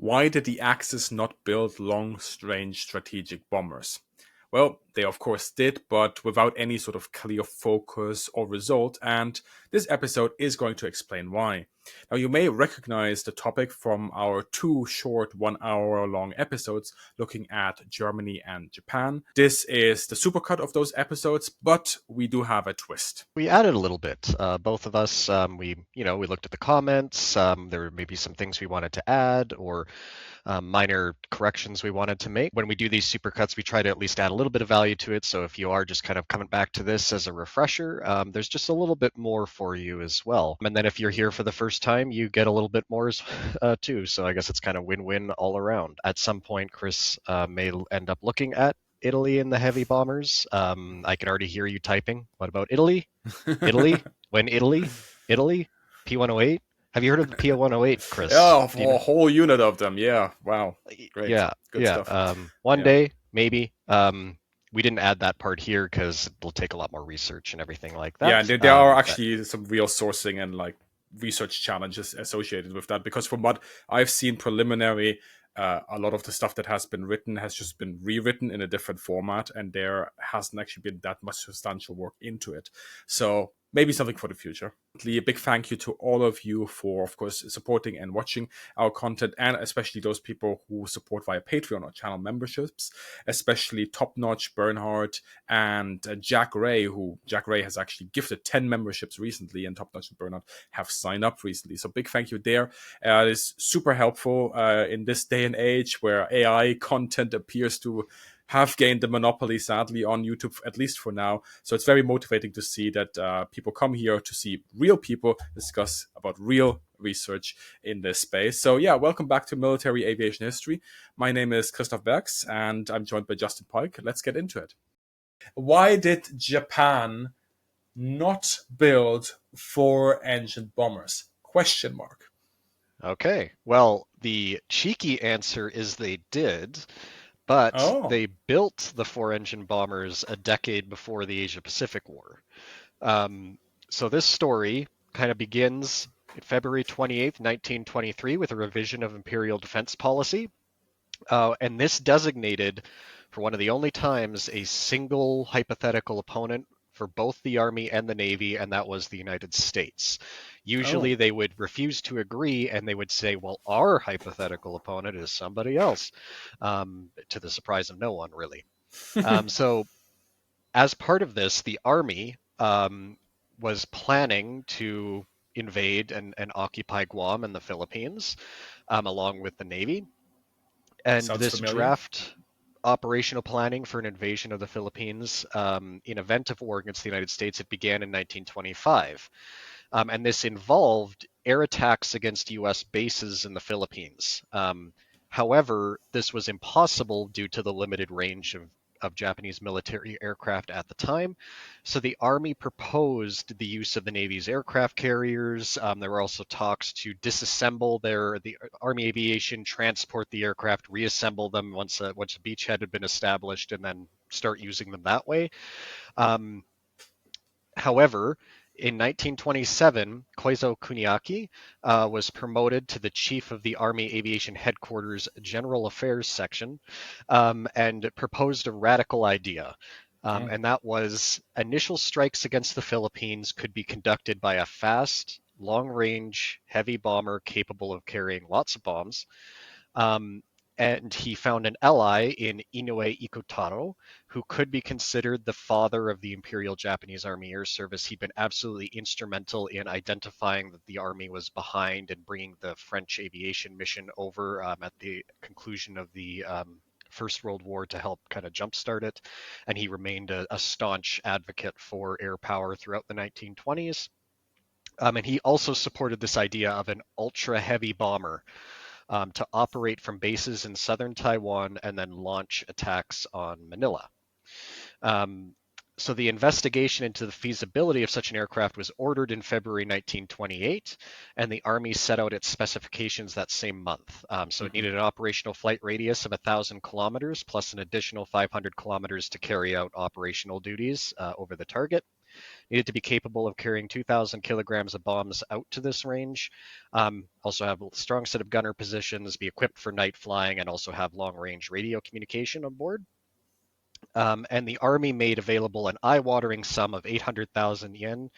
Why did the Axis not build long-range strategic bombers? Well, they of course did, but without any sort of clear focus or result, and this episode is going to explain why. Now, you may recognize the topic from our two short 1 hour long episodes looking at Germany and Japan. This is the supercut of those episodes, but we do have a twist. We added a little bit. Both of us, we looked at the comments. There were maybe some things we wanted to add or minor corrections we wanted to make. When we do these supercuts, we try to at least add a little bit of value to it. So if you are just kind of coming back to this as a refresher, there's just a little bit more for you as well. And then if you're here for the first time, you get a little bit more too. So I guess it's kind of win-win all around. At some point, Chris may end up looking at Italy and the heavy bombers. I can already hear you typing. What about Italy? Italy? When Italy? P108? Have you heard of the P108, Chris? Oh, a whole unit of them. Yeah. Wow. Great. Yeah. Good stuff. One day, maybe. We didn't add that part here because it'll take a lot more research and everything like that. Yeah, there are actually some real sourcing and research challenges associated with that, because from what I've seen preliminary, a lot of the stuff that has been written has just been rewritten in a different format, and there hasn't actually been that much substantial work into it. So maybe something for the future. A big thank you to all of you for, of course, supporting and watching our content, and especially those people who support via Patreon or channel memberships, especially Top Notch, Bernhard, and Jack Ray, Jack Ray has actually gifted 10 memberships recently, and Top Notch and Bernhard have signed up recently. So big thank you there. It is super helpful in this day and age where AI content appears to have gained the monopoly, sadly, on YouTube, at least for now. So it's very motivating to see that people come here to see real people discuss about real research in this space. So yeah, welcome back to Military Aviation History. My name is Christoph Bergs, and I'm joined by Justin Pike. Let's get into it. Why did Japan not build 4-engine bombers? Question mark. Okay. Well, the cheeky answer is they did. But they built the 4-engine bombers a decade before the Asia-Pacific War. So this story kind of begins February 28th, 1923, with a revision of Imperial defense policy. And this designated, for one of the only times, a single hypothetical opponent for both the Army and the Navy, and that was the United States. Usually they would refuse to agree, and they would say, well, our hypothetical opponent is somebody else, to the surprise of no one, really. So as part of this, the Army was planning to invade and occupy Guam and the Philippines, along with the Navy. And Sounds this familiar. draft operational planning for an invasion of the Philippines in event of war against the United States, it began in 1925. And this involved air attacks against U.S. bases in the Philippines. However, this was impossible due to the limited range of Japanese military aircraft at the time. So the Army proposed the use of the Navy's aircraft carriers. There were also talks to disassemble the Army aviation, transport the aircraft, reassemble them once a beachhead had been established, and then start using them that way. However, in 1927, Koizo Kuniaki was promoted to the chief of the Army Aviation Headquarters General Affairs Section and proposed a radical idea. And that was initial strikes against the Philippines could be conducted by a fast, long-range, heavy bomber capable of carrying lots of bombs. And he found an ally in Inoue Ikutaro, who could be considered the father of the Imperial Japanese Army Air Service. He'd been absolutely instrumental in identifying that the Army was behind and bringing the French aviation mission over at the conclusion of the First World War to help kind of jumpstart it. And he remained a staunch advocate for air power throughout the 1920s. And he also supported this idea of an ultra-heavy bomber to operate from bases in southern Taiwan and then launch attacks on Manila. So the investigation into the feasibility of such an aircraft was ordered in February 1928, and the Army set out its specifications that same month. So it needed an operational flight radius of 1,000 kilometers, plus an additional 500 kilometers to carry out operational duties over the target. Needed to be capable of carrying 2,000 kilograms of bombs out to this range. Also have a strong set of gunner positions, be equipped for night flying, and also have long-range radio communication on board. And the Army made available an eye-watering sum of 800,000 yen,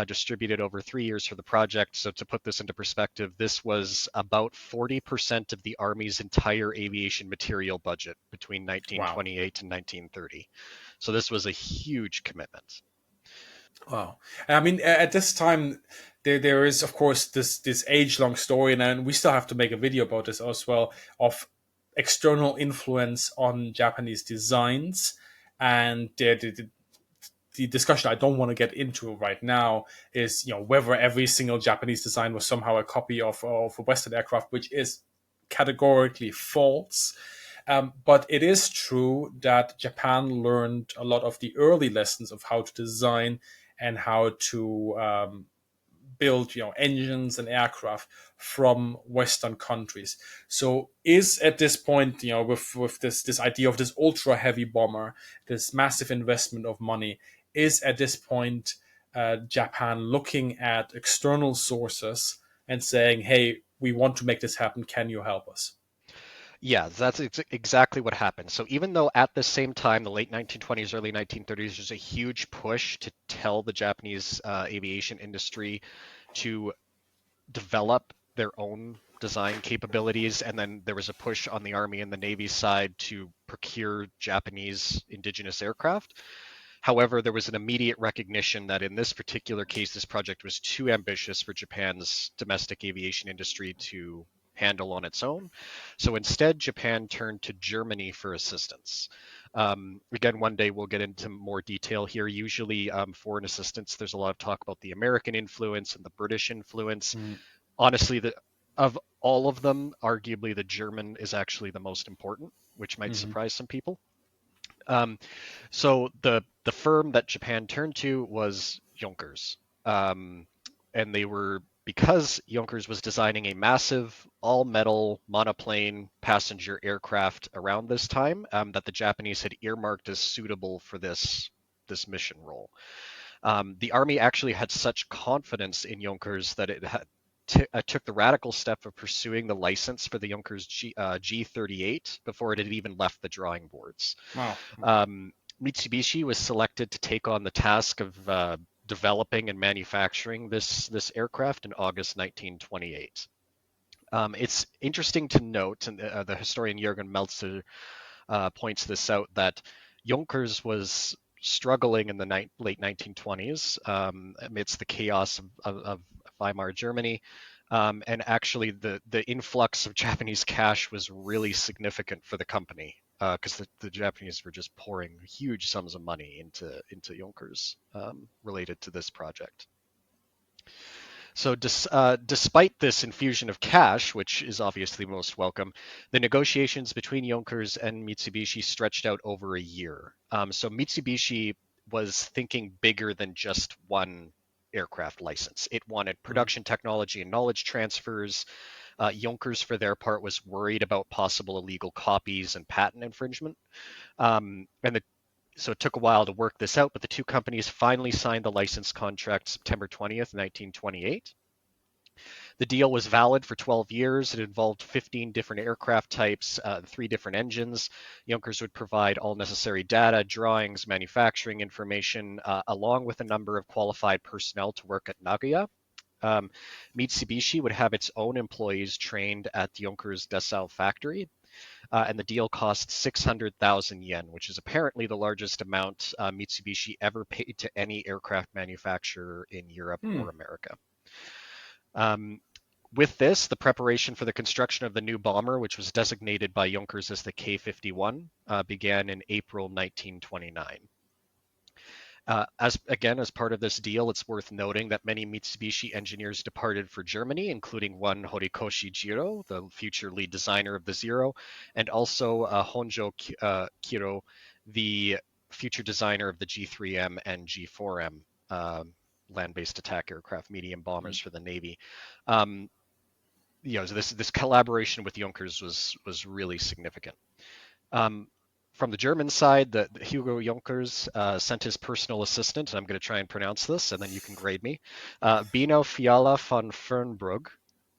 distributed over 3 years for the project. So to put this into perspective, this was about 40% of the Army's entire aviation material budget between Wow. 1928 and 1930. So this was a huge commitment. Wow. I mean, at this time, there is, of course, this age long story, and we still have to make a video about this as well, of external influence on Japanese designs. And the discussion I don't want to get into right now is, whether every single Japanese design was somehow a copy of a Western aircraft, which is categorically false. But it is true that Japan learned a lot of the early lessons of how to design and how to build, engines and aircraft from Western countries. So, is at this point, with this idea of this ultra heavy bomber, this massive investment of money, is at this point Japan looking at external sources and saying, "Hey, we want to make this happen. Can you help us?" Yeah, that's exactly what happened. So even though at the same time, the late 1920s, early 1930s, there's a huge push to tell the Japanese aviation industry to develop their own design capabilities, and then there was a push on the Army and the Navy side to procure Japanese indigenous aircraft. However, there was an immediate recognition that in this particular case, this project was too ambitious for Japan's domestic aviation industry to handle on its own. So instead, Japan turned to Germany for assistance. Again, one day we'll get into more detail here. Usually, foreign assistance, there's a lot of talk about the American influence and the British influence. Mm. Honestly, of all of them, arguably the German is actually the most important, which might Mm-hmm. surprise some people. Um, so the firm that Japan turned to was Junkers, and they were because Junkers was designing a massive all-metal monoplane passenger aircraft around this time, that the Japanese had earmarked as suitable for this mission role. The Army actually had such confidence in Junkers that it took the radical step of pursuing the license for the Junkers G38 before it had even left the drawing boards. Wow. Mitsubishi was selected to take on the task of developing and manufacturing this aircraft in August 1928. It's interesting to note, and the historian Jürgen Meltzer points this out, that Junkers was struggling in the late 1920s amidst the chaos of Weimar Germany. And actually, the influx of Japanese cash was really significant for the company because the Japanese were just pouring huge sums of money into Junkers related to this project. So, despite this infusion of cash, which is obviously most welcome, the negotiations between Junkers and Mitsubishi stretched out over a year. So, Mitsubishi was thinking bigger than just one aircraft license. It wanted Mm-hmm. production technology and knowledge transfers. Junkers, for their part, was worried about possible illegal copies and patent infringement. So it took a while to work this out, but the two companies finally signed the license contract September 20th, 1928. The deal was valid for 12 years. It involved 15 different aircraft types, 3 different engines. Junkers would provide all necessary data, drawings, manufacturing information, along with a number of qualified personnel to work at Nagoya. Mitsubishi would have its own employees trained at Junkers Dessau factory, and the deal cost 600,000 yen, which is apparently the largest amount Mitsubishi ever paid to any aircraft manufacturer in Europe Hmm. or America. With this, the preparation for the construction of the new bomber, which was designated by Junkers as the K-51, began in April 1929. As part of this deal, it's worth noting that many Mitsubishi engineers departed for Germany, including one Horikoshi Jiro, the future lead designer of the Zero, and also Honjo Kiro, the future designer of the G3M and G4M land-based attack aircraft medium bombers for the Navy. So this collaboration with Junkers was really significant. From the German side, the Hugo Junkers sent his personal assistant, and I'm going to try and pronounce this, and then you can grade me, Bino Fiala von Fernbrugg.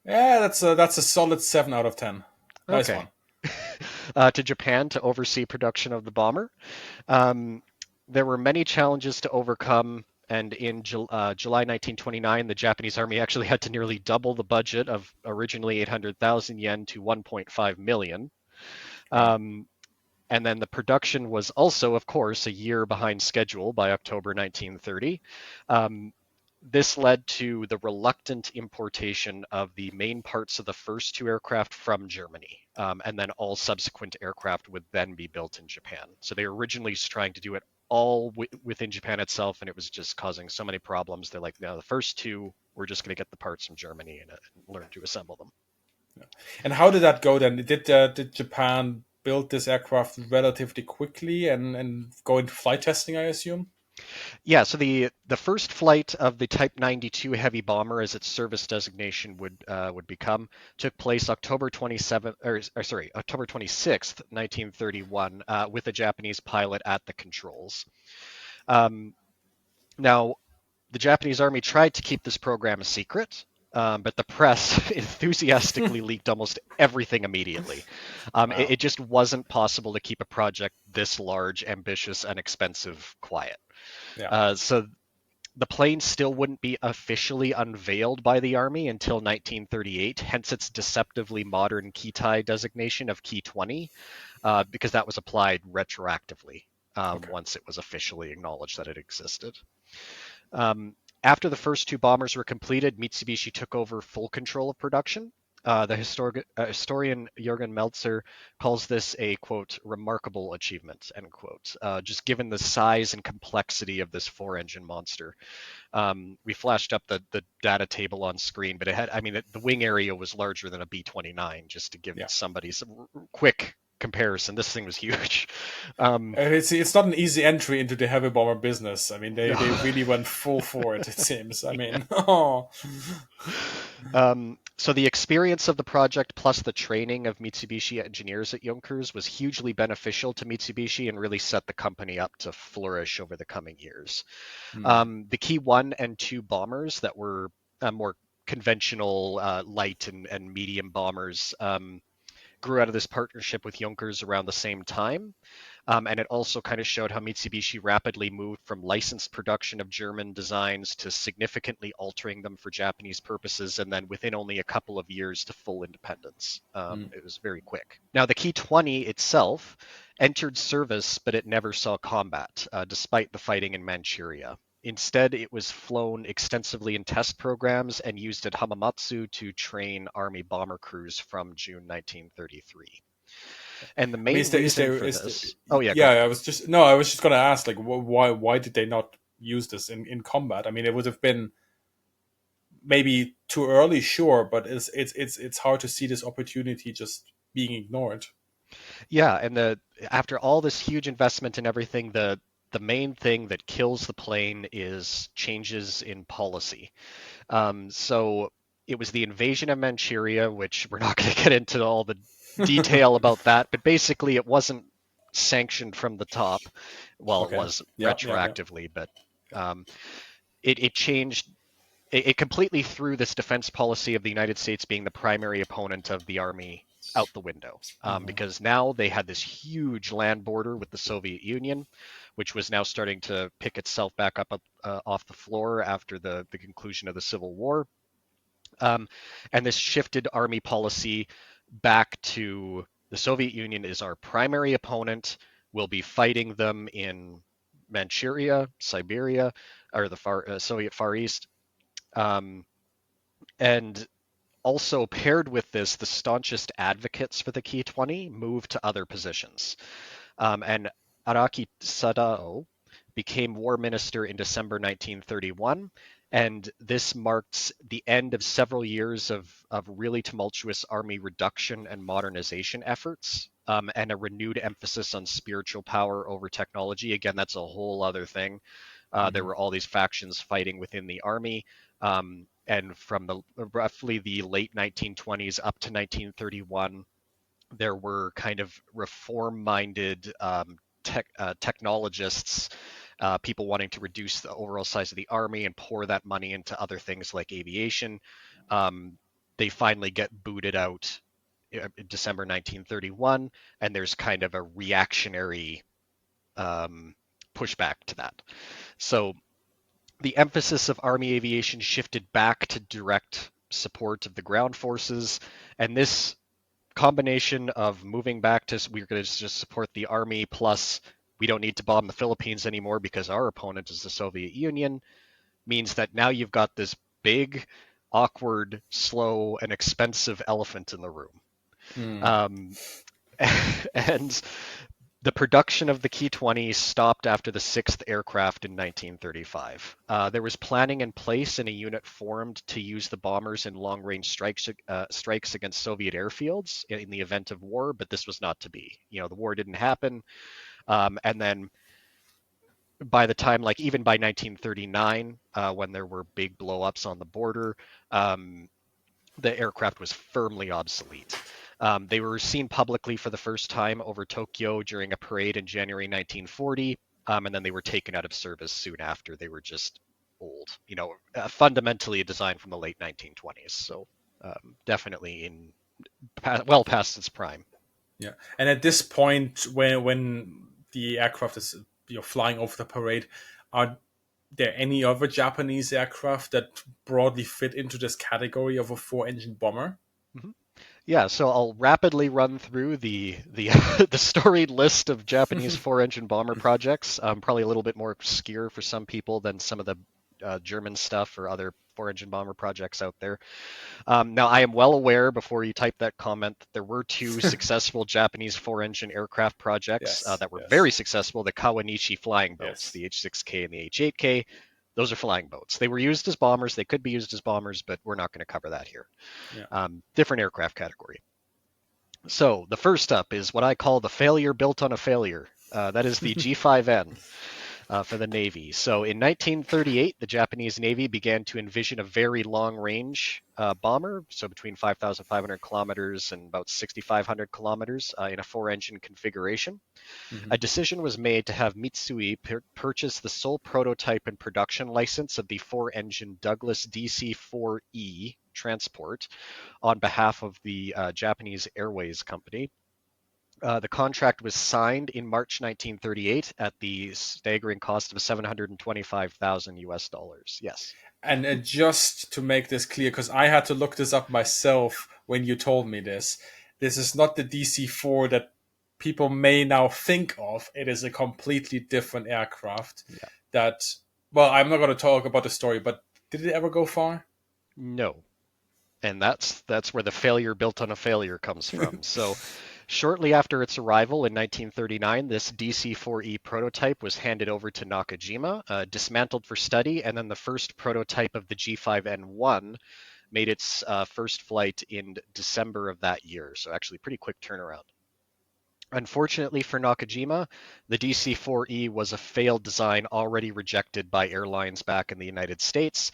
Yeah, that's a solid 7 out of 10. Nice Okay. one. To Japan to oversee production of the bomber. Um, there were many challenges to overcome, and in July 1929, the Japanese army actually had to nearly double the budget of originally 800,000 yen to 1.5 million. Right. Um, and then the production was also, of course, a year behind schedule by October 1930. Um, this led to the reluctant importation of the main parts of the first two aircraft from Germany, and then all subsequent aircraft would then be built in Japan. So they were originally trying to do it all within Japan itself, and it was just causing so many problems. They're like, no, the first two, we're just going to get the parts from Germany and learn to assemble them. And how did that go then? Did Japan build this aircraft relatively quickly and go into flight testing, I assume? Yeah, so the first flight of the Type 92 heavy bomber, as its service designation would become, took place October 27th, or sorry, October 26th, 1931, with a Japanese pilot at the controls. Um, Now, the Japanese army tried to keep this program a secret, but the press enthusiastically leaked almost everything immediately. It Wow. just wasn't possible to keep a project this large, ambitious, and expensive quiet. Yeah. So the plane still wouldn't be officially unveiled by the Army until 1938, hence its deceptively modern Kitai designation of Ki 20, because that was applied retroactively Okay. once it was officially acknowledged that it existed. After the first two bombers were completed, Mitsubishi took over full control of production. Historian Jürgen Meltzer calls this a, quote, remarkable achievement, end quote, just given the size and complexity of this four-engine monster. We flashed up the data table on screen, but it had, I mean, the wing area was larger than a B-29, just to give Yeah. somebody some quick comparison. This thing was huge. It's not an easy entry into the heavy bomber business. I mean, they No. really went full for it. It seems. I mean, oh, So the experience of the project plus the training of Mitsubishi engineers at Junkers was hugely beneficial to Mitsubishi and really set the company up to flourish over the coming years. hmm. The Ki 1 and 2 bombers that were more conventional light and medium bombers grew out of this partnership with Junkers around the same time. And it also kind of showed how Mitsubishi rapidly moved from licensed production of German designs to significantly altering them for Japanese purposes, and then within only a couple of years to full independence. It was very quick. Now, the Ki 20 itself entered service, but it never saw combat, despite the fighting in Manchuria. Instead, it was flown extensively in test programs and used at Hamamatsu to train Army bomber crews from June 1933. And the I mean, main reason for this, oh yeah, go yeah. ahead. I was just gonna ask, like, why did they not use this in combat? I mean, it would have been maybe too early, sure, but it's hard to see this opportunity just being ignored. Yeah, and the after all this huge investment and everything, the main thing that kills the plane is changes in policy. So it was the invasion of Manchuria, which we're not going to get into all the detail about that, but basically it wasn't sanctioned from the top. Well, it Okay. was Yeah. Yeah. Yeah. retroactively, but um, it changed. It completely threw this defense policy of the United States being the primary opponent of the army out the window, Hmm. because now they had this huge land border with the Soviet Union, which was now starting to pick itself back up off the floor after the conclusion of the Civil War. Um, and this shifted army policy back to the Soviet Union is our primary opponent. We'll be fighting them in Manchuria, Siberia, or the Soviet Far East. Um, and also paired with this, the staunchest advocates for the Ki 20 moved to other positions. And Araki Sadao became war minister in December 1931. And this marks the end of several years of really tumultuous army reduction and modernization efforts, and a renewed emphasis on spiritual power over technology. Again, that's a whole other thing. There Hmm. were all these factions fighting within the army. And from the roughly the late 1920s up to 1931, there were kind of reform-minded technologists, people wanting to reduce the overall size of the army and pour that money into other things like aviation. They finally get booted out in December 1931, and there's kind of a reactionary pushback to that. So the emphasis of Army aviation shifted back to direct support of the ground forces, and this combination of moving back to we're going to just support the Army, plus we don't need to bomb the Philippines anymore because our opponent is the Soviet Union, means that now you've got this big, awkward, slow, and expensive elephant in the room. Mm. Um, and the production of the Ki-20 stopped after the sixth aircraft in 1935. There was planning in place and a unit formed to use the bombers in long-range strikes against Soviet airfields in the event of war, but this was not to be. The war didn't happen. And then by the time, like even by 1939, when there were big blowups on the border, the aircraft was firmly obsolete. They were seen publicly for the first time over Tokyo during a parade in January 1940, and then they were taken out of service soon after. They were just old, fundamentally a design from the late 1920s. So definitely well past its prime. Yeah, and at this point, when the aircraft is flying over the parade, are there any other Japanese aircraft that broadly fit into this category of a four-engine bomber? Mm-hmm. Yeah, so I'll rapidly run through the the storied list of Japanese four-engine bomber projects. Probably a little bit more obscure for some people than some of the German stuff or other four-engine bomber projects out there. Now, I am well aware, before you type that comment, that there were two successful Japanese four-engine aircraft projects Yes, that were yes, very successful. The Kawanishi flying boats, yes. the H6K and the H8K. Those are flying boats. They were used as bombers. They could be used as bombers, but we're not going to cover that here. Yeah. Different aircraft category. So the first up is what I call the failure built on a failure. That is the G5N for the Navy. So in 1938, the Japanese Navy began to envision a very long range bomber, so between 5,500 kilometers and about 6,500 kilometers in a four engine configuration. Mm-hmm. A decision was made to have Mitsui purchase the sole prototype and production license of the four engine Douglas DC 4E transport on behalf of the Japanese Airways Company. The contract was signed in March 1938 at the staggering cost of 725,000 US dollars. Yes. And just to make this clear, because I had to look this up myself when you told me this is not the DC-4 that people may now think of. It is a completely different aircraft Yeah. that, well, I'm not going to talk about the story, but did it ever go far? No. And that's where the failure built on a failure comes from. So shortly after its arrival in 1939, this DC-4E prototype was handed over to Nakajima, dismantled for study, and then the first prototype of the G5N1 made its first flight in December of that year. So actually pretty quick turnaround. Unfortunately for Nakajima, the DC-4E was a failed design already rejected by airlines back in the United States.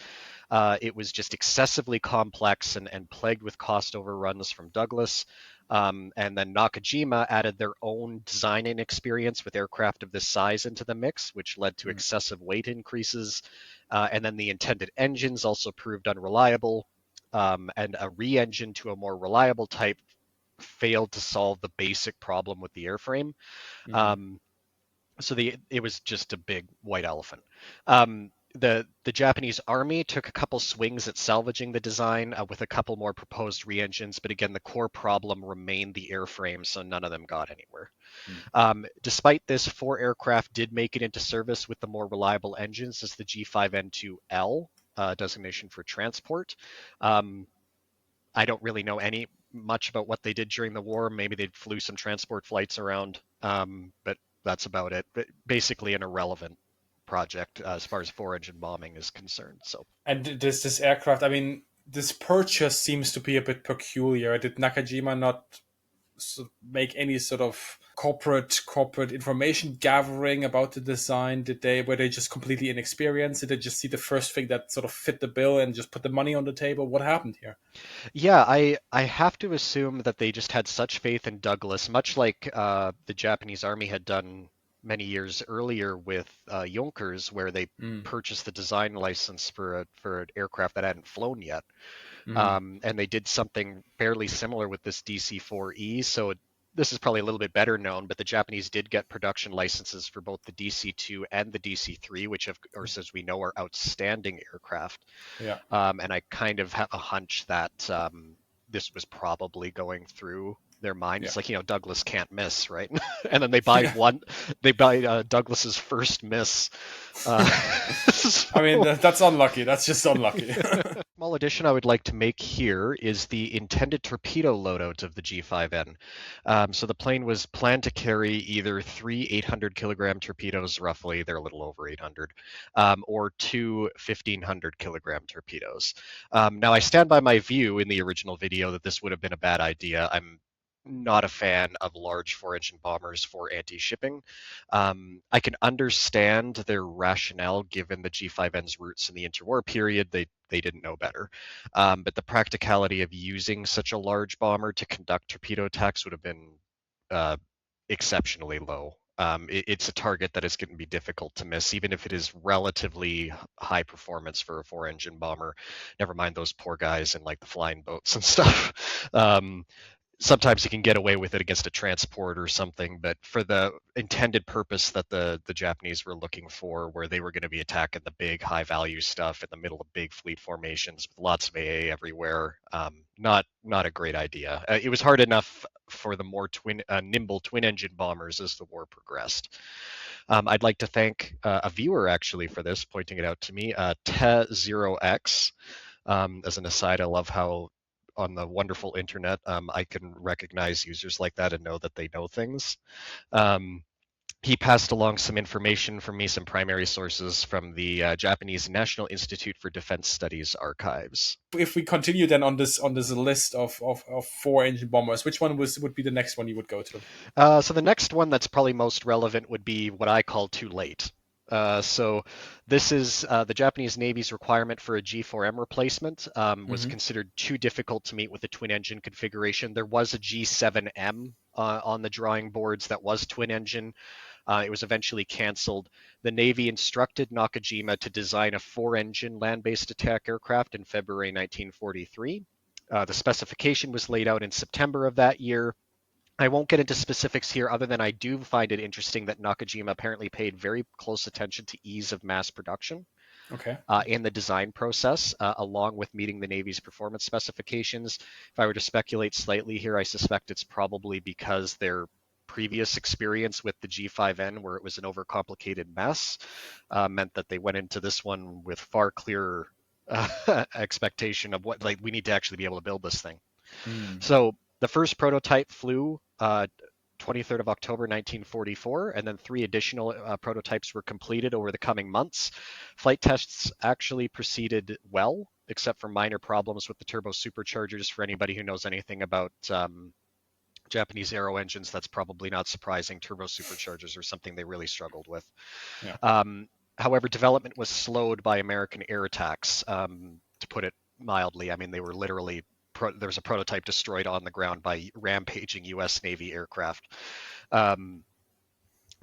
It was just excessively complex and plagued with cost overruns from Douglas. And then Nakajima added their own design and experience with aircraft of this size into the mix, which led to excessive weight increases. And then the intended engines also proved unreliable. And a re-engine to a more reliable type failed to solve the basic problem with the airframe. Mm-hmm. Um, so it was just a big white elephant. The Japanese Army took a couple swings at salvaging the design with a couple more proposed re-engines, but again, the core problem remained the airframe, so none of them got anywhere. Despite this, four aircraft did make it into service with the more reliable engines as the G5N2L designation for transport. I don't really know much about what they did during the war. Maybe they flew some transport flights around, but that's about it. But basically, an irrelevant project as far as four-engine bombing is concerned. So, And this aircraft, I mean, this purchase seems to be a bit peculiar. Did Nakajima not make any sort of corporate information gathering about the design? Were they just completely inexperienced? Did they just see the first thing that sort of fit the bill and just put the money on the table? What happened here? Yeah, I have to assume that they just had such faith in Douglas, much like the Japanese army had done many years earlier with Junkers, where they Mm. purchased the design license for an aircraft that hadn't flown yet. Mm. And they did something fairly similar with this DC-4E. So this is probably a little bit better known, but the Japanese did get production licenses for both the DC-2 and the DC-3, which, of course, as we know, are outstanding aircraft. Yeah. And I kind of have a hunch that this was probably going through their mind. Yeah. It's like, Douglas can't miss, right? And then they buy Douglas's first miss. I mean, that's unlucky. That's just unlucky. Small addition I would like to make here is the intended torpedo loadout of the G5N. So the plane was planned to carry either three 800-kilogram torpedoes, roughly, they're a little over 800, or two 1,500-kilogram torpedoes. Now, I stand by my view in the original video that this would have been a bad idea. I'm not a fan of large four-engine bombers for anti-shipping. I can understand their rationale given the G5N's roots in the interwar period. They didn't know better. But the practicality of using such a large bomber to conduct torpedo attacks would have been exceptionally low. It's a target that is going to be difficult to miss, even if it is relatively high performance for a four-engine bomber. Never mind those poor guys in like the flying boats and stuff. Sometimes you can get away with it against a transport or something, but for the intended purpose that the Japanese were looking for, where they were going to be attacking the big high value stuff in the middle of big fleet formations with lots of AA everywhere, not a great idea. It was hard enough for the more nimble twin engine bombers as the war progressed. I'd like to thank a viewer actually for this, pointing it out to me, Te0x. As an aside, I love how on the wonderful internet, I can recognize users like that and know that they know things. He passed along some information from me, some primary sources from the Japanese National Institute for Defense Studies archives. If we continue then on this list of four-engine bombers, which one would be the next one you would go to? So the next one that's probably most relevant would be what I call too late. So this is the Japanese Navy's requirement for a G4M replacement was considered too difficult to meet with the twin engine configuration. There was a G7M on the drawing boards that was twin engine. It was eventually canceled. The Navy instructed Nakajima to design a four-engine land-based attack aircraft in February 1943. The specification was laid out in September of that year. I won't get into specifics here other than I do find it interesting that Nakajima apparently paid very close attention to ease of mass production in the design process, along with meeting the Navy's performance specifications. If I were to speculate slightly here, I suspect it's probably because their previous experience with the G5N, where it was an overcomplicated mess, meant that they went into this one with far clearer expectation of what, like, we need to actually be able to build this thing. So the first prototype flew 23rd of October 1944, and then three additional prototypes were completed over the coming months. Flight tests actually proceeded well, except for minor problems with the turbo superchargers. For anybody who knows anything about Japanese Aero-Engines, that's probably not surprising. Turbo superchargers are something they really struggled with. Yeah. However, development was slowed by American air attacks, to put it mildly. I mean, they were literally there was a prototype destroyed on the ground by rampaging U.S. Navy aircraft. The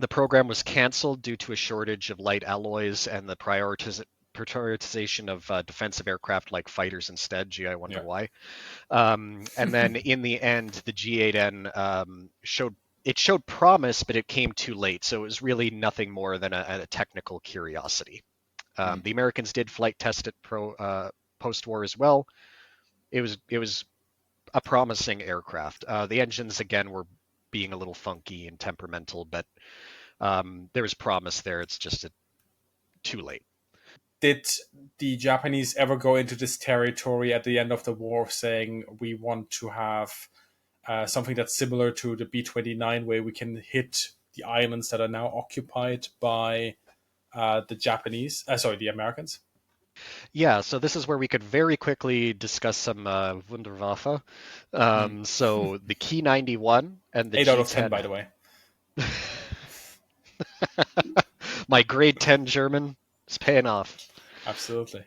program was canceled due to a shortage of light alloys and the prioritization of defensive aircraft like fighters instead. Gee, I wonder why. And then in the end, the G8N showed promise, but it came too late. So it was really nothing more than a technical curiosity. The Americans did flight test it post-war as well. It was a promising aircraft. The engines again were being a little funky and temperamental, but there was promise there. It's just too late. Did the Japanese ever go into this territory at the end of the war saying we want to have something that's similar to the B-29, where we can hit the islands that are now occupied by the Americans? Yeah, so this is where we could very quickly discuss some Wunderwaffe. So the Ki 91 and the 8 G10. out of 10, by the way. My grade 10 German is paying off. Absolutely.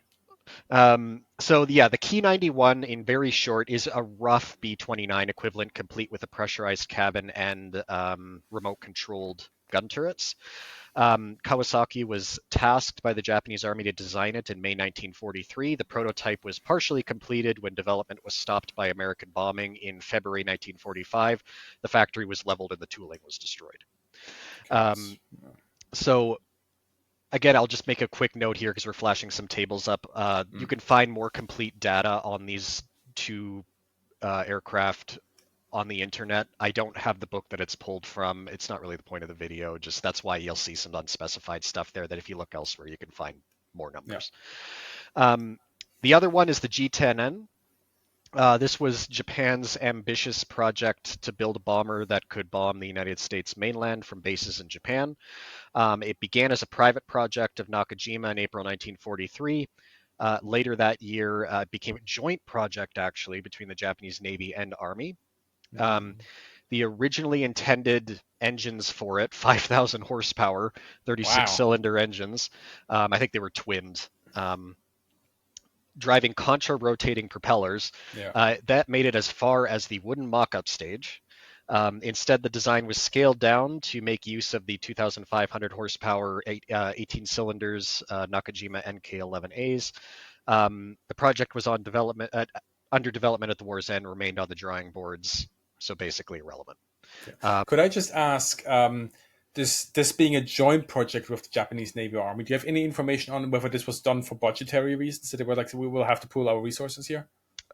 So yeah, the Key 91 in very short is a rough B-29 equivalent, complete with a pressurized cabin and remote controlled gun turrets. Kawasaki was tasked by the Japanese Army to design it in May 1943. The prototype was partially completed when development was stopped by American bombing in February 1945. The factory was leveled and the tooling was destroyed. Okay. So again, I'll just make a quick note here because we're flashing some tables up. You can find more complete data on these two aircraft on the internet. I don't have the book that it's pulled from. It's not really the point of the video. Just that's why you'll see some unspecified stuff there that if you look elsewhere, you can find more Yeah. numbers. The other one is the G10N. This was Japan's ambitious project to build a bomber that could bomb the United States mainland from bases in Japan. It began as a private project of Nakajima in April 1943. Later that year, it became a joint project, actually, between the Japanese Navy and Army. The originally intended engines for it, 5,000 horsepower, 36 Wow. cylinder engines. I think they were twinned. Driving contra-rotating propellers. Yeah. That made it as far as the wooden mock-up stage. Instead, the design was scaled down to make use of the 2,500 horsepower, 18 cylinders Nakajima NK-11As. The project was under development at the war's end, remained on the drawing boards, so basically irrelevant. Could I just ask, this being a joint project with the Japanese Navy Army, do you have any information on whether this was done for budgetary reasons? That they were like, we will have to pool our resources here?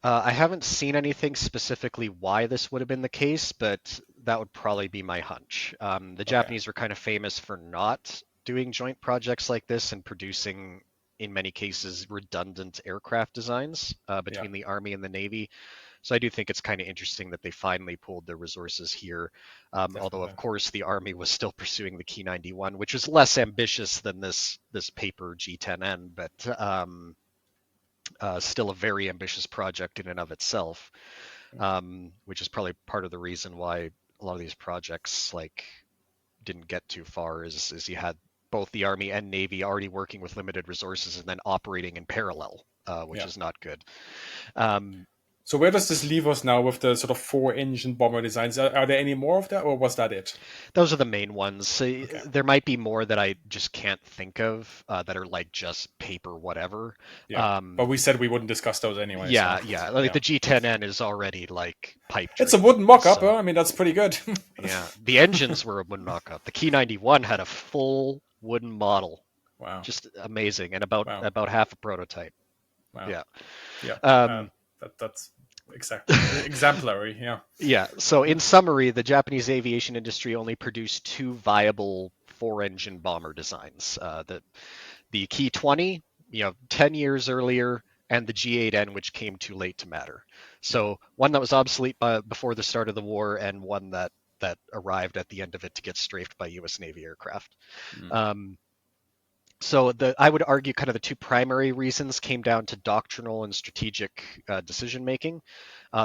I haven't seen anything specifically why this would have been the case, but that would probably be my hunch. The Okay. Japanese were kind of famous for not doing joint projects like this and producing, in many cases, redundant aircraft designs Yeah. between the Army and the Navy. So I do think it's kind of interesting that they finally pooled their resources here. Although, of Definitely. course, the Army was still pursuing the Key 91, which is less ambitious than this paper G10N, but still a very ambitious project in and of itself, which is probably part of the reason why a lot of these projects like didn't get too far. Is you had both the Army and Navy already working with limited resources and then operating in parallel, which Yeah. is not good. Um, So where does this leave us now with the sort of 4-engine bomber designs? Are there any more of that, or was that it? Those are the main ones. Okay. There might be more that I just can't think of that are like just paper whatever. Yeah. But we said we wouldn't discuss those anyway, so Yeah. Like yeah. the G10N is already like pipe It's a dream. wooden mock-up, So huh? I mean, that's pretty good. yeah, the engines were a wooden mock-up. The Key 91 had a full wooden model, Wow. just amazing, and Wow. about half a prototype. Wow. Yeah. Yeah. Um, That's exactly exemplary. Yeah. Yeah. So in summary, the Japanese aviation industry only produced two viable four-engine bomber designs: the Key 20, 10 years earlier, and the G8N, which came too late to matter. Yeah. So one that was obsolete before the start of the war, and one that arrived at the end of it to get strafed by U.S. Navy aircraft. Um, so I would argue kind of the two primary reasons came down to doctrinal and strategic decision making.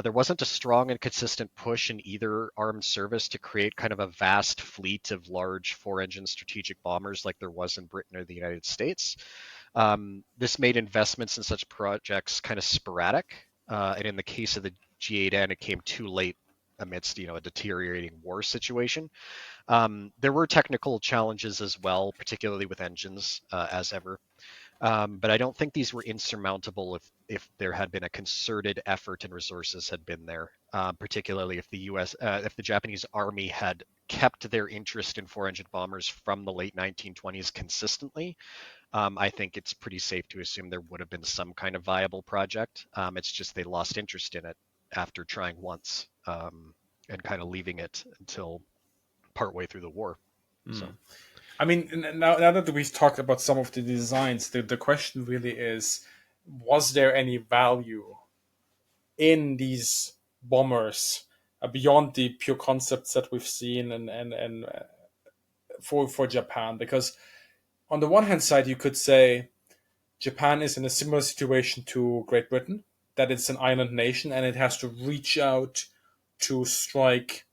There wasn't a strong and consistent push in either armed service to create kind of a vast fleet of large four-engine strategic bombers like there was in Britain or the United States. This made investments in such projects kind of sporadic, and in the case of the G8N, it came too late amidst a deteriorating war situation. There were technical challenges as well, particularly with engines, as ever. But I don't think these were insurmountable if there had been a concerted effort and resources had been there, particularly if if the Japanese Army had kept their interest in four-engine bombers from the late 1920s consistently. I think it's pretty safe to assume there would have been some kind of viable project. It's just they lost interest in it after trying once and kind of leaving it until partway through the war. So I mean, now that we've talked about some of the designs, the question really is, was there any value in these bombers beyond the pure concepts that we've seen and for Japan? Because on the one hand side, you could say Japan is in a similar situation to Great Britain, that it's an island nation and it has to reach out to strike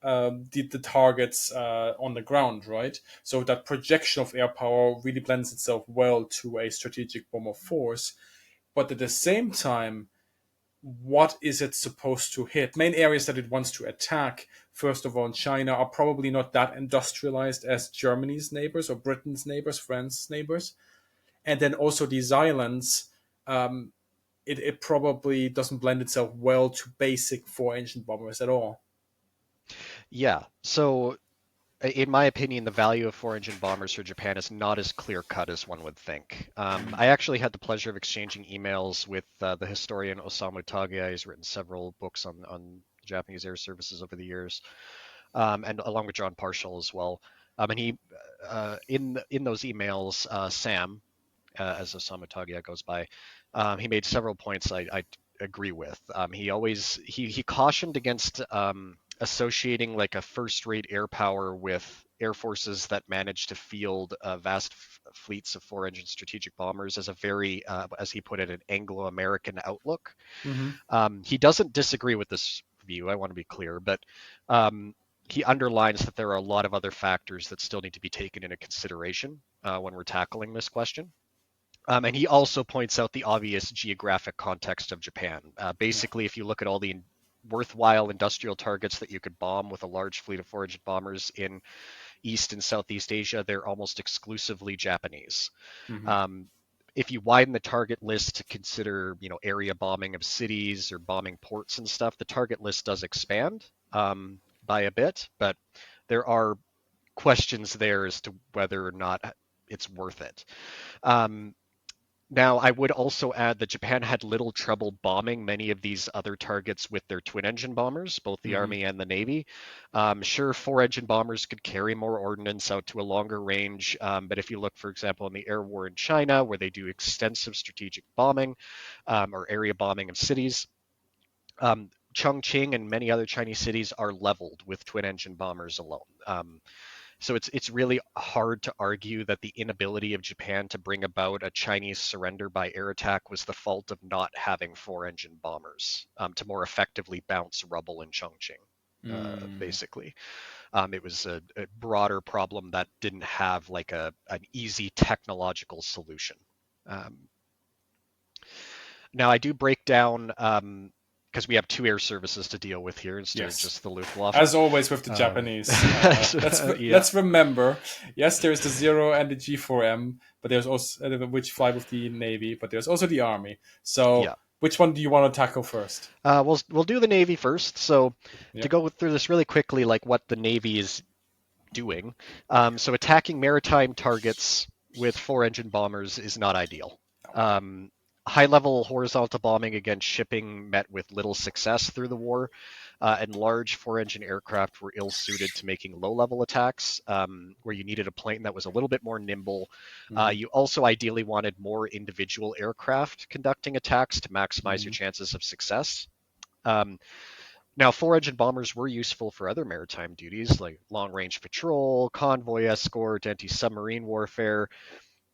the targets on the ground, right? So that projection of air power really blends itself well to a strategic bomber force. But at the same time, what is it supposed to hit? Main areas that it wants to attack, first of all, in China, are probably not that industrialized as Germany's neighbors or Britain's neighbors, France's neighbors. And then also these islands, um, it probably doesn't blend itself well to basic four-engine bombers at all. Yeah. So in my opinion, the value of four-engine bombers for Japan is not as clear-cut as one would think. I actually had the pleasure of exchanging emails with the historian Osamu Tagia. He's written several books on Japanese air services over the years, and along with John Parshall as well. And he, in those emails, Sam, as Osamu Tagia goes by, he made several points I agree with. He cautioned against associating like a first-rate air power with air forces that managed to field vast fleets of four-engine strategic bombers as a very, as he put it, an Anglo-American outlook. Mm-hmm. He doesn't disagree with this view. I want to be clear, but he underlines that there are a lot of other factors that still need to be taken into consideration when we're tackling this question. And he also points out the obvious geographic context of Japan. Basically, if you look at all the worthwhile industrial targets that you could bomb with a large fleet of four-engine bombers in East and Southeast Asia, they're almost exclusively Japanese. Mm-hmm. If you widen the target list to consider, area bombing of cities or bombing ports and stuff, the target list does expand by a bit, but there are questions there as to whether or not it's worth it. Now, I would also add that Japan had little trouble bombing many of these other targets with their twin-engine bombers, both the Mm-hmm. Army and the Navy. Sure, four-engine bombers could carry more ordnance out to a longer range, but if you look, for example, in the air war in China, where they do extensive strategic bombing or area bombing of cities, Chongqing and many other Chinese cities are leveled with twin-engine bombers alone. So it's really hard to argue that the inability of Japan to bring about a Chinese surrender by air attack was the fault of not having four-engine bombers to more effectively bounce rubble in Chongqing. Mm. Basically, it was a broader problem that didn't have like an easy technological solution. Um, Now I do break down because we have two air services to deal with here instead of Yes. just the Luftwaffe. As always with the Japanese, Yeah, let's remember. Yes, there's the Zero and the G4M, but there's also which fly with the Navy, but there's also the Army. So, yeah. which one do you want to tackle first? We'll do the Navy first. So to Yep. go through this really quickly, like what the Navy is doing. So attacking maritime targets with four-engine bombers is not ideal. Um, High-level horizontal bombing against shipping met with little success through the war, and large four-engine aircraft were ill-suited to making low-level attacks, where you needed a plane that was a little bit more nimble. Mm-hmm. You also ideally wanted more individual aircraft conducting attacks to maximize your Mm-hmm. chances of success. Um, Now, four-engine bombers were useful for other maritime duties like long-range patrol, convoy escort, anti-submarine warfare,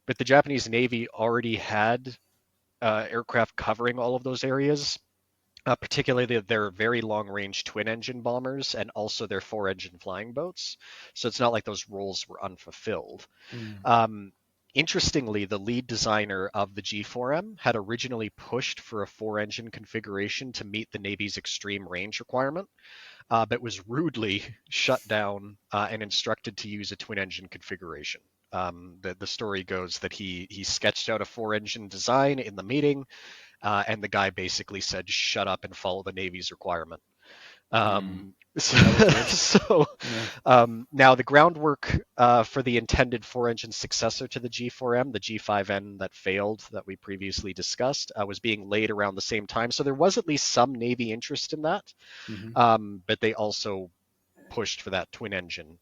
but the Japanese Navy already had aircraft covering all of those areas, particularly their very long-range twin-engine bombers and also their four-engine flying boats. So it's not like those roles were unfulfilled. Mm-hmm. Um, Interestingly, the lead designer of the G4M had originally pushed for a four-engine configuration to meet the Navy's extreme range requirement, but was rudely shut down and instructed to use a twin-engine configuration. The story goes that he sketched out a four-engine design in the meeting, and the guy basically said, "Shut up and follow the Navy's requirement." Mm. So, That was weird. so Yeah. now the groundwork for the intended four-engine successor to the G4M, the G5N that failed that we previously discussed, was being laid around the same time. So there was at least some Navy interest in that, Mm-hmm. but they also pushed for that twin engine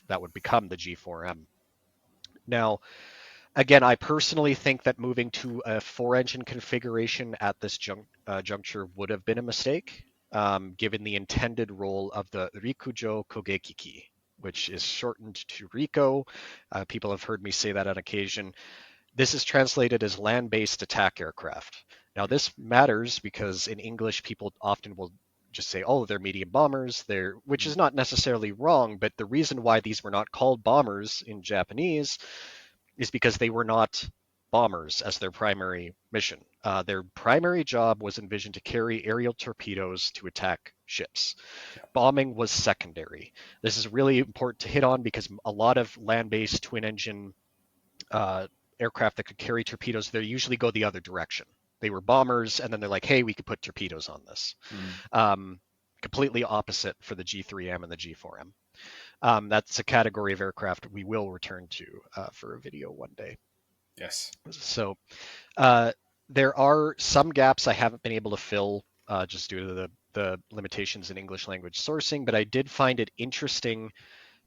that would become the G4M. Now, again, I personally think that moving to a four-engine configuration at this juncture would have been a mistake, given the intended role of the Rikujo Kogekiki, which is shortened to RICO. People have heard me say that on occasion. This is translated as land-based attack aircraft. Now, this matters because in English, people often will just say, oh, they're medium bombers, which is not necessarily wrong, but the reason why these were not called bombers in Japanese is because they were not bombers as their primary mission. Their primary job was envisioned to carry aerial torpedoes to attack ships. Bombing was secondary. This is really important to hit on because a lot of land-based twin-engine aircraft that could carry torpedoes, they usually go the other direction. They were bombers, and then they're like, hey, we could put torpedoes on this. Completely opposite for the G3M and the G4M. That's a category of aircraft we will return to for a video one day. Yes. So there are some gaps I haven't been able to fill just due to the limitations in English language sourcing, but I did find it interesting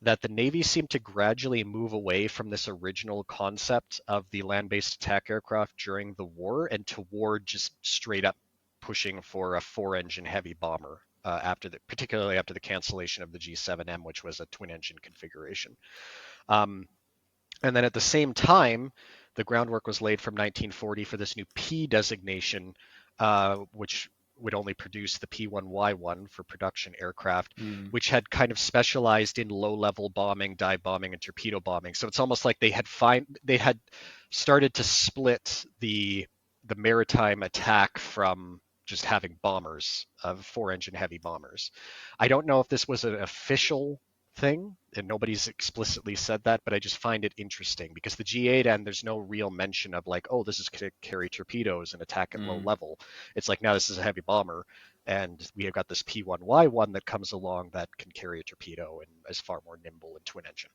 that the Navy seemed to gradually move away from this original concept of the land-based attack aircraft during the war and toward just straight up pushing for a 4-engine heavy bomber particularly after the cancellation of the G7M, which was a twin-engine configuration. And then at the same time, the groundwork was laid from 1940 for this new P designation, which would only produce the P1Y1 for production aircraft, which had kind of specialized in low-level bombing, dive bombing, and torpedo bombing. So it's almost like they had started to split the maritime attack from just having bombers, 4-engine heavy bombers. I don't know if this was an official thing, and nobody's explicitly said that, but I just find it interesting because the G8N, there's no real mention of like, oh, this is going to carry torpedoes and attack at low level. It's like, now this is a heavy bomber, and we have got this P1Y1 that comes along that can carry a torpedo and is far more nimble and twin engine.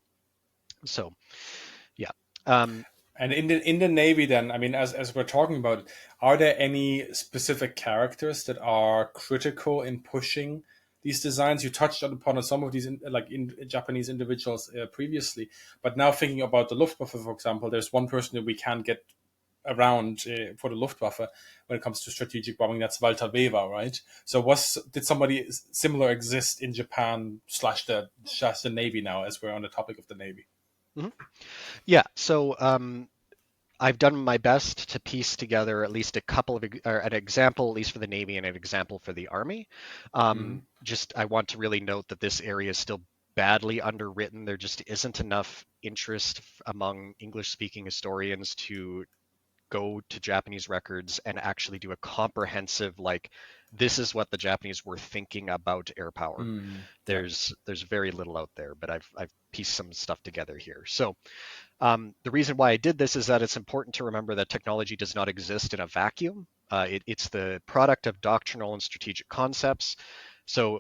So, yeah. And in the Navy, then, I mean, as we're talking about, are there any specific characters that are critical in pushing these designs? You touched upon some of these, in Japanese individuals previously, but now thinking about the Luftwaffe, for example, there's one person that we can get around for the Luftwaffe when it comes to strategic bombing. That's Walter Weber, right? So, did somebody similar exist in Japan / the Navy now, as we're on the topic of the Navy? Mm-hmm. Yeah. So I've done my best to piece together at least an example, at least for the Navy, and an example for the Army. Just I want to really note that this area is still badly underwritten. There just isn't enough interest among English-speaking historians to go to Japanese records and actually do a comprehensive, like, this is what the Japanese were thinking about air power. There's very little out there, but I've pieced some stuff together here. So the reason why I did this is that it's important to remember that technology does not exist in a vacuum. It's the product of doctrinal and strategic concepts. So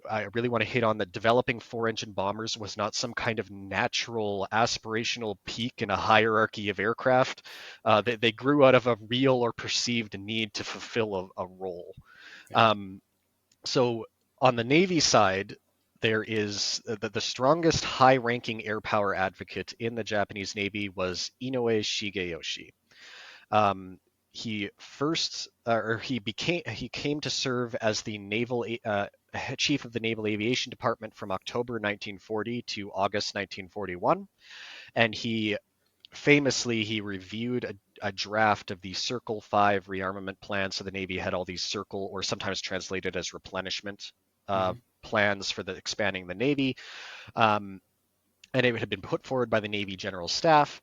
I really want to hit on that developing 4-engine bombers was not some kind of natural aspirational peak in a hierarchy of aircraft. They grew out of a real or perceived need to fulfill a role. So on the Navy side, there is the strongest high-ranking air power advocate in the Japanese Navy was Inoue Shigeyoski. He came to serve as the naval chief of the Naval Aviation Department from October 1940 to August 1941, and he reviewed a draft of the Circle 5 rearmament plan. So the Navy had all these Circle, or sometimes translated as replenishment plans for expanding the Navy, and it had been put forward by the Navy General Staff.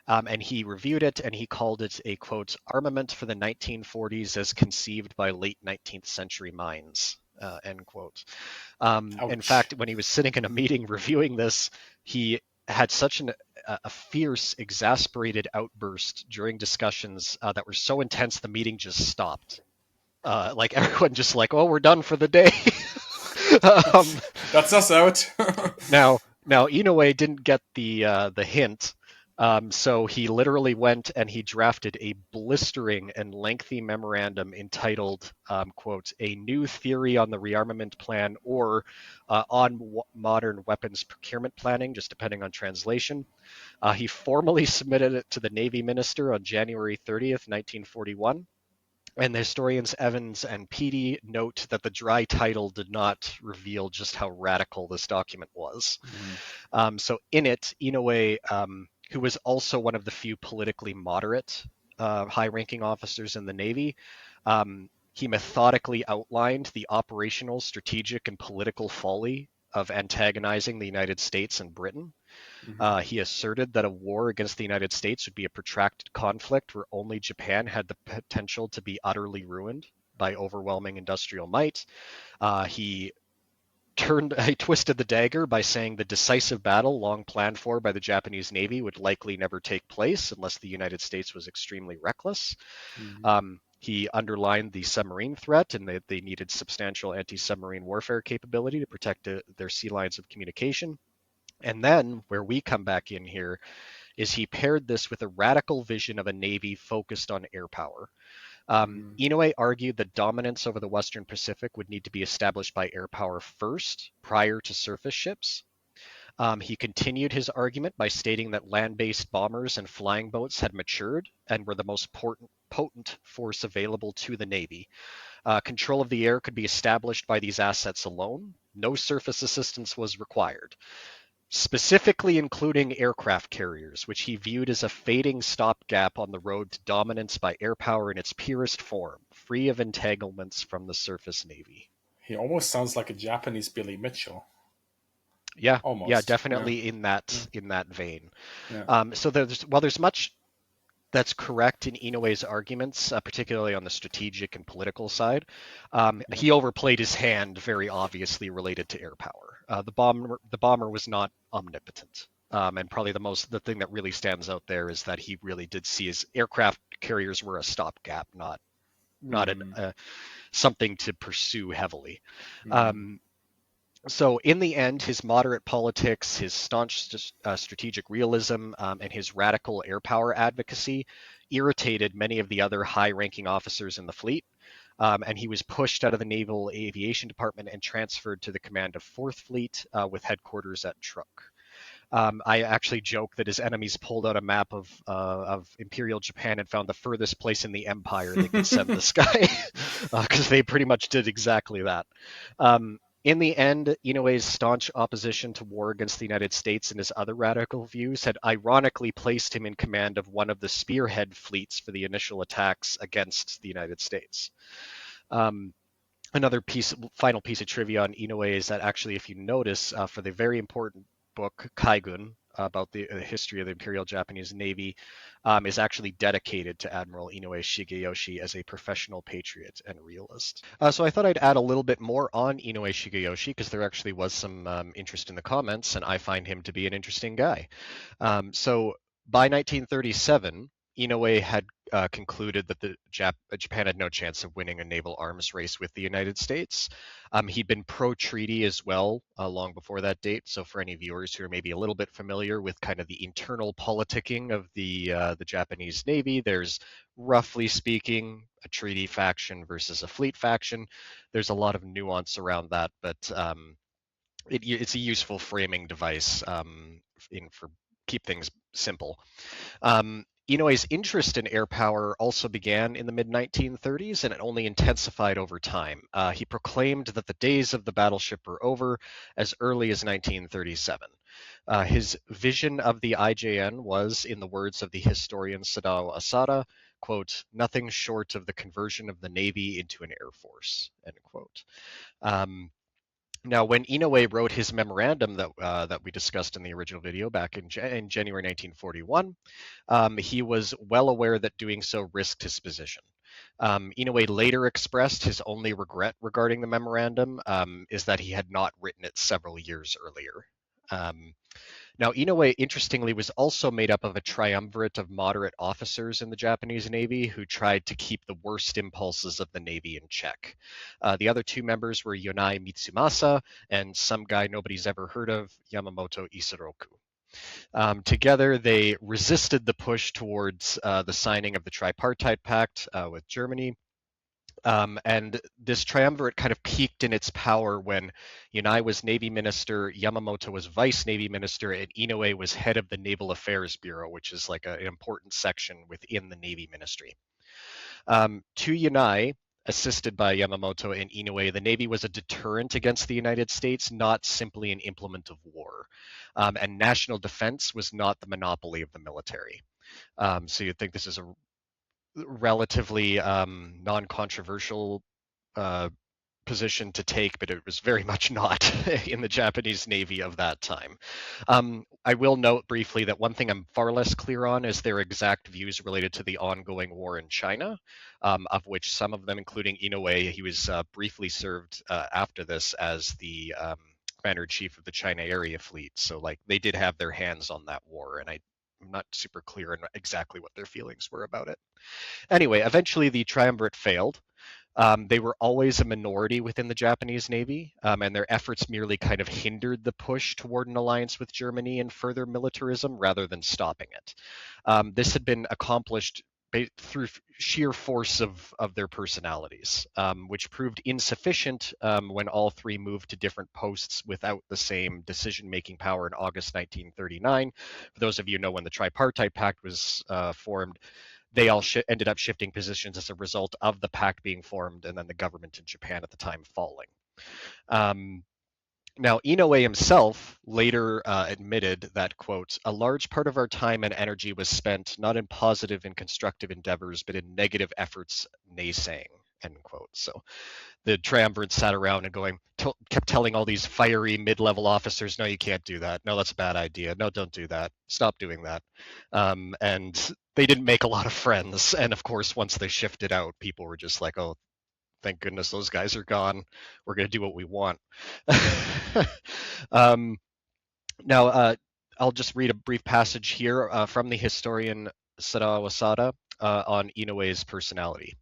And he reviewed it, and he called it a, quote, armament for the 1940s as conceived by late 19th century minds, end quote. In fact, when he was sitting in a meeting reviewing this, he had such a fierce, exasperated outburst during discussions that were so intense the meeting just stopped. Like everyone just like, oh, we're done for the day. That's us out. Now Inoue didn't get the hint. So he literally went and he drafted a blistering and lengthy memorandum entitled, quote, a new theory on the rearmament plan, or on modern weapons procurement planning, just depending on translation. He formally submitted it to the Navy Minister on January 30th, 1941. And the historians Evans and Peattie note that the dry title did not reveal just how radical this document was. So in it, Inoue, who was also one of the few politically moderate high-ranking officers in the Navy, He methodically outlined the operational, strategic, and political folly of antagonizing the United States and Britain. Mm-hmm. He asserted that a war against the United States would be a protracted conflict where only Japan had the potential to be utterly ruined by overwhelming industrial might. He twisted the dagger by saying the decisive battle long planned for by the Japanese Navy would likely never take place unless the United States was extremely reckless. Mm-hmm. He underlined the submarine threat and that they needed substantial anti-submarine warfare capability to protect their sea lines of communication. And then, where we come back in here, is he paired this with a radical vision of a navy focused on air power. Mm-hmm. Inoue argued that dominance over the Western Pacific would need to be established by air power first, prior to surface ships. He continued his argument by stating that land based bombers and flying boats had matured and were the most potent force available to the Navy. Control of the air could be established by these assets alone. No surface assistance was required, specifically including aircraft carriers, which he viewed as a fading stopgap on the road to dominance by air power in its purest form, free of entanglements from the surface navy. He almost sounds like a Japanese Billy Mitchell. Yeah, Almost. Yeah. definitely in Yeah. that vein. Yeah. So there's much that's correct in Inoue's arguments, particularly on the strategic and political side. Yeah. He overplayed his hand, very obviously related to air power. The bomber was not omnipotent, and probably the thing that really stands out there is that he really did see his aircraft carriers were a stopgap, not Mm-hmm. something to pursue heavily. Mm-hmm. Um, so in the end, his moderate politics, his staunch strategic realism, and his radical air power advocacy irritated many of the other high-ranking officers in the fleet, and he was pushed out of the Naval Aviation Department and transferred to the command of Fourth Fleet with headquarters at Truk. I actually joke that his enemies pulled out a map of Imperial Japan and found the furthest place in the Empire they could send this guy, because they pretty much did exactly that. In the end, Inoue's staunch opposition to war against the United States and his other radical views had ironically placed him in command of one of the spearhead fleets for the initial attacks against the United States. Another final piece of trivia on Inoue is that actually, if you notice, for the very important book Kaigun about the history of the Imperial Japanese Navy, is actually dedicated to Admiral Inoue Shigeyoshi as a professional patriot and realist. So I thought I'd add a little bit more on Inoue Shigeyoshi because there actually was some interest in the comments, and I find him to be an interesting guy. So by 1937, Inoue had concluded that Japan had no chance of winning a naval arms race with the United States. He'd been pro-treaty as well long before that date. So for any viewers who are maybe a little bit familiar with kind of the internal politicking of the Japanese Navy, there's roughly speaking a treaty faction versus a fleet faction. There's a lot of nuance around that, but it's a useful framing device for keep things simple. Inoue's interest in air power also began in the mid-1930s, and it only intensified over time. He proclaimed that the days of the battleship were over as early as 1937. His vision of the IJN was, in the words of the historian Sadao Asada, quote, nothing short of the conversion of the Navy into an air force, end quote. Now, when Inoue wrote his memorandum that we discussed in the original video back in January 1941, he was well aware that doing so risked his position. Inoue later expressed his only regret regarding the memorandum is that he had not written it several years earlier. Now, Inoue, interestingly, was also made up of a triumvirate of moderate officers in the Japanese Navy who tried to keep the worst impulses of the Navy in check. The other two members were Yonai Mitsumasa and some guy nobody's ever heard of, Yamamoto Isoroku. Together, they resisted the push towards the signing of the Tripartite Pact with Germany. And this triumvirate kind of peaked in its power when Yonai was Navy Minister, Yamamoto was Vice Navy Minister, and Inoue was head of the Naval Affairs Bureau, which is like an important section within the Navy Ministry. To Yonai, assisted by Yamamoto and Inoue, the Navy was a deterrent against the United States, not simply an implement of war. And national defense was not the monopoly of the military. So you'd think this is relatively non-controversial uh, position to take, but it was very much not in the Japanese Navy of that time. I will note briefly that one thing I'm far less clear on is their exact views related to the ongoing war in China, of which some of them, including Inoue, he was briefly served after this as the commander-in-chief of the China Area Fleet. So, like, they did have their hands on that war, and I'm not super clear on exactly what their feelings were about it. Anyway, eventually the triumvirate failed. They were always a minority within the Japanese Navy, and their efforts merely kind of hindered the push toward an alliance with Germany and further militarism rather than stopping it. This had been accomplished through sheer force of their personalities, which proved insufficient when all three moved to different posts without the same decision-making power in August 1939. For those of you who know when the Tripartite Pact was formed, they all ended up shifting positions as a result of the pact being formed and then the government in Japan at the time falling. Now, Inoue himself later admitted that, quote, a large part of our time and energy was spent not in positive and constructive endeavors, but in negative efforts naysaying, end quote. So the triumvirate sat around and kept telling all these fiery mid-level officers, no, you can't do that. No, that's a bad idea. No, don't do that. Stop doing that. And they didn't make a lot of friends. And of course, once they shifted out, people were just like, oh, thank goodness those guys are gone. We're going to do what we want. um, now, I'll just read a brief passage here from the historian Sadao on Inoue's personality.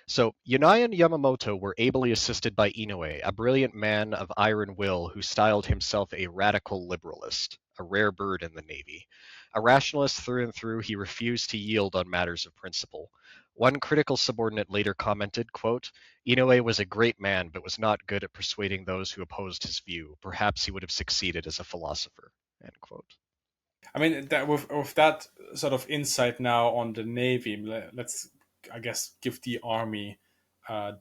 So Yunai and Yamamoto were ably assisted by Inoue, a brilliant man of iron will who styled himself a radical liberalist, a rare bird in the Navy. A rationalist through and through, he refused to yield on matters of principle. One critical subordinate later commented, quote, Inoue was a great man, but was not good at persuading those who opposed his view. Perhaps he would have succeeded as a philosopher, end quote. I mean, that with that sort of insight now on the Navy, let's, I guess, give the Army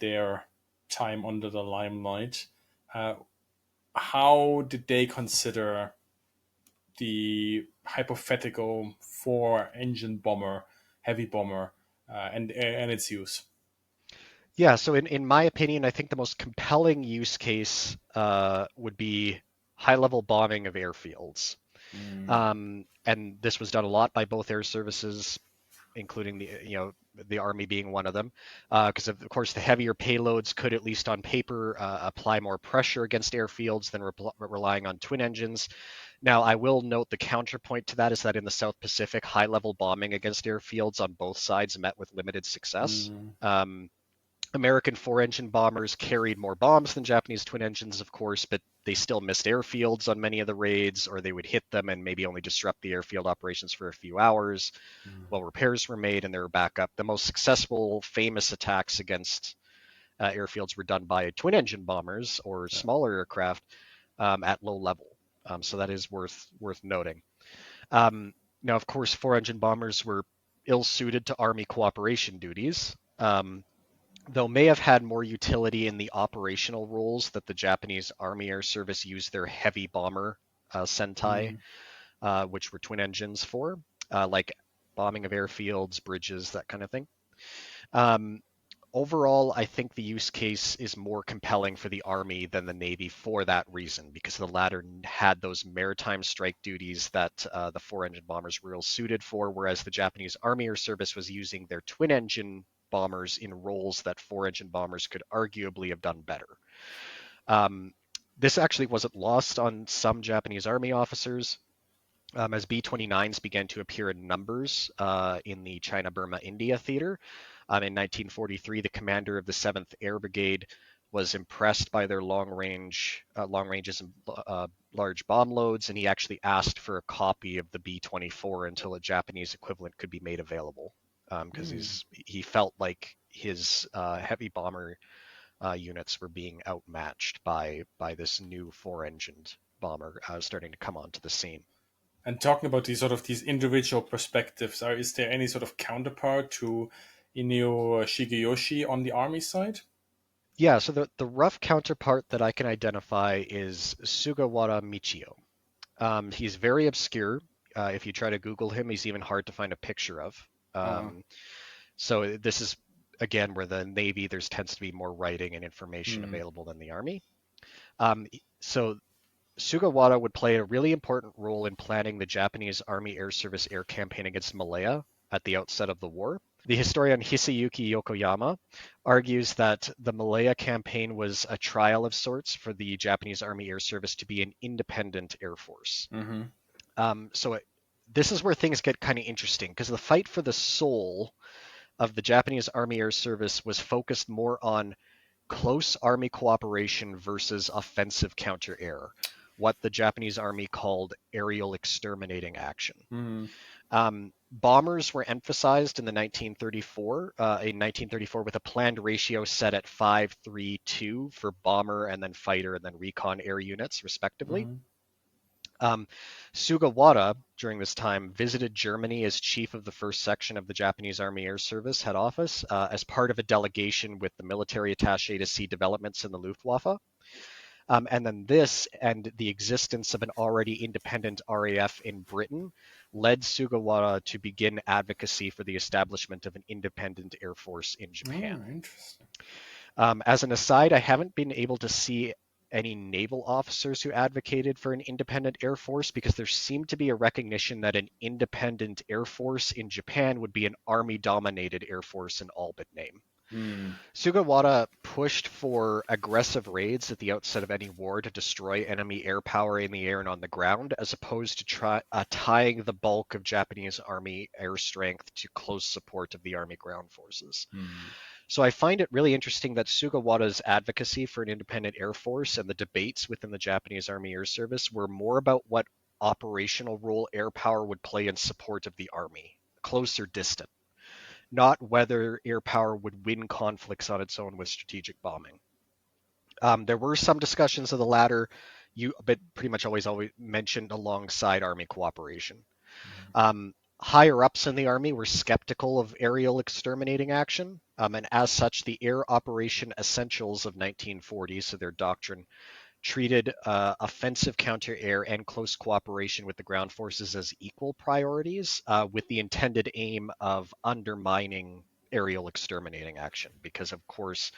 their time under the limelight. Uh, how did they consider the hypothetical four-engine bomber, heavy bomber, and its use? Yeah, so in my opinion, I think the most compelling use case would be high-level bombing of airfields. Mm. And this was done a lot by both air services, including the Army being one of them, because of course the heavier payloads could, at least on paper, apply more pressure against airfields than relying on twin engines. Now, I will note the counterpoint to that is that in the South Pacific, high-level bombing against airfields on both sides met with limited success. Mm. American four-engine bombers carried more bombs than Japanese twin engines, of course, but they still missed airfields on many of the raids, or they would hit them and maybe only disrupt the airfield operations for a few hours while repairs were made and they were back up. The most successful, famous attacks against airfields were done by twin-engine bombers or smaller aircraft at low level. So that is worth noting. Now, of course, four-engine bombers were ill-suited to Army cooperation duties. Though may have had more utility in the operational roles that the Japanese Army Air Service used their heavy bomber Sentai, which were twin engines for, like bombing of airfields, bridges, that kind of thing. Overall, I think the use case is more compelling for the Army than the Navy for that reason, because the latter had those maritime strike duties that the four-engine bombers were ill suited for, whereas the Japanese Army Air Service was using their twin-engine bombers in roles that four-engine bombers could arguably have done better. This actually wasn't lost on some Japanese Army officers, as B-29s began to appear in numbers in the China-Burma-India theater. In 1943, the commander of the 7th Air Brigade was impressed by their long ranges and large bomb loads, and he actually asked for a copy of the B-24 until a Japanese equivalent could be made available, because he felt like his heavy bomber units were being outmatched by this new four-engined bomber starting to come onto the scene. And talking about these individual perspectives, is there any sort of counterpart to Inoue Shigeyoshi on the Army side? Yeah, so the rough counterpart that I can identify is Sugawara Michio. He's very obscure. If you try to Google him, he's even hard to find a picture of. Uh, So this is, again, where the Navy, there tends to be more writing and information mm, available than the Army. So Sugawara would play a really important role in planning the Japanese Army Air Service air campaign against Malaya at the outset of the war. The historian Hisayuki Yokoyama argues that the Malaya campaign was a trial of sorts for the Japanese Army Air Service to be an independent air force. mm-hmm, This is where things get kind of interesting because the fight for the soul of the Japanese Army Air Service was focused more on close Army cooperation versus offensive counter-air, what the Japanese Army called aerial exterminating action. mm-hmm, Bombers were emphasized in 1934 with a planned ratio set at 5-3-2 for bomber and then fighter and then recon air units, respectively. mm-hmm, Sugawara, during this time, visited Germany as chief of the first section of the Japanese Army Air Service head office as part of a delegation with the military attaché to see developments in the Luftwaffe. And then this and the existence of an already independent RAF in Britain led Sugawara to begin advocacy for the establishment of an independent air force in Japan. Oh, interesting. As an aside, I haven't been able to see any naval officers who advocated for an independent air force because there seemed to be a recognition that an independent air force in Japan would be an army-dominated air force in all but name. Mm, Sugawara pushed for aggressive raids at the outset of any war to destroy enemy air power in the air and on the ground, as opposed to tying the bulk of Japanese army air strength to close support of the army ground forces. mm, So I find it really interesting that Sugawara's advocacy for an independent air force and the debates within the Japanese Army Air Service were more about what operational role air power would play in support of the army, close or distant, not whether air power would win conflicts on its own with strategic bombing. There were some discussions of the latter, but pretty much always mentioned alongside army cooperation. Higher ups in the army were skeptical of aerial exterminating action, and as such, the Air Operation Essentials of 1940, so their doctrine, treated offensive counter-air and close cooperation with the ground forces as equal priorities, with the intended aim of undermining aerial exterminating action, because of course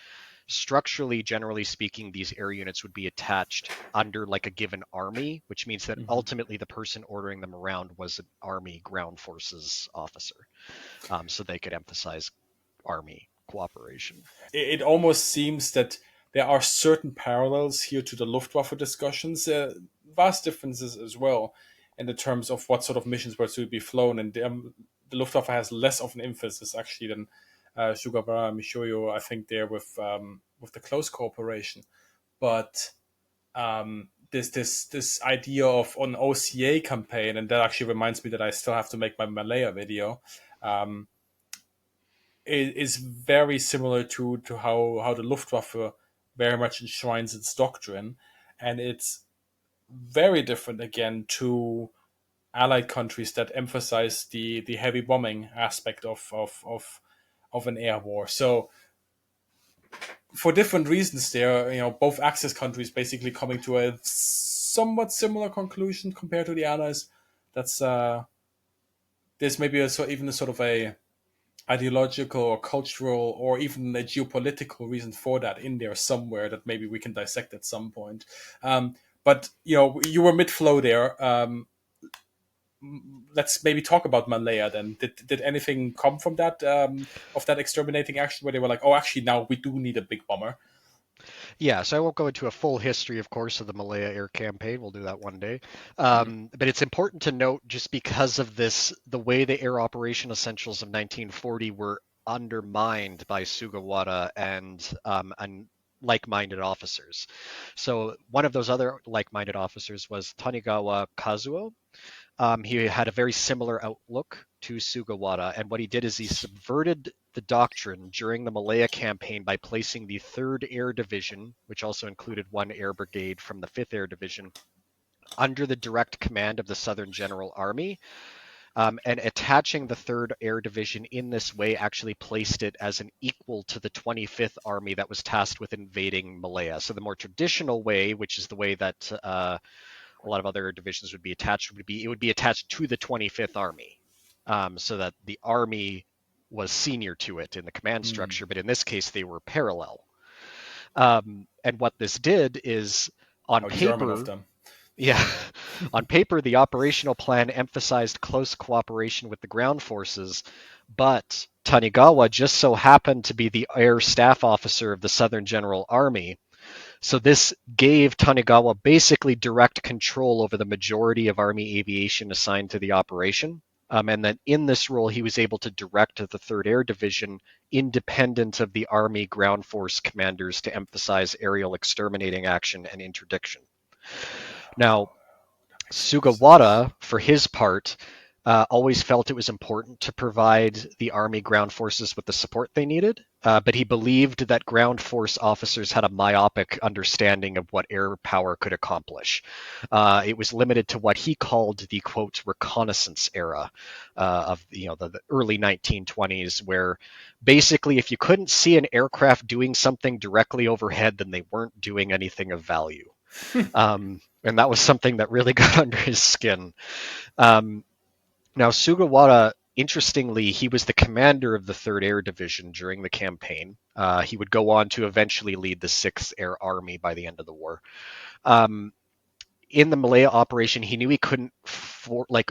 structurally, generally speaking, these air units would be attached under like a given army, which means that mm-hmm. ultimately the person ordering them around was an army ground forces officer, so they could emphasize army cooperation. It almost seems that there are certain parallels here to the Luftwaffe discussions, vast differences as well in the terms of what sort of missions were to be flown. And the Luftwaffe has less of an emphasis actually than Sugawara Michio, I think, there with the close cooperation. But this idea of an OCA campaign, and that actually reminds me that I still have to make my Malaya video. Um, is very similar to how the Luftwaffe very much enshrines its doctrine, and it's very different again to allied countries that emphasize the heavy bombing aspect of an air war. So for different reasons, there, both Axis countries basically coming to a somewhat similar conclusion compared to the Allies. That's there's maybe even a sort of a ideological or cultural or even a geopolitical reason for that in there somewhere that maybe we can dissect at some point. But you were mid flow there. Let's maybe talk about Malaya then. Did anything come from that of that exterminating action where they were like, oh, actually now we do need a big bomber? Yeah, so I won't go into a full history, of course, of the Malaya Air Campaign. We'll do that one day. Mm, But it's important to note, just because of this, the way the Air Operation Essentials of 1940 were undermined by Sugawara and like-minded officers. So one of those other like-minded officers was Tanigawa Kazuo. He had a very similar outlook to Sugawara, and what he did is he subverted the doctrine during the Malaya campaign by placing the 3rd Air Division, which also included one air brigade from the 5th Air Division, under the direct command of the Southern General Army. And attaching the 3rd Air Division in this way actually placed it as an equal to the 25th Army that was tasked with invading Malaya. So the more traditional way, which is the way that a lot of other divisions would be attached, it would be attached to the 25th Army. so that the army was senior to it in the command structure, but in this case they were parallel. And what this did is, on How German of paper, them. yeah, on paper, the operational plan emphasized close cooperation with the ground forces, but Tanigawa just so happened to be the air staff officer of the Southern General Army. So this gave Tanigawa basically direct control over the majority of Army aviation assigned to the operation. And then in this role, he was able to direct the 3rd Air Division independent of the Army ground force commanders to emphasize aerial exterminating action and interdiction. Now, That makes so much sense. Sugawara, for his part, always felt it was important to provide the Army ground forces with the support they needed, but he believed that ground force officers had a myopic understanding of what air power could accomplish. It was limited to what he called the quote reconnaissance era of the early 1920s, where basically if you couldn't see an aircraft doing something directly overhead, then they weren't doing anything of value. And that was something that really got under his skin. Um, Now, Sugawara, interestingly, he was the commander of the 3rd Air Division during the campaign. He would go on to eventually lead the 6th Air Army by the end of the war. Um, in the Malaya operation, he knew he couldn't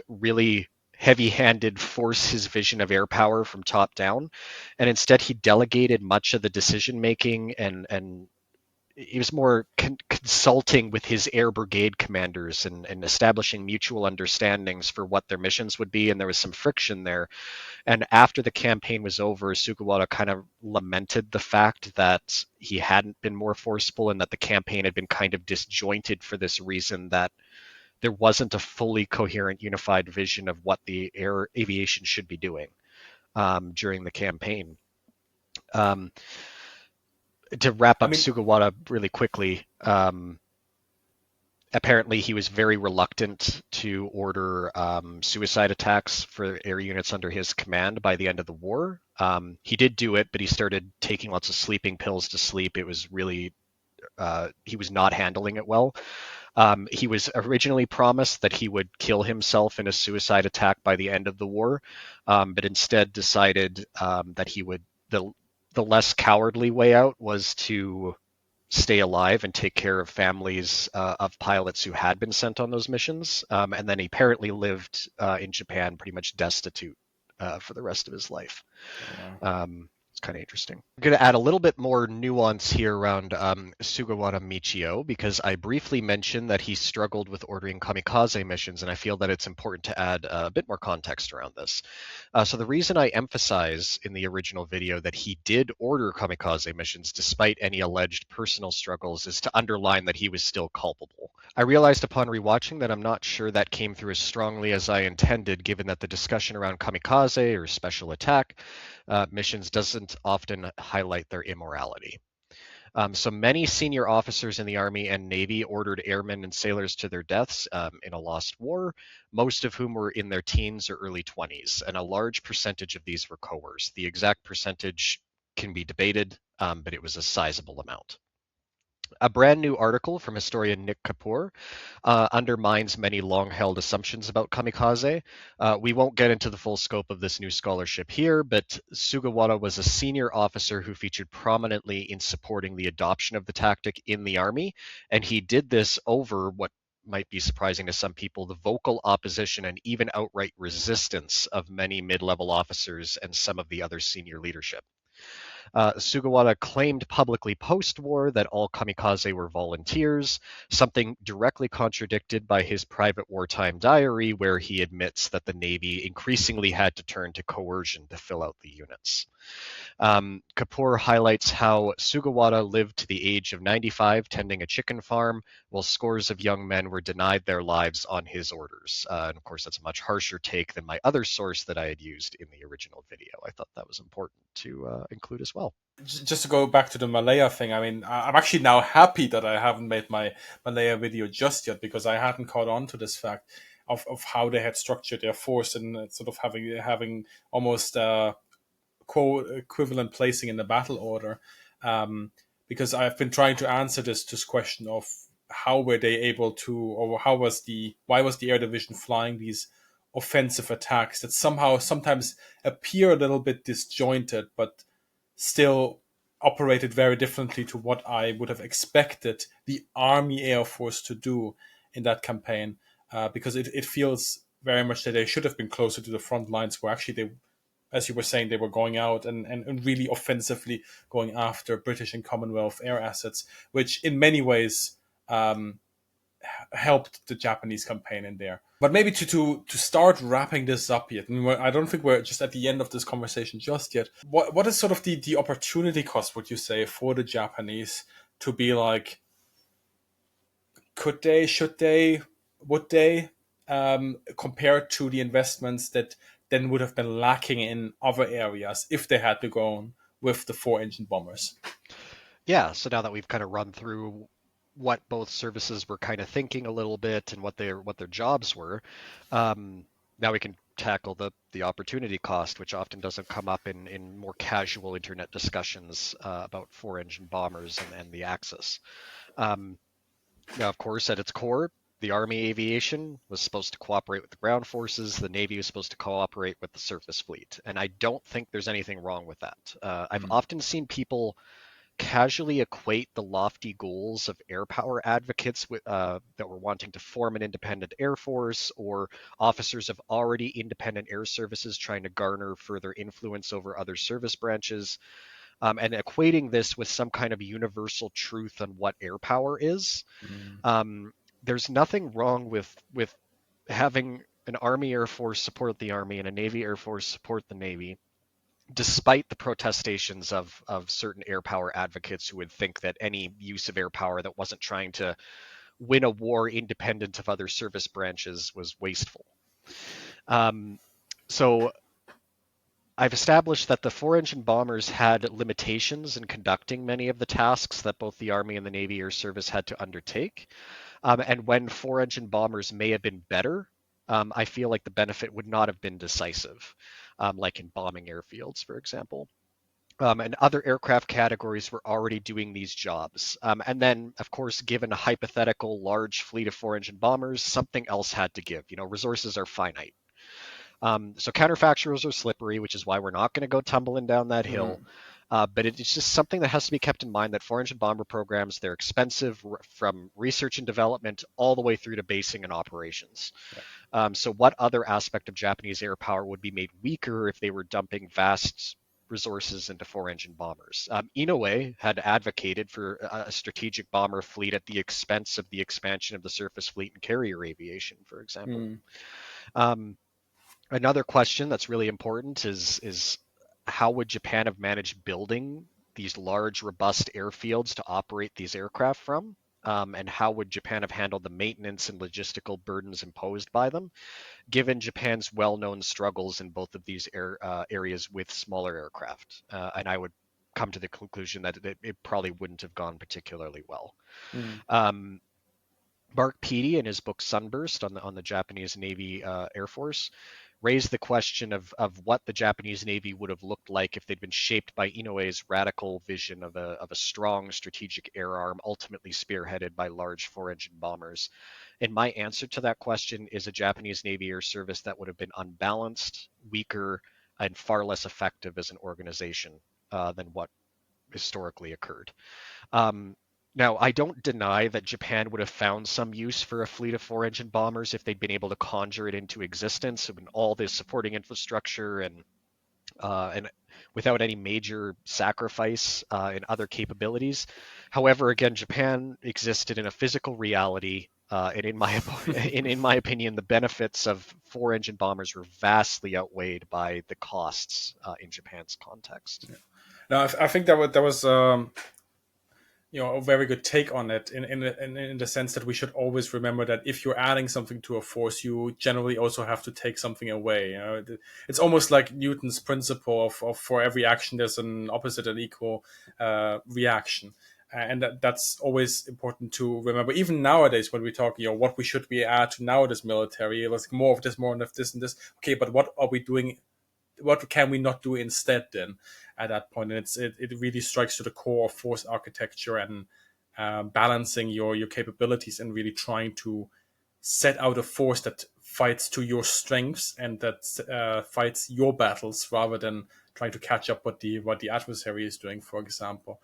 really heavy-handed force his vision of air power from top down, and instead he delegated much of the decision making, and he was more consulting with his air brigade commanders, and establishing mutual understandings for what their missions would be, and there was some friction there. And after the campaign was over, Sugawara kind of lamented the fact that he hadn't been more forceful, and that the campaign had been kind of disjointed for this reason, that there wasn't a fully coherent, unified vision of what the air aviation should be doing during the campaign. Um, to wrap I up mean, Sugawara really quickly, apparently he was very reluctant to order suicide attacks for air units under his command by the end of the war. He did do it, but he started taking lots of sleeping pills to sleep. It was really he was not handling it well. He was originally promised that he would kill himself in a suicide attack by the end of the war, but instead decided that he would the less cowardly way out was to stay alive and take care of families of pilots who had been sent on those missions. And then he apparently lived in Japan pretty much destitute for the rest of his life. oh, wow. It's kind of interesting. I'm going to add a little bit more nuance here around Sugawara Michio, because I briefly mentioned that he struggled with ordering kamikaze missions, and I feel that it's important to add a bit more context around this. So the reason I emphasize in the original video that he did order kamikaze missions despite any alleged personal struggles is to underline that he was still culpable. I realized upon rewatching that I'm not sure that came through as strongly as I intended, given that the discussion around kamikaze or special attack missions doesn't often highlight their immorality. So many senior officers in the Army and Navy ordered airmen and sailors to their deaths in a lost war, most of whom were in their teens or early 20s, and a large percentage of these were coerced. The exact percentage can be debated, but it was a sizable amount. A brand new article from historian Nick Kapoor undermines many long-held assumptions about kamikaze. We won't get into the full scope of this new scholarship here, but Sugawara was a senior officer who featured prominently in supporting the adoption of the tactic in the army, and he did this over what might be surprising to some people, the vocal opposition and even outright resistance of many mid-level officers and some of the other senior leadership. Sugawara claimed publicly post-war that all kamikaze were volunteers, something directly contradicted by his private wartime diary, where he admits that the Navy increasingly had to turn to coercion to fill out the units. Kapoor highlights how Sugawara lived to the age of 95 tending a chicken farm, while scores of young men were denied their lives on his orders. And of course, that's a much harsher take than my other source that I had used in the original video. I thought that was important to include as well. Just to go back to the Malaya thing, I mean, I'm actually now happy that I haven't made my Malaya video just yet, because I hadn't caught on to this fact of how they had structured their force, and sort of having almost equivalent placing in the battle order. Because I've been trying to answer this question of how were they able to, or why was the Air Division flying these offensive attacks that somehow sometimes appear a little bit disjointed, but still operated very differently to what I would have expected the Army Air Force to do in that campaign, because it feels very much that they should have been closer to the front lines, where actually they, as you were saying, they were going out and really offensively going after British and Commonwealth air assets, which in many ways helped the Japanese campaign in there. But maybe to start wrapping this up yet, and I don't think we're just at the end of this conversation just yet. What is sort of the opportunity cost, would you say, for the Japanese to be like, could they, should they, would they, compared to the investments that then would have been lacking in other areas if they had to go on with the 4-engine bombers? Yeah, so now that we've kind of run through what both services were kind of thinking a little bit and what their jobs were, now we can tackle the opportunity cost, which often doesn't come up in more casual internet discussions about 4-engine bombers and the Axis. Now, of course, at its core, the Army aviation was supposed to cooperate with the ground forces. The Navy was supposed to cooperate with the surface fleet. And I don't think there's anything wrong with that. I've often seen people casually equate the lofty goals of air power advocates that were wanting to form an independent air force, or officers of already independent air services trying to garner further influence over other service branches, and equating this with some kind of universal truth on what air power is. There's nothing wrong with having an Army Air Force support the Army and a Navy Air Force support the Navy, despite the protestations of certain air power advocates who would think that any use of air power that wasn't trying to win a war independent of other service branches was wasteful. So I've established that the 4-engine bombers had limitations in conducting many of the tasks that both the Army and the Navy Air Service had to undertake. And when 4-engine bombers may have been better, I feel like the benefit would not have been decisive, like in bombing airfields, for example. And other aircraft categories were already doing these jobs. And then, of course, given a hypothetical large fleet of 4-engine bombers, something else had to give. Resources are finite. So counterfactuals are slippery, which is why we're not going to go tumbling down that hill. But it's just something that has to be kept in mind that 4-engine bomber programs, they're expensive from research and development all the way through to basing and operations. So what other aspect of Japanese air power would be made weaker if they were dumping vast resources into 4-engine bombers? Inoue had advocated for a strategic bomber fleet at the expense of the expansion of the surface fleet and carrier aviation, for example. Another question that's really important is how would Japan have managed building these large, robust airfields to operate these aircraft from? And how would Japan have handled the maintenance and logistical burdens imposed by them, given Japan's well-known struggles in both of these areas with smaller aircraft? And I would come to the conclusion that it probably wouldn't have gone particularly well. Mark Peattie, in his book Sunburst on the Japanese Navy Air Force, raised the question of what the Japanese Navy would have looked like if they'd been shaped by Inoue's radical vision of a strong strategic air arm, ultimately spearheaded by large 4-engine bombers. And my answer to that question is a Japanese Navy Air Service that would have been unbalanced, weaker, and far less effective as an organization than what historically occurred. Now, I don't deny that Japan would have found some use for a fleet of 4-engine bombers if they'd been able to conjure it into existence and all this supporting infrastructure and without any major sacrifice in other capabilities. However, again, Japan existed in a physical reality, and in my opinion, the benefits of 4-engine bombers were vastly outweighed by the costs in Japan's context. Now, I think that was a very good take on it in the sense that we should always remember that if you're adding something to a force, you generally also have to take something away. It's almost like Newton's principle of for every action there's an opposite and equal reaction, and that's always important to remember. Even nowadays, when we talk, what we should we add to nowadays military, like more of this, more of this, and this. Okay, but what are we doing? What can we not do instead then at that point? And it really strikes to the core of force architecture and balancing your capabilities and really trying to set out a force that fights to your strengths and that fights your battles rather than trying to catch up what the adversary is doing, for example.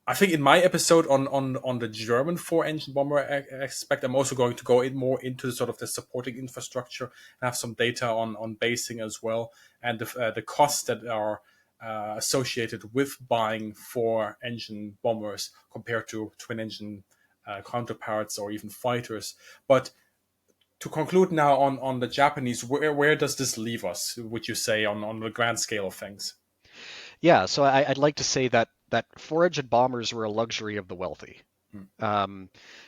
I think in my episode on the German four-engine bomber aspect, I'm also going to go more into sort of the supporting infrastructure and have some data on basing as well, and the costs that are associated with buying four-engine bombers compared to twin-engine counterparts or even fighters. But to conclude now on the Japanese, where does this leave us, would you say, on the grand scale of things? Yeah, so I'd like to say that four-engine bombers were a luxury of the wealthy. Hmm.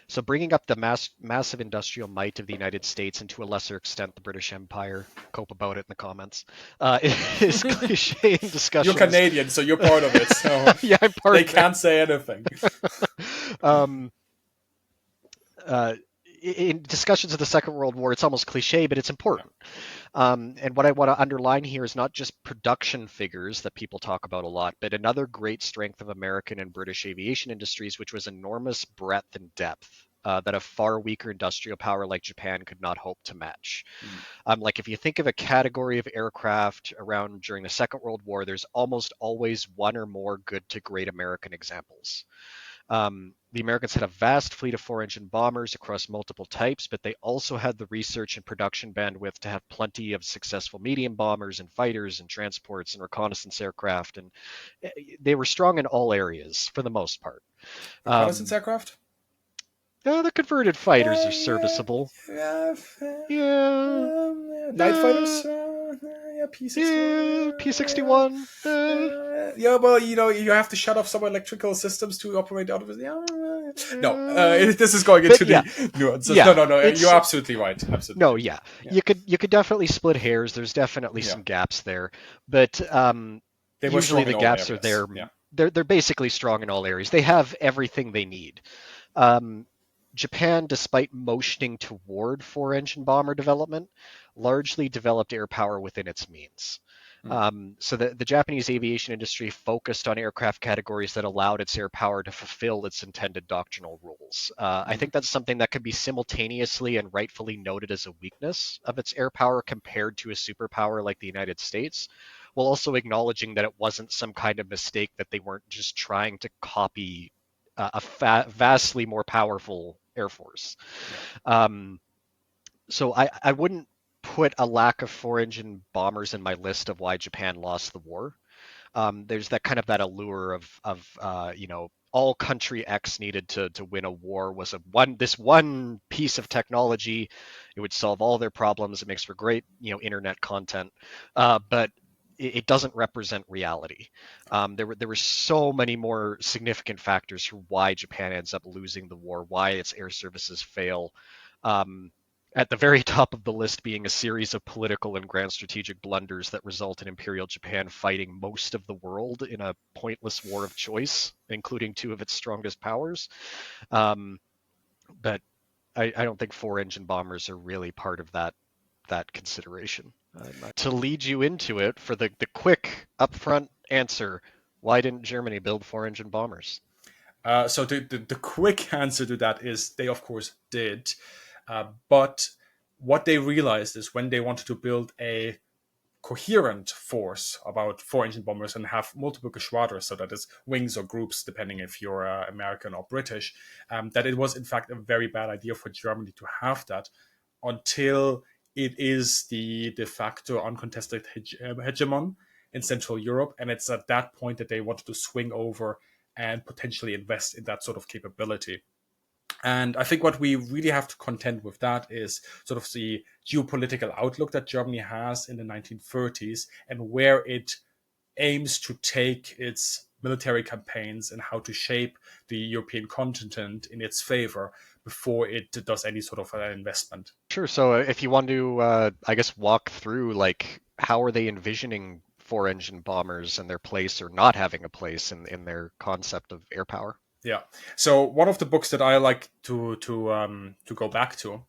So bringing up the massive industrial might of the United States and to a lesser extent the British Empire, cope about it in the comments, is cliche in discussions. You're Canadian, so you're part of it. So yeah, I'm part they of it. can't say anything. In discussions of the Second World War, it's almost cliche, but it's important. And what I want to underline here is not just production figures that people talk about a lot, but another great strength of American and British aviation industries, which was enormous breadth and depth that a far weaker industrial power like Japan could not hope to match. Like if you think of a category of aircraft around during the Second World War, there's almost always one or more good to great American examples. The Americans had a vast fleet of four-engine bombers across multiple types, but they also had the research and production bandwidth to have plenty of successful medium bombers and fighters and transports and reconnaissance aircraft, and they were strong in all areas for the most part. Reconnaissance aircraft? The converted fighters are serviceable. Night fighters? P-61. P-61. Yeah, well, you have to shut off some electrical systems to operate out of it. This is going into the nuances. No, you're absolutely right. Absolutely. No, yeah. You could definitely split hairs. There's definitely some gaps there, but usually the gaps are there. Yeah. They're basically strong in all areas. They have everything they need. Japan, despite motioning toward four-engine bomber development, largely developed air power within its means. So the Japanese aviation industry focused on aircraft categories that allowed its air power to fulfill its intended doctrinal roles. I think that's something that can be simultaneously and rightfully noted as a weakness of its air power compared to a superpower like the United States, while also acknowledging that it wasn't some kind of mistake, that they weren't just trying to copy a vastly more powerful Air Force. So I wouldn't put a lack of four-engine bombers in my list of why Japan lost the war. There's that allure of all country X needed to win a war was this one piece of technology. It would solve all their problems. It makes for great internet content, but it doesn't represent reality. There were so many more significant factors for why Japan ends up losing the war, why its air services fail. At the very top of the list being a series of political and grand strategic blunders that result in Imperial Japan fighting most of the world in a pointless war of choice, including two of its strongest powers. But I don't think four-engine bombers are really part of that consideration. To lead you into it, for the quick upfront answer, why didn't Germany build four-engine bombers? So the quick answer to that is they of course did, but what they realized is when they wanted to build a coherent force about four-engine bombers and have multiple geschwaders, so that is wings or groups depending if you're American or British, that it was in fact a very bad idea for Germany to have that until it is the de facto uncontested hegemon in Central Europe, and it's at that point that they wanted to swing over and potentially invest in that sort of capability. And I think what we really have to contend with that is sort of the geopolitical outlook that Germany has in the 1930s and where it aims to take its military campaigns and how to shape the European continent in its favor before it does any sort of investment. Sure. So if you want to, I guess, walk through, like, how are they envisioning four-engine bombers and their place or not having a place in their concept of air power? Yeah. So one of the books that I like to go back to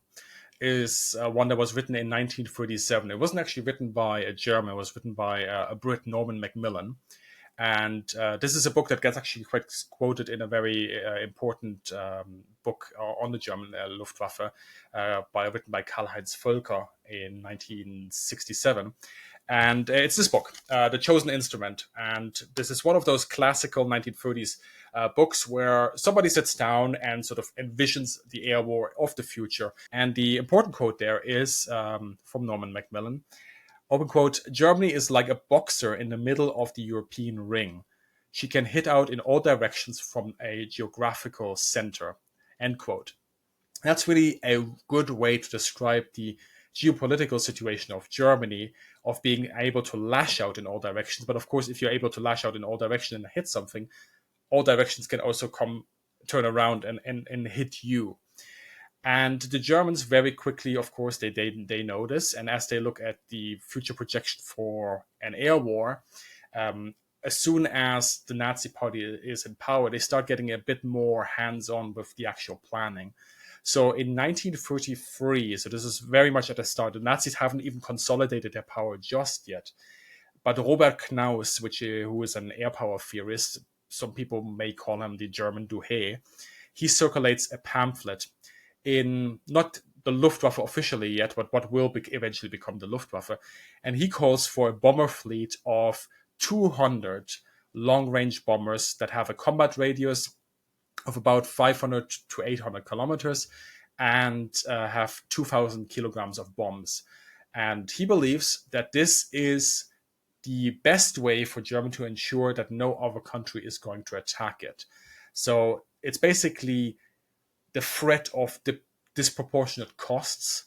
is one that was written in 1937. It wasn't actually written by a German. It was written by a Brit, Norman Macmillan. And this is a book that gets actually quite quoted in a very important book on the German Luftwaffe, written by Karl-Heinz Völker in 1967. And it's this book, The Chosen Instrument. And this is one of those classical 1930s books where somebody sits down and sort of envisions the air war of the future. And the important quote there is from Norman Macmillan. Open quote, Germany is like a boxer in the middle of the European ring. She can hit out in all directions from a geographical center. End quote. That's really a good way to describe the geopolitical situation of Germany, of being able to lash out in all directions. But of course, if you're able to lash out in all directions and hit something, all directions can also turn around and hit you. And the Germans very quickly, of course, they know this. And as they look at the future projection for an air war, as soon as the Nazi party is in power, they start getting a bit more hands-on with the actual planning. So in 1933, so this is very much at the start, the Nazis haven't even consolidated their power just yet. But Robert Knaus, who is an air power theorist, some people may call him the German Duhe, he circulates a pamphlet in not the Luftwaffe officially yet, but what will eventually become the Luftwaffe. And he calls for a bomber fleet of 200 long-range bombers that have a combat radius of about 500 to 800 kilometers and have 2,000 kilograms of bombs. And he believes that this is the best way for Germany to ensure that no other country is going to attack it. So it's basically the threat of the disproportionate costs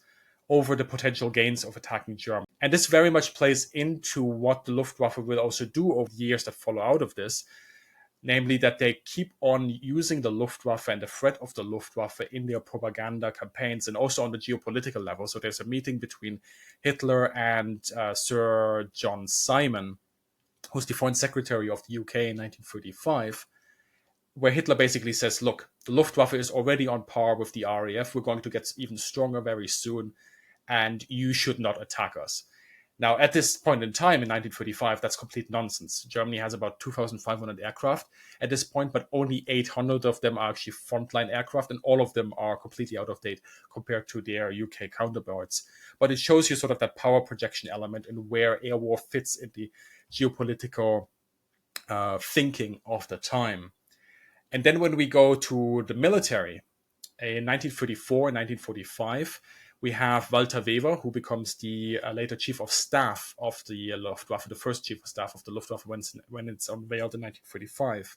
over the potential gains of attacking Germany. And this very much plays into what the Luftwaffe will also do over the years that follow out of this, namely that they keep on using the Luftwaffe and the threat of the Luftwaffe in their propaganda campaigns and also on the geopolitical level. So there's a meeting between Hitler and Sir John Simon, who's the Foreign Secretary of the UK in 1935, where Hitler basically says, look, the Luftwaffe is already on par with the RAF. We're going to get even stronger very soon, and you should not attack us. Now, at this point in time, in 1935, that's complete nonsense. Germany has about 2,500 aircraft at this point, but only 800 of them are actually frontline aircraft, and all of them are completely out of date compared to their UK counterparts. But it shows you sort of that power projection element and where air war fits in the geopolitical thinking of the time. And then when we go to the military, in 1934 and 1945, we have Walter Weber, who becomes the later chief of staff of the Luftwaffe, the first chief of staff of the Luftwaffe when it's unveiled in 1945.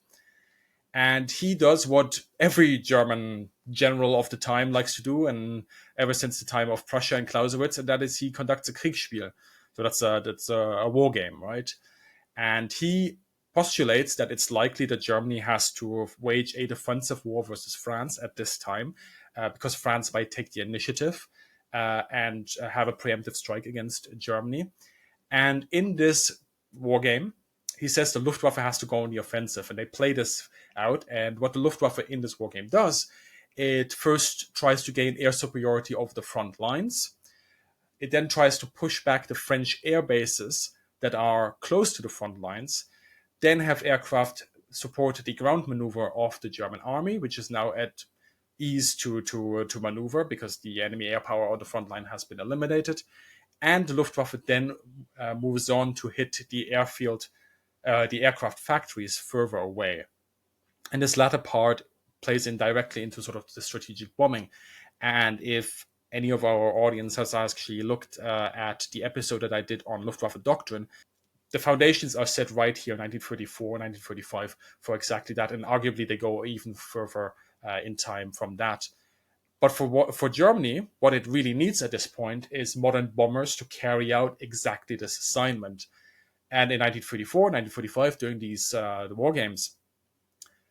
And he does what every German general of the time likes to do, and ever since the time of Prussia and Clausewitz, and that is he conducts a Kriegsspiel. So that's a war game, right? And he postulates that it's likely that Germany has to wage a defensive war versus France at this time, because France might take the initiative and have a preemptive strike against Germany. And in this war game, he says the Luftwaffe has to go on the offensive, and they play this out. And what the Luftwaffe in this war game does, it first tries to gain air superiority over the front lines. It then tries to push back the French air bases that are close to the front lines, then have aircraft support the ground maneuver of the German army, which is now at ease to maneuver because the enemy air power on the front line has been eliminated. And the Luftwaffe then moves on to hit the airfield, the aircraft factories further away. And this latter part plays in directly into sort of the strategic bombing. And if any of our audience has actually looked at the episode that I did on Luftwaffe doctrine, the foundations are set right here, 1934, 1935, for exactly that, and arguably they go even further in time from that. But for Germany, what it really needs at this point is modern bombers to carry out exactly this assignment. And in 1934, 1945, during these the war games,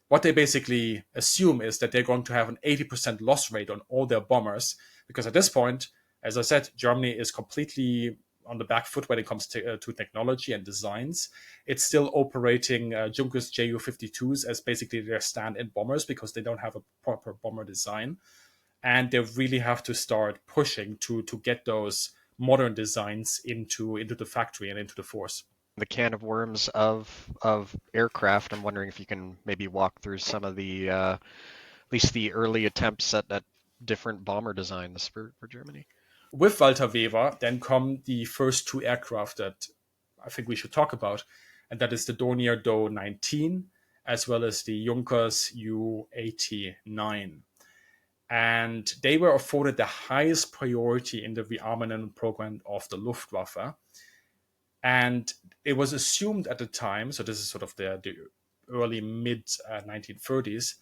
what they basically assume is that they're going to have an 80% loss rate on all their bombers, because at this point, as I said, Germany is completely on the back foot when it comes to technology and designs. It's still operating Junkers Ju-52s as basically their stand-in bombers because they don't have a proper bomber design. And they really have to start pushing to get those modern designs into the factory and into the force. the can of worms of aircraft. I'm wondering if you can maybe walk through some of the at least the early attempts at different bomber designs for Germany. With Walter Weber, then come the first two aircraft that I think we should talk about, and that is the Dornier Do 19 as well as the Junkers Ju-89. And they were afforded the highest priority in the rearmament program of the Luftwaffe. And it was assumed at the time, so this is sort of the early mid 1930s,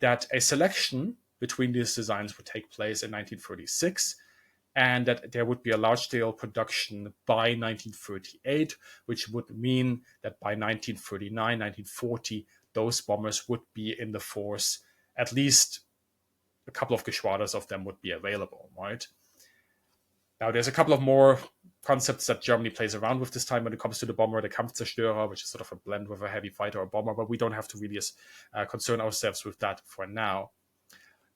that a selection between these designs would take place in 1936 and that there would be a large-scale production by 1938, which would mean that by 1939, 1940, those bombers would be in the force. At least a couple of Geschwaders of them would be available, right? Now, there's a couple of more concepts that Germany plays around with this time when it comes to the bomber, the Kampfzerstörer, which is sort of a blend with a heavy fighter or bomber, but we don't have to really concern ourselves with that for now.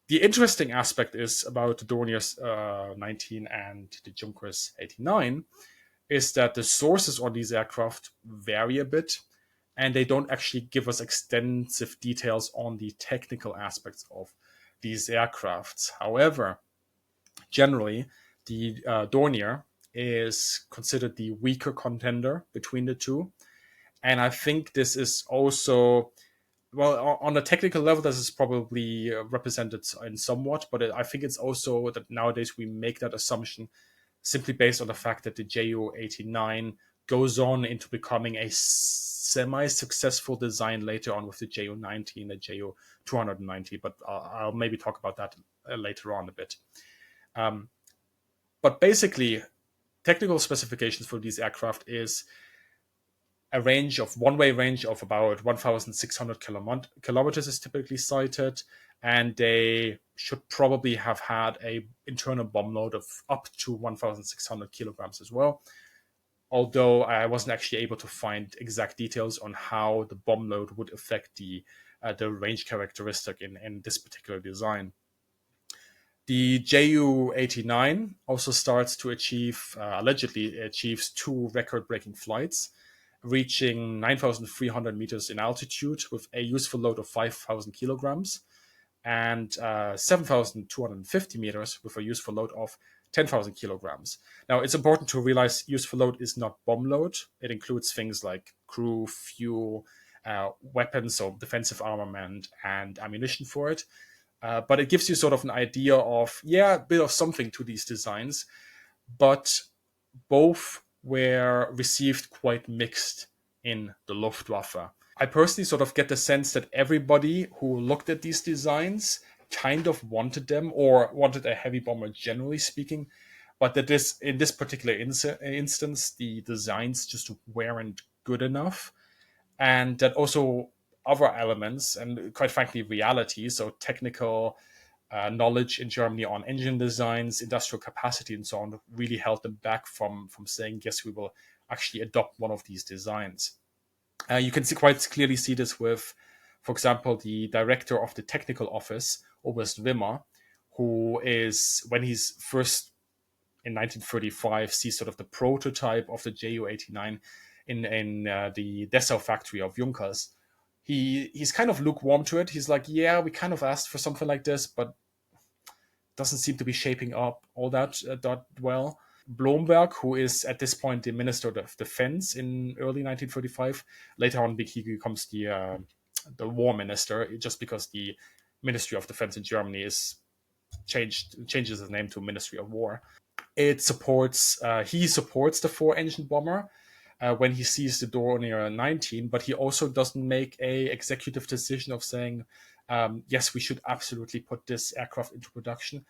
The interesting aspect is about the Dorniers 19 and the Junkers 89 is that the sources on these aircraft vary a bit, and they don't actually give us extensive details on the technical aspects of these aircrafts. However, generally, the Dornier is considered the weaker contender between the two. And I think this is also, well, on a technical level, this is probably represented in somewhat, but I think it's also that nowadays we make that assumption simply based on the fact that the Ju-89 goes on into becoming a semi-successful design later on with the Ju-90 and the Ju-290, but I'll maybe talk about that later on a bit. But basically, technical specifications for these aircraft is a one-way range of about 1,600 kilometers is typically cited, and they should probably have had a internal bomb load of up to 1,600 kilograms as well. Although I wasn't actually able to find exact details on how the bomb load would affect the range characteristic in this particular design. The Ju-89 also starts to allegedly achieves 2 record-breaking flights, reaching 9,300 meters in altitude with a useful load of 5,000 kilograms and 7,250 meters with a useful load of 10,000 kilograms. Now, it's important to realize useful load is not bomb load. It includes things like crew, fuel, weapons, so defensive armament, and ammunition for it. But it gives you sort of an idea of, a bit of something to these designs. But both were received quite mixed in the Luftwaffe. I personally sort of get the sense that everybody who looked at these designs kind of wanted them or wanted a heavy bomber generally speaking, but that in this particular instance, the designs just weren't good enough. And that also other elements and quite frankly reality, so technical knowledge in Germany on engine designs, industrial capacity, and so on, really held them back from saying, yes, we will actually adopt one of these designs. You can quite clearly see this with, for example, the director of the technical office, Oberst Wimmer, who is, when he's first in 1935, sees sort of the prototype of the Ju-89 in the Dessau factory of Junkers. He's kind of lukewarm to it. He's like, yeah, we kind of asked for something like this, but doesn't seem to be shaping up all that well. Blomberg, who is at this point the Minister of Defense in early 1935, later on he becomes the War Minister, just because the Ministry of Defense in Germany is changes its name to Ministry of War. He supports the 4-engine bomber when he sees the Dornier 19, but he also doesn't make a executive decision of saying, yes, we should absolutely put this aircraft into production.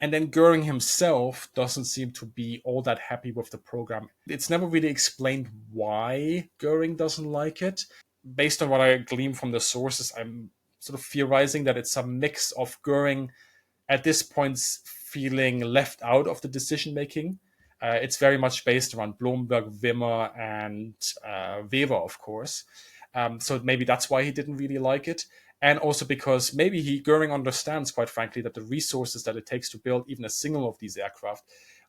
And then Goering himself doesn't seem to be all that happy with the program. It's never really explained why Goering doesn't like it. Based on what I glean from the sources, I'm sort of theorizing that it's a mix of Goering at this point feeling left out of the decision making. It's very much based around Blomberg, Wimmer, and Weber, of course. So maybe that's why he didn't really like it. And also because maybe Goering understands, quite frankly, that the resources that it takes to build even a single of these aircraft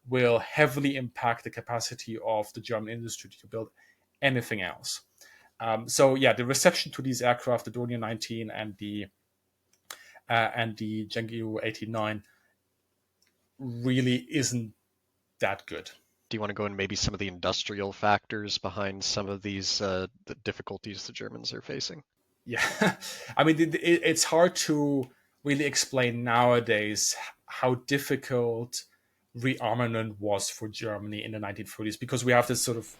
will heavily impact the capacity of the German industry to build anything else. So yeah, the reception to these aircraft, the Dornier 19 and the G8N really isn't that good. Do you want to go in maybe some of the industrial factors behind some of these the difficulties the Germans are facing? Yeah, I mean, it's hard to really explain nowadays how difficult rearmament was for Germany in the 1930s, because we have this sort of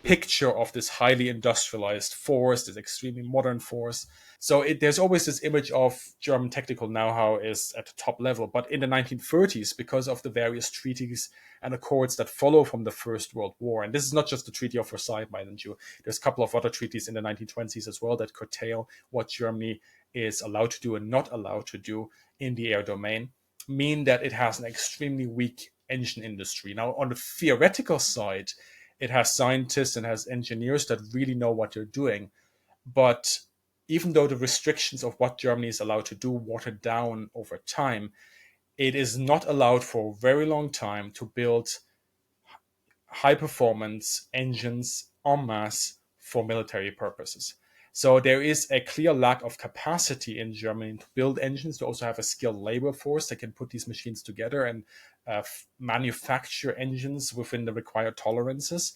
picture of this highly industrialized force, this extremely modern force. So there's always this image of German technical know-how is at the top level. But in the 1930s, because of the various treaties and accords that follow from the First World War, and this is not just the Treaty of Versailles, mind you, there's a couple of other treaties in the 1920s as well that curtail what Germany is allowed to do and not allowed to do in the air domain, mean that it has an extremely weak engine industry. Now, on the theoretical side, it has scientists and has engineers that really know what they're doing. But even though the restrictions of what Germany is allowed to do watered down over time, it is not allowed for a very long time to build high performance engines en masse for military purposes. So there is a clear lack of capacity in Germany to build engines, to also have a skilled labor force that can put these machines together and manufacture engines within the required tolerances.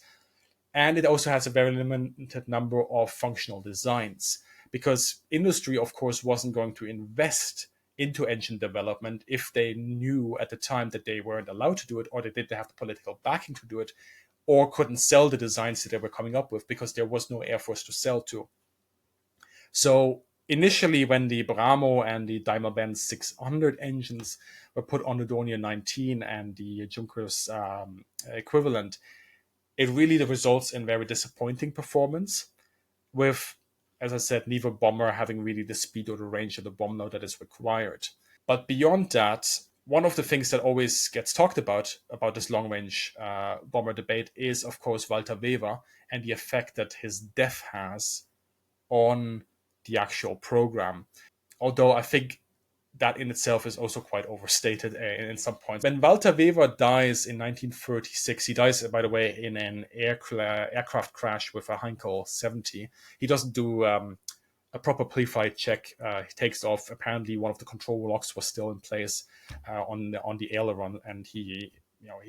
And it also has a very limited number of functional designs, because industry, of course, wasn't going to invest into engine development if they knew at the time that they weren't allowed to do it, or they didn't have the political backing to do it, or couldn't sell the designs that they were coming up with because there was no air force to sell to. So initially, when the Bramo and the Daimler-Benz 600 engines were put on the Dornier 19 and the Junkers equivalent, it really results in very disappointing performance with, as I said, neither bomber having really the speed or the range of the bomb load that is required. But beyond that, one of the things that always gets talked about this long-range bomber debate is, of course, Walter Wever and the effect that his death has on the actual program. Although I think that in itself is also quite overstated in some points. When Walter Wever dies in 1936, he dies, by the way, in an aircraft crash with a Heinkel 70. He doesn't do a proper pre-flight check. He takes off. Apparently, one of the control locks was still in place on the aileron, and he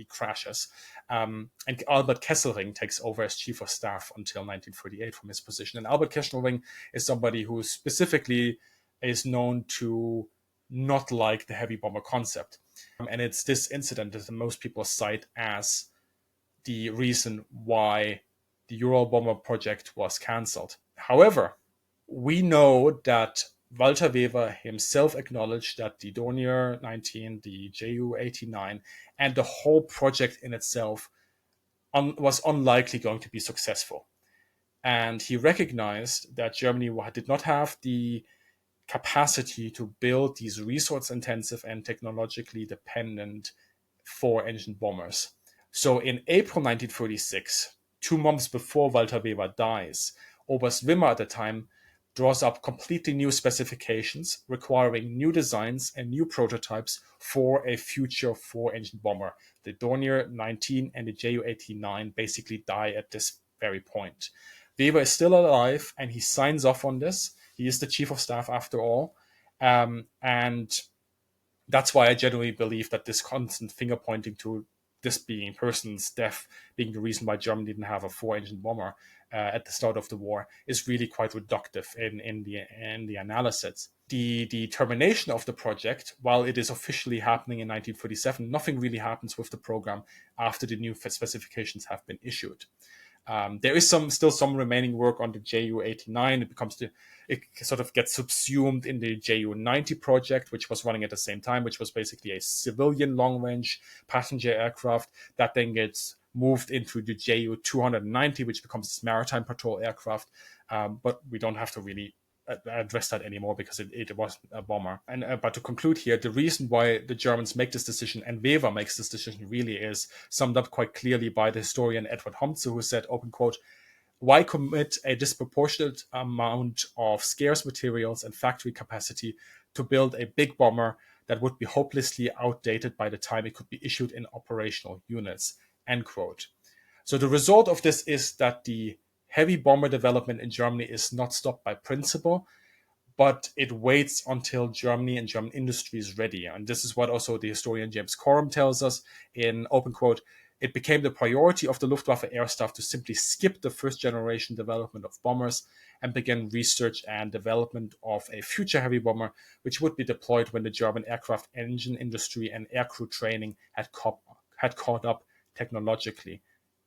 crashes. And Albert Kesselring takes over as chief of staff until 1938 from his position. And Albert Kesselring is somebody who specifically is known to not like the heavy bomber concept. And it's this incident that most people cite as the reason why the Ural bomber project was cancelled. However, we know that Walter Wever himself acknowledged that the Dornier 19, the Ju-89, and the whole project in itself was unlikely going to be successful. And he recognized that Germany did not have the capacity to build these resource-intensive and technologically dependent four-engine bombers. So in April 1936, 2 months before Walter Wever dies, Oberst Wimmer at the time draws up completely new specifications requiring new designs and new prototypes for a future four-engine bomber. The Dornier 19 and the Ju-89 basically die at this very point. Wever is still alive and he signs off on this. He is the chief of staff after all. And that's why I genuinely believe that this constant finger pointing to this being person's death being the reason why Germany didn't have a four-engine bomber at the start of the war is really quite reductive in the analysis. The termination of the project, while it is officially happening in 1937, nothing really happens with the program after the new specifications have been issued. There is still some remaining work on the Ju-89. It sort of gets subsumed in the Ju-90 project, which was running at the same time, which was basically a civilian long-range passenger aircraft that then gets moved into the Ju-290, which becomes this maritime patrol aircraft. But we don't have to really address that anymore because it was a bomber. And but to conclude here, the reason why the Germans make this decision and Wever makes this decision really is summed up quite clearly by the historian Edward Homze, who said, open quote, "Why commit a disproportionate amount of scarce materials and factory capacity to build a big bomber that would be hopelessly outdated by the time it could be issued in operational units?" End quote. So the result of this is that the heavy bomber development in Germany is not stopped by principle, but it waits until Germany and German industry is ready. And this is what also the historian James Coram tells us in open quote, it became the priority of the Luftwaffe air staff to simply skip the first generation development of bombers and begin research and development of a future heavy bomber, which would be deployed when the German aircraft engine industry and aircrew training had caught up technologically.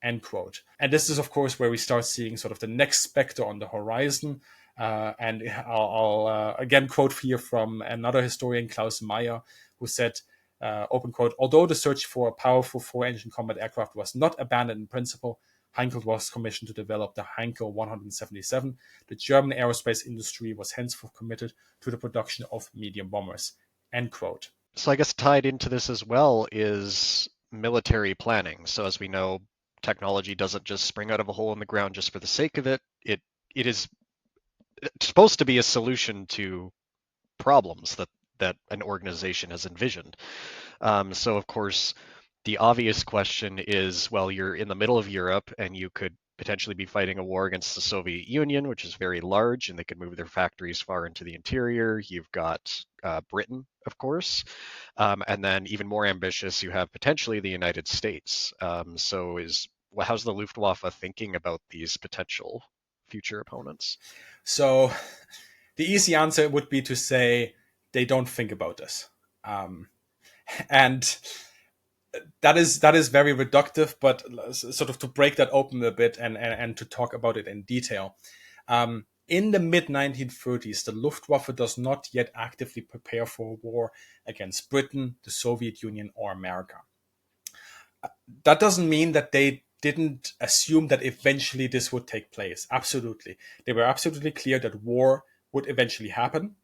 End quote. And this is, of course, where we start seeing sort of the next specter on the horizon. And I'll again quote here from another historian, Klaus Meyer, who said, open quote, although the search for a powerful four-engine combat aircraft was not abandoned in principle, Heinkel was commissioned to develop the Heinkel 177. The German aerospace industry was henceforth committed to the production of medium bombers. End quote. So I guess tied into this as well is military planning. So as we know, technology doesn't just spring out of a hole in the ground just for the sake of it. It is supposed to be a solution to problems that an organization has envisioned. So of course, the obvious question is, well, you're in the middle of Europe and you could potentially be fighting a war against the Soviet Union, which is very large, and they could move their factories far into the interior. You've got Britain, of course, and then even more ambitious, you have potentially the United States. How's the Luftwaffe thinking about these potential future opponents? So the easy answer would be to say they don't think about this. And that is very reductive, but sort of to break that open a bit and to talk about it in detail. In the mid-1930s, the Luftwaffe does not yet actively prepare for a war against Britain, the Soviet Union, or America. That doesn't mean that they didn't assume that eventually this would take place. Absolutely. They were absolutely clear that war would eventually happen,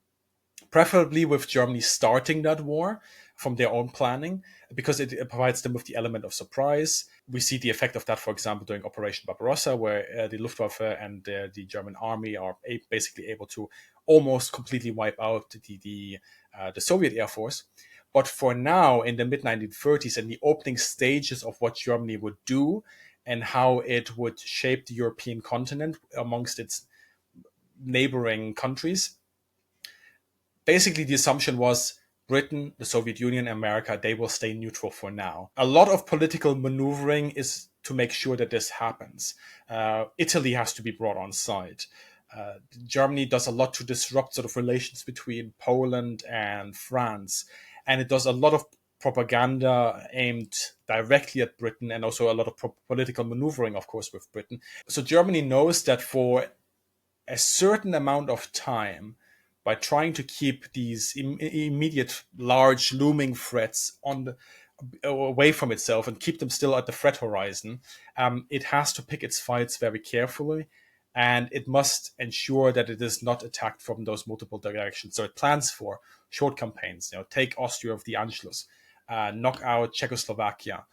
preferably with Germany starting that war from their own planning, because it provides them with the element of surprise. We see the effect of that, for example, during Operation Barbarossa, where the Luftwaffe and the German army are basically able to almost completely wipe out the Soviet Air Force. But for now, in the mid-1930s and the opening stages of what Germany would do and how it would shape the European continent amongst its neighboring countries, basically the assumption was Britain, the Soviet Union, America, they will stay neutral for now. A lot of political maneuvering is to make sure that this happens. Italy has to be brought on side. Germany does a lot to disrupt sort of relations between Poland and France. And it does a lot of propaganda aimed directly at Britain and also a lot of political maneuvering, of course, with Britain. So Germany knows that for a certain amount of time, by trying to keep these immediate, large, looming threats away from itself and keep them still at the threat horizon, it has to pick its fights very carefully, and it must ensure that it is not attacked from those multiple directions. So it plans for short campaigns. Take Austria of the Anschluss, knock out Czechoslovakia,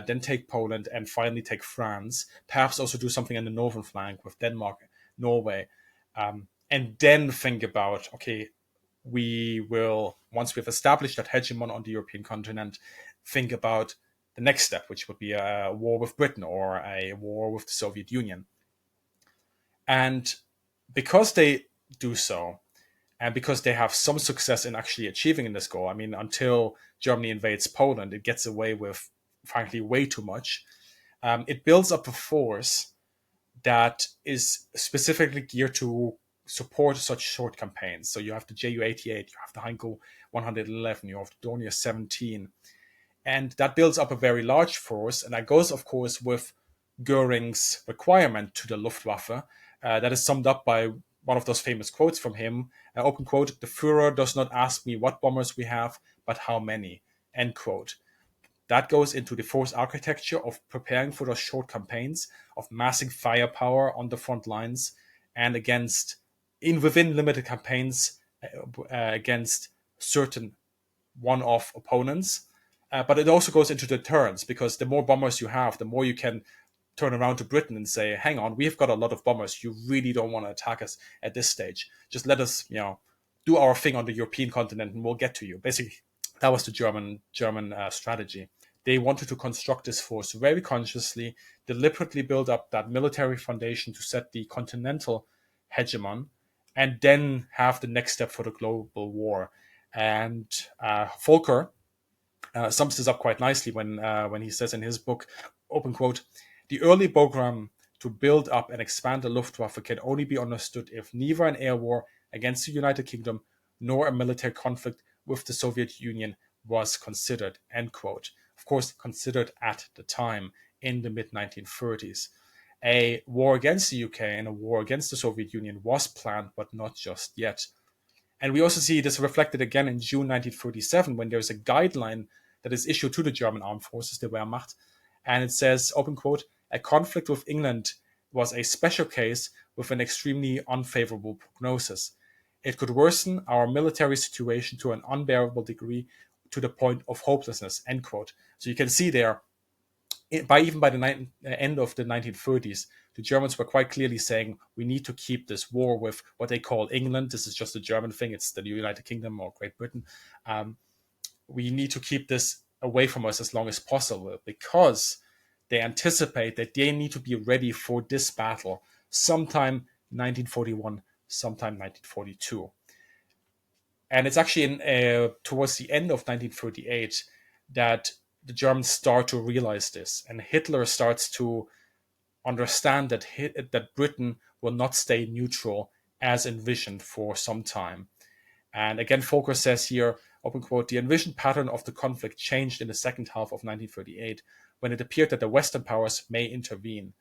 then take Poland, and finally take France. Perhaps also do something on the northern flank with Denmark, Norway. And then think about, okay, we will, once we've established that hegemon on the European continent, think about the next step, which would be a war with Britain or a war with the Soviet Union. And because they do so, and because they have some success in actually achieving this goal, I mean, until Germany invades Poland, it gets away with, frankly, way too much. It builds up a force that is specifically geared to support such short campaigns. So you have the Ju-88, you have the Heinkel 111, you have the Dornier 17. And that builds up a very large force. And that goes, of course, with Goering's requirement to the Luftwaffe. That is summed up by one of those famous quotes from him. Open quote, "The Führer does not ask me what bombers we have, but how many." End quote. That goes into the force architecture of preparing for those short campaigns, of massing firepower on the front lines, and within limited campaigns against certain one-off opponents. But it also goes into deterrence, because the more bombers you have, the more you can turn around to Britain and say, hang on, we've got a lot of bombers. You really don't want to attack us at this stage. Just let us, do our thing on the European continent and we'll get to you. Basically, that was the German strategy. they wanted to construct this force very consciously, deliberately build up that military foundation to set the continental hegemon, and then have the next step for the global war. And Volker sums this up quite nicely when he says in his book, open quote, the early program to build up and expand the Luftwaffe can only be understood if neither an air war against the United Kingdom nor a military conflict with the Soviet Union was considered, end quote. Of course, considered at the time in the mid-1930s. A war against the UK and a war against the Soviet Union was planned, but not just yet. And we also see this reflected again in June 1937 when there's a guideline that is issued to the German armed forces, the Wehrmacht, and it says, open quote, a conflict with England was a special case with an extremely unfavorable prognosis. It could worsen our military situation to an unbearable degree to the point of hopelessness, end quote. So you can see there, even by the end of the 1930s, the Germans were quite clearly saying, we need to keep this war with what they call England. This is just a German thing. It's the United Kingdom or Great Britain. We need to keep this away from us as long as possible because they anticipate that they need to be ready for this battle sometime 1941, sometime 1942. And it's actually towards the end of 1938 that the Germans start to realize this, and Hitler starts to understand that Britain will not stay neutral as envisioned for some time. And again, Volker says here, open quote, the envisioned pattern of the conflict changed in the second half of 1938 when it appeared that the Western powers may intervene.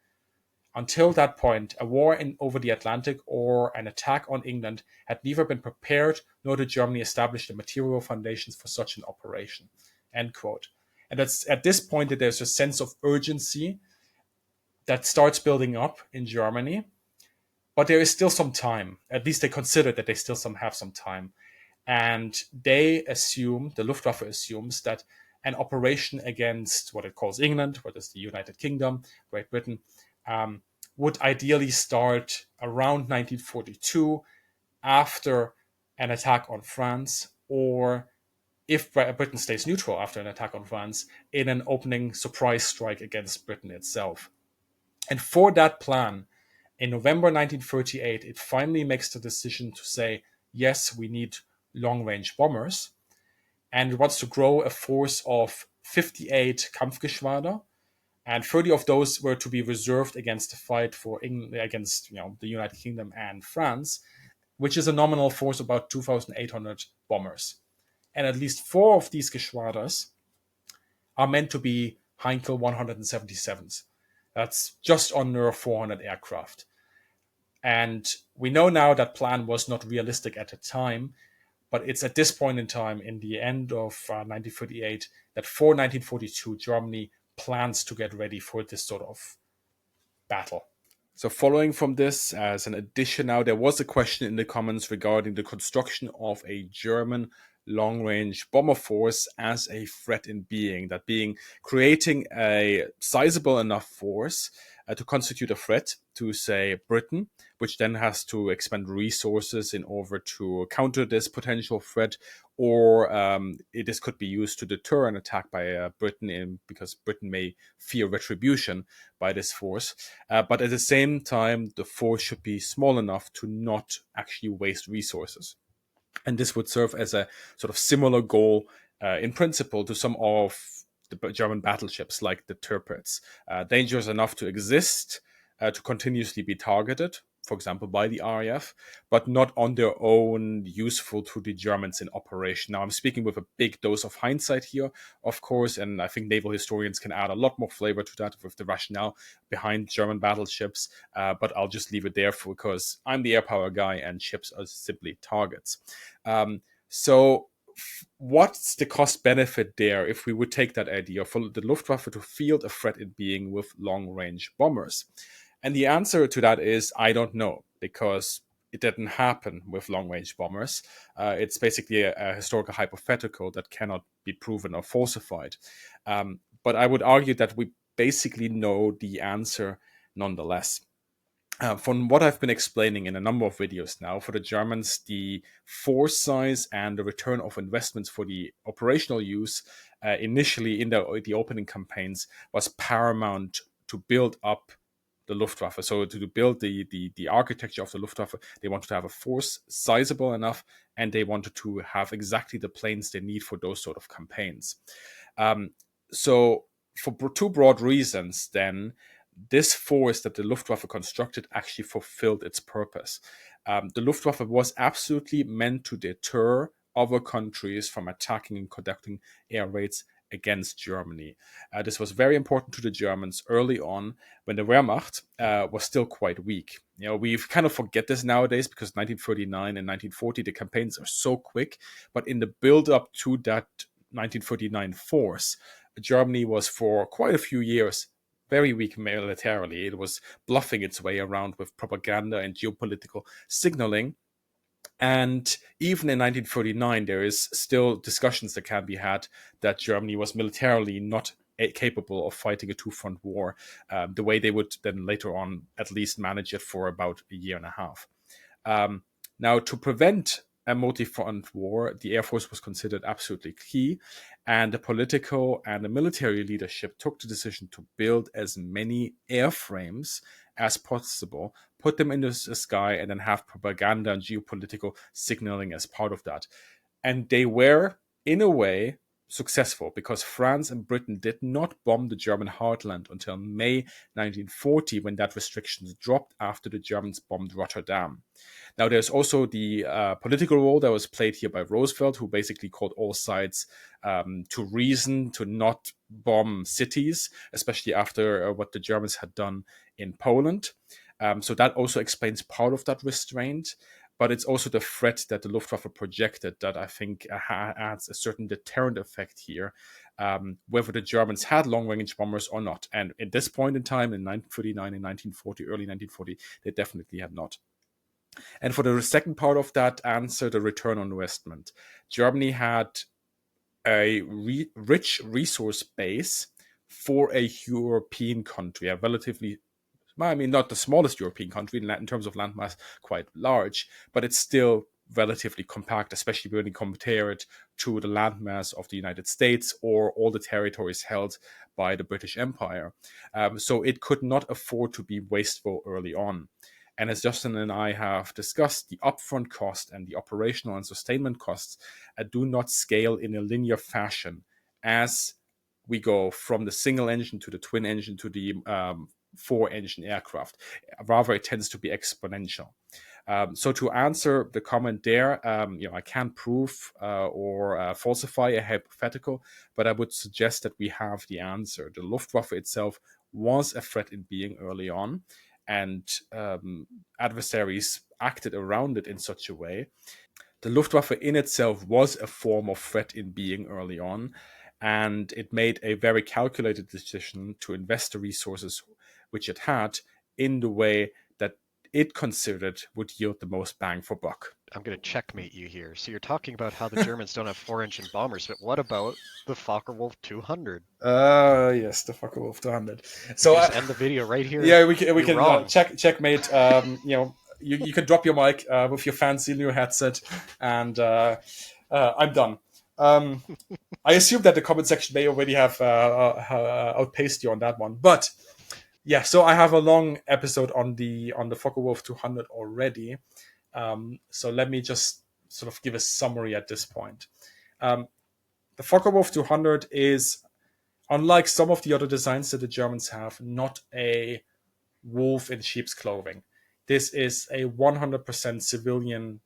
Until that point, a war over the Atlantic or an attack on England had neither been prepared nor did Germany establish the material foundations for such an operation, end quote. And it's at this point that there's a sense of urgency that starts building up in Germany, but there is still some time. At least they consider that they still have some time. And they assume, the Luftwaffe assumes, that an operation against what it calls England, what is the United Kingdom, Great Britain, would ideally start around 1942 after an attack on France, or if Britain stays neutral after an attack on France, in an opening surprise strike against Britain itself. And for that plan, in November 1938, it finally makes the decision to say, yes, we need long-range bombers, and it wants to grow a force of 58 Kampfgeschwader, and 30 of those were to be reserved against the fight for England, against the United Kingdom and France, which is a nominal force of about 2,800 bombers. And at least 4 of these Geschwaders are meant to be Heinkel 177s. That's just under 400 aircraft. And we know now that plan was not realistic at the time, but it's at this point in time, in the end of 1938, that for 1942, Germany plans to get ready for this sort of battle. So following from this, as an addition now, there was a question in the comments regarding the construction of a German long-range bomber force as a threat in being, that being creating a sizable enough force to constitute a threat to, say, Britain, which then has to expend resources in order to counter this potential threat, or this could be used to deter an attack by Britain, because Britain may fear retribution by this force. But at the same time, the force should be small enough to not actually waste resources. And this would serve as a sort of similar goal in principle to some of the German battleships, like the Tirpitz. Dangerous enough to exist, to continuously be targeted, for example, by the RAF, but not on their own useful to the Germans in operation. Now, I'm speaking with a big dose of hindsight here, of course, and I think naval historians can add a lot more flavor to that with the rationale behind German battleships, but I'll just leave it there because I'm the air power guy and ships are simply targets. So what's the cost benefit there if we would take that idea for the Luftwaffe to field a threat in being with long-range bombers? And the answer to that is, I don't know, because it didn't happen with long-range bombers. It's basically a historical hypothetical that cannot be proven or falsified. But I would argue that we basically know the answer nonetheless. From what I've been explaining in a number of videos now, for the Germans, the force size and the return of investments for the operational use initially in the opening campaigns was paramount to build up the Luftwaffe. So to build the architecture of the Luftwaffe, they wanted to have a force sizable enough, and they wanted to have exactly the planes they need for those sort of campaigns. So for two broad reasons, then, this force that the Luftwaffe constructed actually fulfilled its purpose. The Luftwaffe was absolutely meant to deter other countries from attacking and conducting air raids against Germany. This was very important to the Germans early on when the Wehrmacht was still quite weak. We kind of forget this nowadays because 1939 and 1940, the campaigns are so quick, but in the build-up to that 1939 force, Germany was for quite a few years very weak militarily. It was bluffing its way around with propaganda and geopolitical signaling. And even in 1939, there is still discussions that can be had that Germany was militarily not capable of fighting a two-front war the way they would then later on at least manage it for about a year and a half. Now, to prevent a multi-front war, the Air Force was considered absolutely key, and the political and the military leadership took the decision to build as many airframes as possible, put them in the sky, and then have propaganda and geopolitical signaling as part of that. And they were, in a way, successful because France and Britain did not bomb the German heartland until May 1940, when that restrictions dropped after the Germans bombed Rotterdam. Now, there's also the political role that was played here by Roosevelt, who basically called all sides to reason to not bomb cities, especially after what the Germans had done in Poland. So that also explains part of that restraint. But it's also the threat that the Luftwaffe projected that I think adds a certain deterrent effect here, whether the Germans had long-range bombers or not. And at this point in time, in 1939 and 1940, early 1940, they definitely had not. And for the second part of that answer, the return on investment, Germany had a rich resource base for a European country, a relatively, I mean, not the smallest European country in terms of landmass, quite large, but it's still relatively compact, especially when you compare it to the landmass of the United States or all the territories held by the British Empire. So it could not afford to be wasteful early on. And as Justin and I have discussed, the upfront cost and the operational and sustainment costs do not scale in a linear fashion as we go from the single engine to the twin engine to the four-engine aircraft. Rather, it tends to be exponential. So to answer the comment there, I can't prove or falsify a hypothetical, but I would suggest that we have the answer. The Luftwaffe itself was a threat in being early on, and adversaries acted around it in such a way. The Luftwaffe in itself was a form of threat in being early on, and it made a very calculated decision to invest the resources which it had in the way that it considered would yield the most bang for buck. I'm going to checkmate you here. So you're talking about how the Germans don't have four-engine bombers, but what about the Focke-Wulf 200? Yes, the Focke-Wulf 200. So just end the video right here. Yeah, we can wrong. checkmate. You can drop your mic with your fancy new headset, and I'm done. I assume that the comment section may already have outpaced you on that one, but yeah. So I have a long episode on the Focke-Wulf 200 already. So let me just sort of give a summary at this point. The Focke-Wulf 200 is, unlike some of the other designs that the Germans have, not a wolf in sheep's clothing. This is a 100% civilian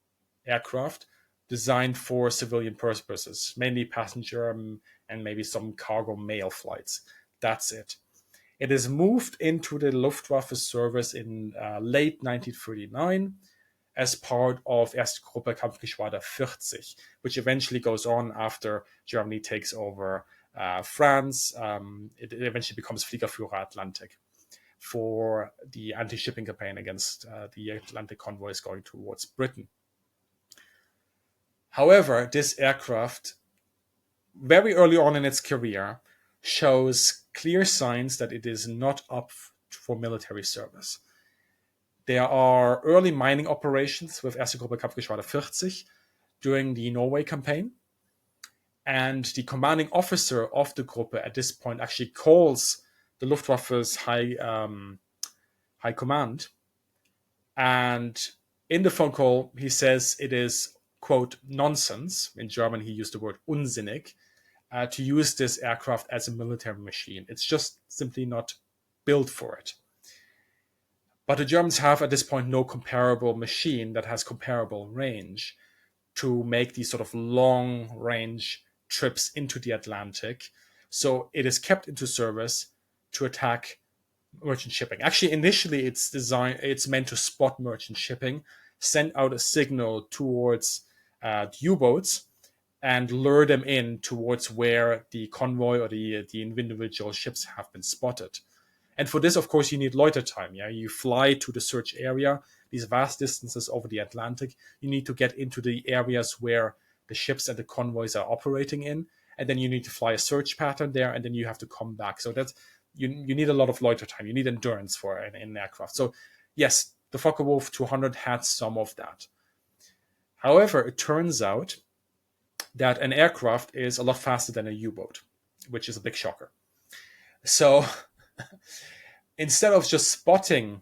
aircraft designed for civilian purposes, mainly passenger and maybe some cargo mail flights. That's it. It is moved into the Luftwaffe service in late 1939 as part of Erste Gruppe Kampfgeschwader 40, which eventually goes on after Germany takes over France. It eventually becomes Fliegerführer Atlantic for the anti-shipping campaign against the Atlantic convoys going towards Britain. However, this aircraft, very early on in its career, shows clear signs that it is not up for military service. There are early mining operations with Erste Gruppe Kampfgeschwader 40 during the Norway campaign. And the commanding officer of the Gruppe at this point actually calls the Luftwaffe's high command. And in the phone call, he says it is, quote, nonsense. In German, he used the word unsinnig, to use this aircraft as a military machine. It's just simply not built for it. But the Germans have at this point no comparable machine that has comparable range to make these sort of long range trips into the Atlantic. So it is kept into service to attack merchant shipping. Actually, initially it's meant to spot merchant shipping, send out a signal towards the U-boats, and lure them in towards where the convoy or the individual ships have been spotted. And for this, of course, you need loiter time. Yeah, you fly to the search area, these vast distances over the Atlantic. You need to get into the areas where the ships and the convoys are operating in, and then you need to fly a search pattern there, and then you have to come back. So that's you need a lot of loiter time. You need endurance for an aircraft. So yes, the Focke-Wulf 200 had some of that. However, it turns out that an aircraft is a lot faster than a U-boat, which is a big shocker. So instead of just spotting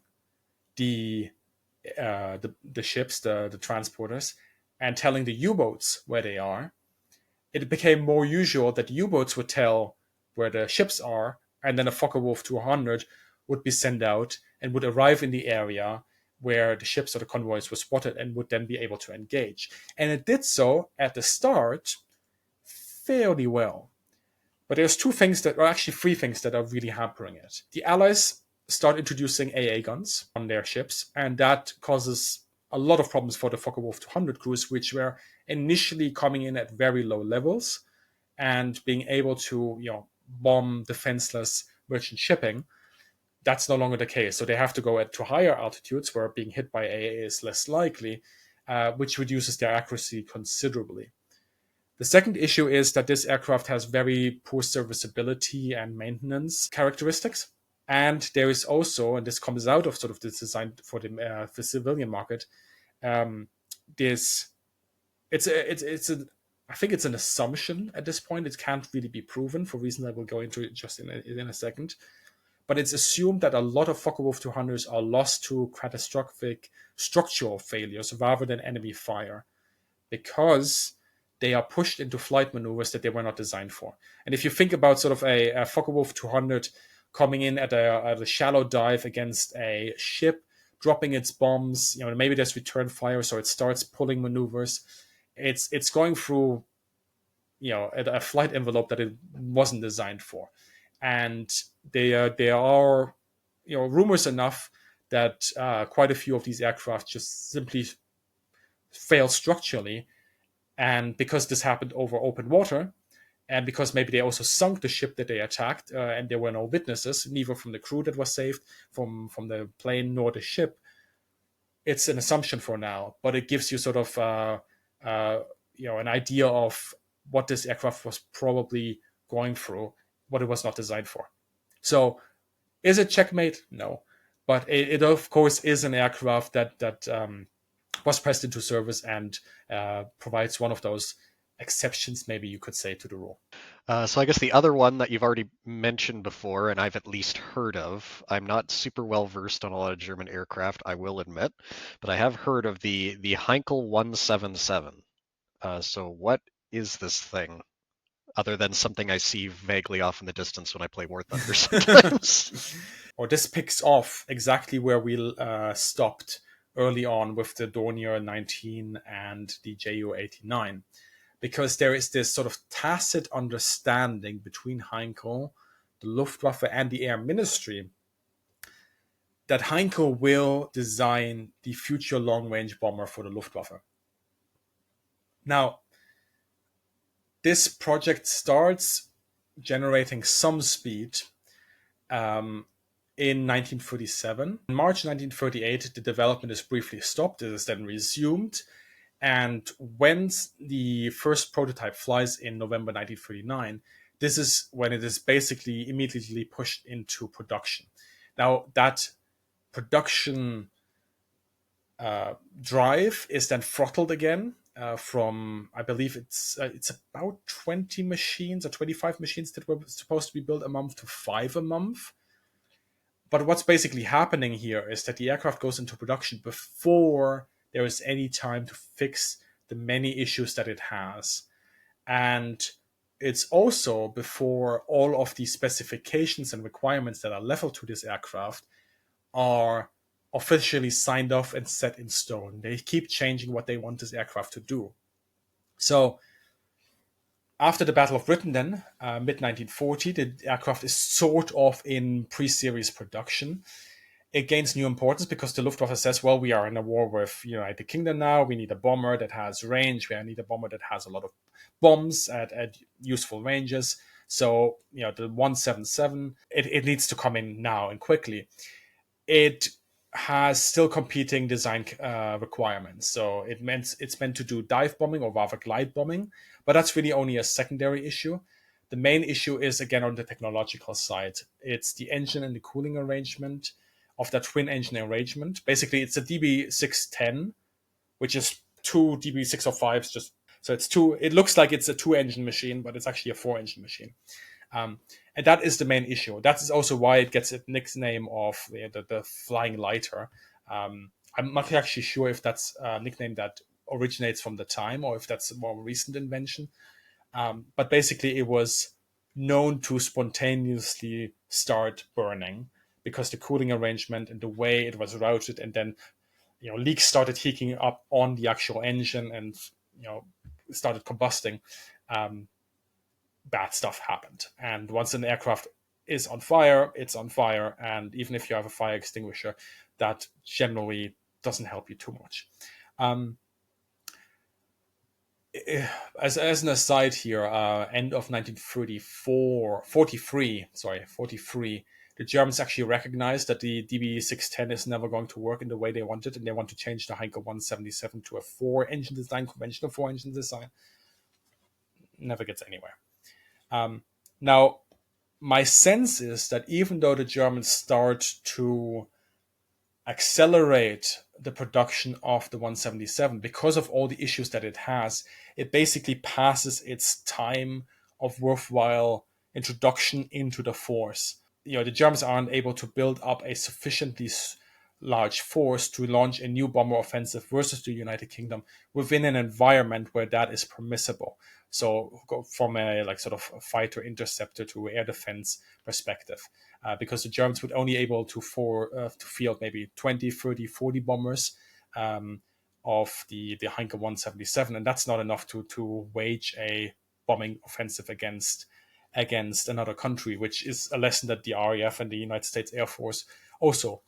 the ships, the transporters, and telling the U-boats where they are, it became more usual that U-boats would tell where the ships are, and then a Focke-Wulf 200 would be sent out and would arrive in the area where the ships or the convoys were spotted and would then be able to engage. And it did so at the start fairly well. But there's three things that are really hampering it. The Allies start introducing AA guns on their ships, and that causes a lot of problems for the Focke-Wulf 200 crews, which were initially coming in at very low levels and being able to, bomb defenseless merchant shipping. That's no longer the case. So they have to go to higher altitudes where being hit by AA is less likely, which reduces their accuracy considerably. The second issue is that this aircraft has very poor serviceability and maintenance characteristics. And there is also, and this comes out of sort of this design for the civilian market, I think it's an assumption at this point. It can't really be proven for reasons I will go into just in a second. But it's assumed that a lot of Focke-Wulf 200s are lost to catastrophic structural failures rather than enemy fire, because they are pushed into flight maneuvers that they were not designed for. And if you think about sort of a Focke-Wulf 200 coming in at a shallow dive against a ship, dropping its bombs, maybe there's return fire, so it starts pulling maneuvers. It's going through, a flight envelope that it wasn't designed for. And there are, rumors enough that quite a few of these aircraft just simply fail structurally. And because this happened over open water, and because maybe they also sunk the ship that they attacked, and there were no witnesses, neither from the crew that was saved from the plane nor the ship, it's an assumption for now, but it gives you sort of an idea of what this aircraft was probably going through, what it was not designed for. So, is it checkmate? No, but it of course is an aircraft that was pressed into service and provides one of those exceptions, maybe you could say, to the rule. So I guess the other one that you've already mentioned before, and I've at least heard of, I'm not super well versed on a lot of German aircraft, I will admit, but I have heard of the Heinkel 177. So what is this thing, other than something I see vaguely off in the distance when I play War Thunder sometimes? Or this picks off exactly where we stopped early on with the Dornier 19 and the Ju-89. Because there is this sort of tacit understanding between Heinkel, the Luftwaffe, and the Air Ministry that Heinkel will design the future long-range bomber for the Luftwaffe. Now, this project starts generating some speed in 1937. In March 1938, the development is briefly stopped. It is then resumed. And when the first prototype flies in November 1939, this is when it is basically immediately pushed into production. Now, that production drive is then throttled again from, I believe it's about 20 machines or 25 machines that were supposed to be built a month to 5 a month. But what's basically happening here is that the aircraft goes into production before there is any time to fix the many issues that it has. And it's also before all of the specifications and requirements that are leveled to this aircraft are officially signed off and set in stone. They keep changing what they want this aircraft to do. So after the Battle of Britain, then, mid-1940, the aircraft is sort of in pre-series production. It gains new importance because the Luftwaffe says, well, we are in a war with United Kingdom now. We need a bomber that has range. We need a bomber that has a lot of bombs at useful ranges. So, the 177, it needs to come in now and quickly. It has still competing design requirements. So it's meant to do dive bombing or rather glide bombing, but that's really only a secondary issue. The main issue is, again, on the technological side. It's the engine and the cooling arrangement of that twin engine arrangement. Basically, it's a DB610, which is two DB605s. So it's two. It looks like it's a 2-engine machine, but it's actually a 4-engine machine. And that is the main issue. That is also why it gets its nickname of the Flying Lighter. I'm not actually sure if that's a nickname that originates from the time or if that's a more recent invention. But basically, it was known to spontaneously start burning because the cooling arrangement and the way it was routed, and then leaks started heating up on the actual engine and started combusting. Bad stuff happened. And once an aircraft is on fire, it's on fire. And even if you have a fire extinguisher, that generally doesn't help you too much. As an aside here, end of 1943, the Germans actually recognized that the DB610 is never going to work in the way they wanted, and they want to change the Heinkel 177 to a 4-engine design, conventional 4-engine design. Never gets anywhere. Now, my sense is that even though the Germans start to accelerate the production of the 177 because of all the issues that it has, it basically passes its time of worthwhile introduction into the force. The Germans aren't able to build up a sufficiently large force to launch a new bomber offensive versus the United Kingdom within an environment where that is permissible. So from a sort of fighter interceptor to air defense perspective, because the Germans would only able to field maybe 20, 30, 40 bombers of the Heinkel 177, and that's not enough to wage a bombing offensive against another country, which is a lesson that the RAF and the United States Air Force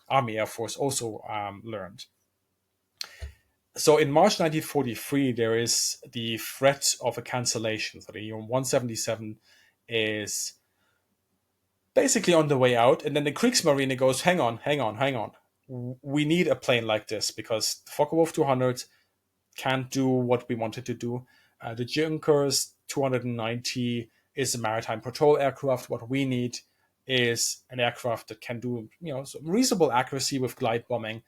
Army Air Force also learned. So in March 1943, there is the threat of a cancellation. So the 177 is basically on the way out. And then the Kriegsmarine goes, hang on. We need a plane like this because the Focke-Wulf 200 can't do what we wanted to do. The Junkers 290 is a maritime patrol aircraft. What we need is an aircraft that can do some reasonable accuracy with glide bombing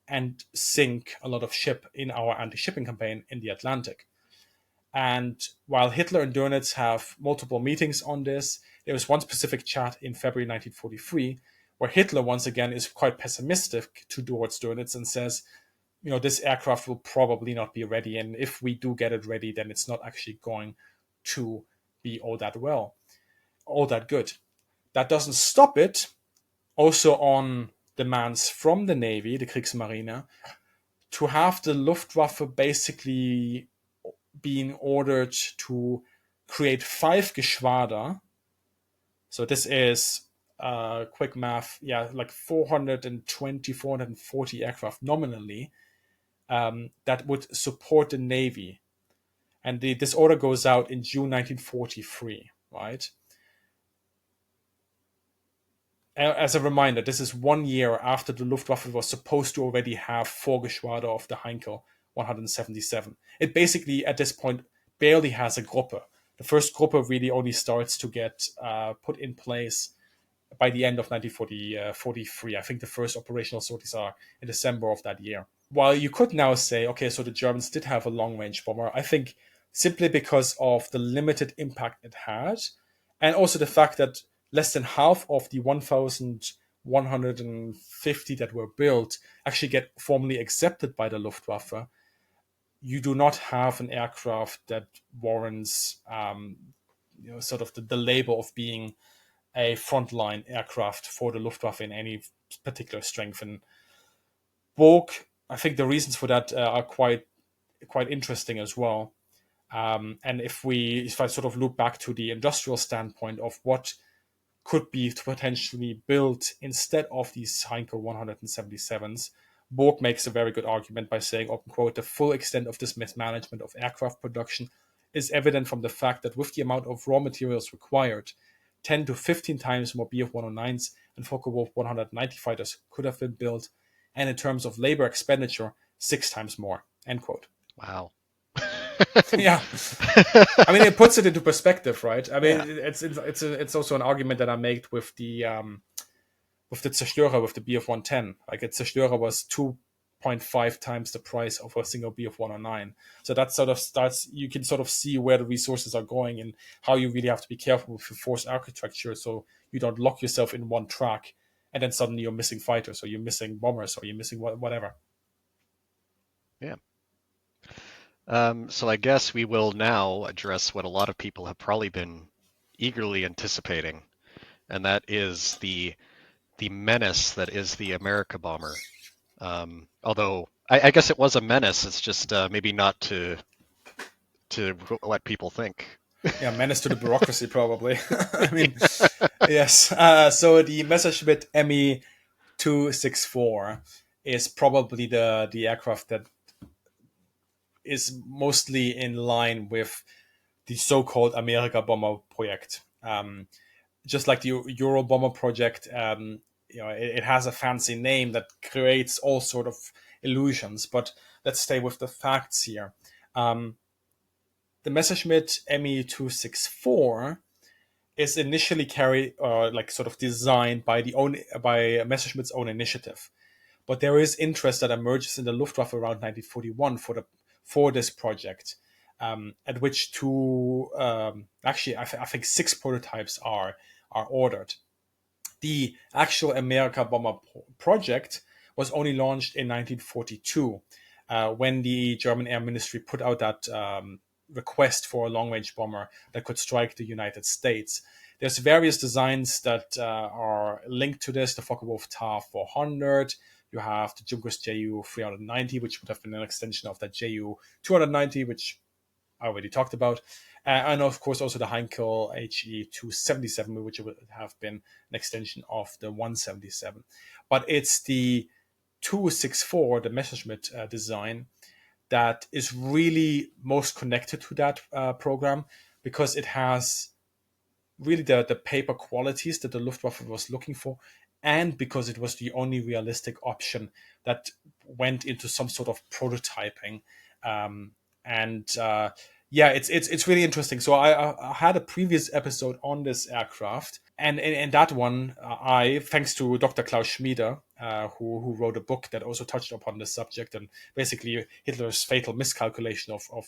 and sink a lot of ship in our anti-shipping campaign in the Atlantic. And while Hitler and Dönitz have multiple meetings on this, there was one specific chat in February 1943 where Hitler once again is quite pessimistic towards Dönitz and says, this aircraft will probably not be ready. And if we do get it ready, then it's not actually going to be all that good. That doesn't stop it. Also on demands from the Navy, the Kriegsmarine, to have the Luftwaffe basically being ordered to create 5 Geschwader. So this is quick math, 420, 440 aircraft nominally that would support the Navy. And this order goes out in June 1943, right? As a reminder, this is 1 year after the Luftwaffe was supposed to already have 4 Geschwader of the Heinkel 177. It basically, at this point, barely has a Gruppe. The first Gruppe really only starts to get put in place by the end of 1943. I think the first operational sorties are in December of that year. while you could now say, okay, so the Germans did have a long-range bomber, I think simply because of the limited impact it had, and also the fact that less than half of the 1,150 that were built actually get formally accepted by the Luftwaffe, you do not have an aircraft that warrants, sort of the label of being a frontline aircraft for the Luftwaffe in any particular strength. And Borg, I think the reasons for that are quite interesting as well. And if I sort of look back to the industrial standpoint of what could be potentially built instead of these Heinkel 177s, Borg makes a very good argument by saying, open quote, the full extent of this mismanagement of aircraft production is evident from the fact that with the amount of raw materials required, 10 to 15 times more Bf 109s and Focke-Wulf 190 fighters could have been built, and in terms of labor expenditure, 6 times more, end quote. Wow. Yeah, I mean, it puts it into perspective, right? I mean, Yeah. it's also an argument that I made with the Zerstörer, with the Bf 110. Like, a Zerstörer was 2.5 times the price of a single Bf 109. So that sort of starts. You can sort of see where the resources are going and how you really have to be careful with your force architecture, so you don't lock yourself in one track and then suddenly you're missing fighters, or you're missing bombers, or you're missing whatever. Yeah. So I guess we will now address what a lot of people have probably been eagerly anticipating, and that is the menace that is the America bomber. Although I guess it was a menace, it's just maybe not to what people think. Yeah, menace to the bureaucracy, probably. I mean, yes. So the Messerschmitt Me 264 is probably the aircraft that is mostly in line with the so-called America Bomber project. Just like the Eurobomber project, it has a fancy name that creates all sort of illusions. But let's stay with the facts here. The Messerschmitt Me 264 is initially carried, like sort of designed by Messerschmitt's own initiative. But there is interest that emerges in the Luftwaffe around 1941 for this project, at which I think 6 prototypes are ordered. The actual America Bomber project was only launched in 1942, when the German Air Ministry put out that request for a long-range bomber that could strike the United States. There's various designs that are linked to this: the Focke-Wulf TAR 400. You have the Junkers Ju 390, which would have been an extension of that Ju 290, which I already talked about. And of course, also the Heinkel HE 277, which would have been an extension of the 177. But it's the 264, the Messerschmitt design, that is really most connected to that program, because it has really the paper qualities that the Luftwaffe was looking for, and because it was the only realistic option that went into some sort of prototyping. And yeah, it's really interesting. So I had a previous episode on this aircraft, and in that one, thanks to Dr. Klaus Schmieder, who wrote a book that also touched upon this subject, and basically Hitler's fatal miscalculation of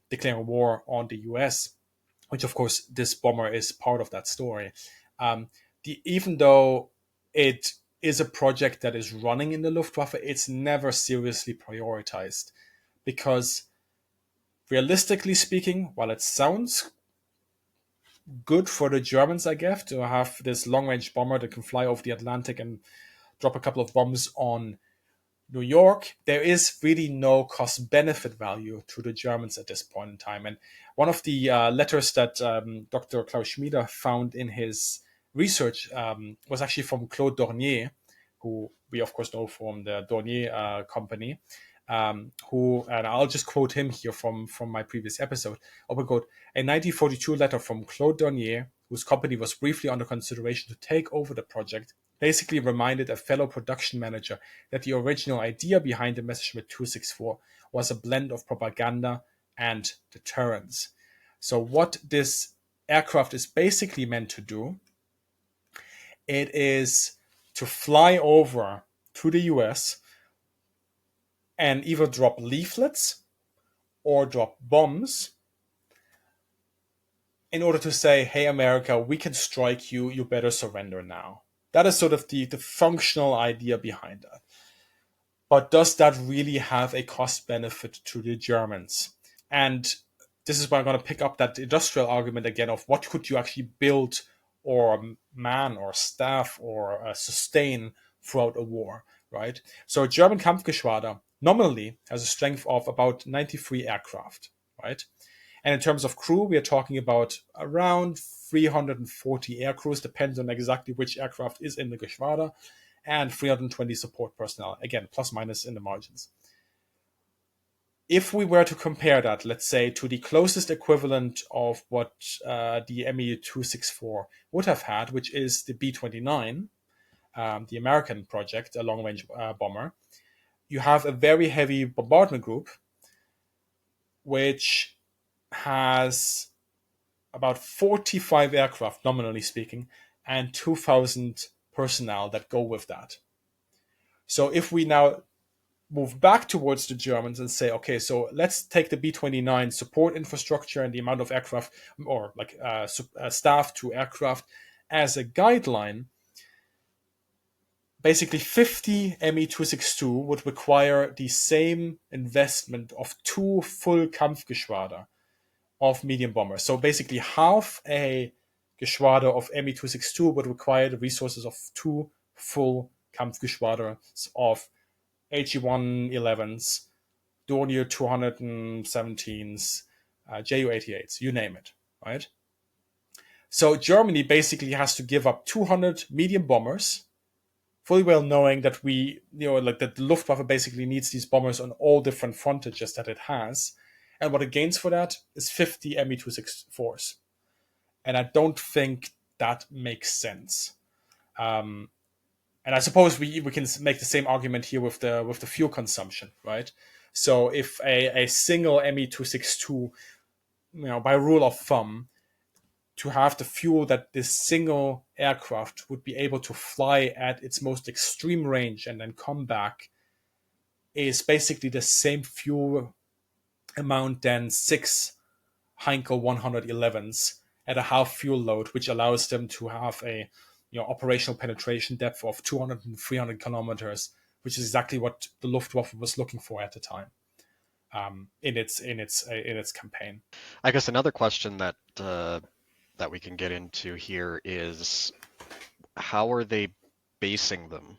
declaring war on the US, which of course this bomber is part of that story. Even though it is a project that is running in the Luftwaffe, it's never seriously prioritized, because realistically speaking, while it sounds good for the Germans, I guess, to have this long-range bomber that can fly over the Atlantic and drop a couple of bombs on New York, there is really no cost-benefit value to the Germans at this point in time. And one of the letters that Dr. Klaus Schmieder found in his research was actually from Claude Dornier, who we of course know from the Dornier company, who, and I'll just quote him here from my previous episode, open quote, a 1942 letter from Claude Dornier, whose company was briefly under consideration to take over the project, basically reminded a fellow production manager that the original idea behind the Messerschmitt 264 was a blend of propaganda and deterrence. So what this aircraft is basically meant to do, it is to fly over to the US, and either drop leaflets or drop bombs in order to say, hey, America, we can strike you, you better surrender now. That is sort of the functional idea behind that. But does that really have a cost benefit to the Germans? And this is where I'm going to pick up that industrial argument again of what could you actually build or man or staff or sustain throughout a war, right? So a German Kampfgeschwader nominally has a strength of about 93 aircraft, right? And in terms of crew, we are talking about around 340 air crews, depends on exactly which aircraft is in the Geschwader, and 320 support personnel, again, plus minus in the margins. If we were to compare that, let's say, to the closest equivalent of what the Me-264 would have had, which is the B-29, the American project, a long-range bomber, you have a very heavy bombardment group, which has about 45 aircraft, nominally speaking, and 2,000 personnel that go with that. So if we now move back towards the Germans and say, okay, so let's take the B-29 support infrastructure and the amount of aircraft or like staff to aircraft as a guideline, basically 50 Me-262 would require the same investment of 2 full Kampfgeschwader of medium bombers. So basically half a Geschwader of Me-262 would require the resources of 2 full Kampfgeschwaders of HE-111s, Dornier 217s, Ju-88s, you name it, right? So Germany basically has to give up 200 medium bombers, fully well knowing that that the Luftwaffe basically needs these bombers on all different frontages that it has. And what it gains for that is 50 Me-264s. And I don't think that makes sense. And I suppose we can make the same argument here with the fuel consumption, right? So if a single Me-262, by rule of thumb, to have the fuel that this single aircraft would be able to fly at its most extreme range and then come back is basically the same fuel amount than 6 Heinkel 111s at a half fuel load, which allows them to have a operational penetration depth of 200 and 300 kilometers, which is exactly what the Luftwaffe was looking for at the time in its campaign. I guess another question that we can get into here is how are they basing them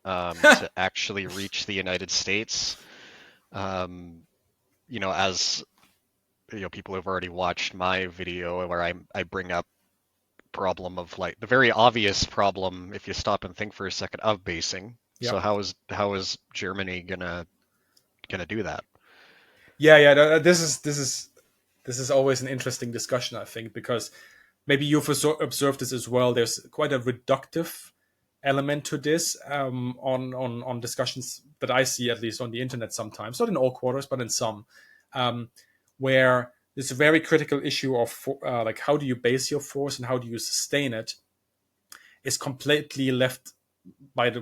to actually reach the United States? As people have already watched my video where I bring up problem of like the very obvious problem if you stop and think for a second of basing. Yeah. So how is Germany gonna do that? Yeah. This is always an interesting discussion, I think, because maybe you've observed this as well. There's quite a reductive element to this on discussions that I see, at least on the internet sometimes, not in all quarters, but in some, where there's a very critical issue of like how do you base your force and how do you sustain it is completely left by the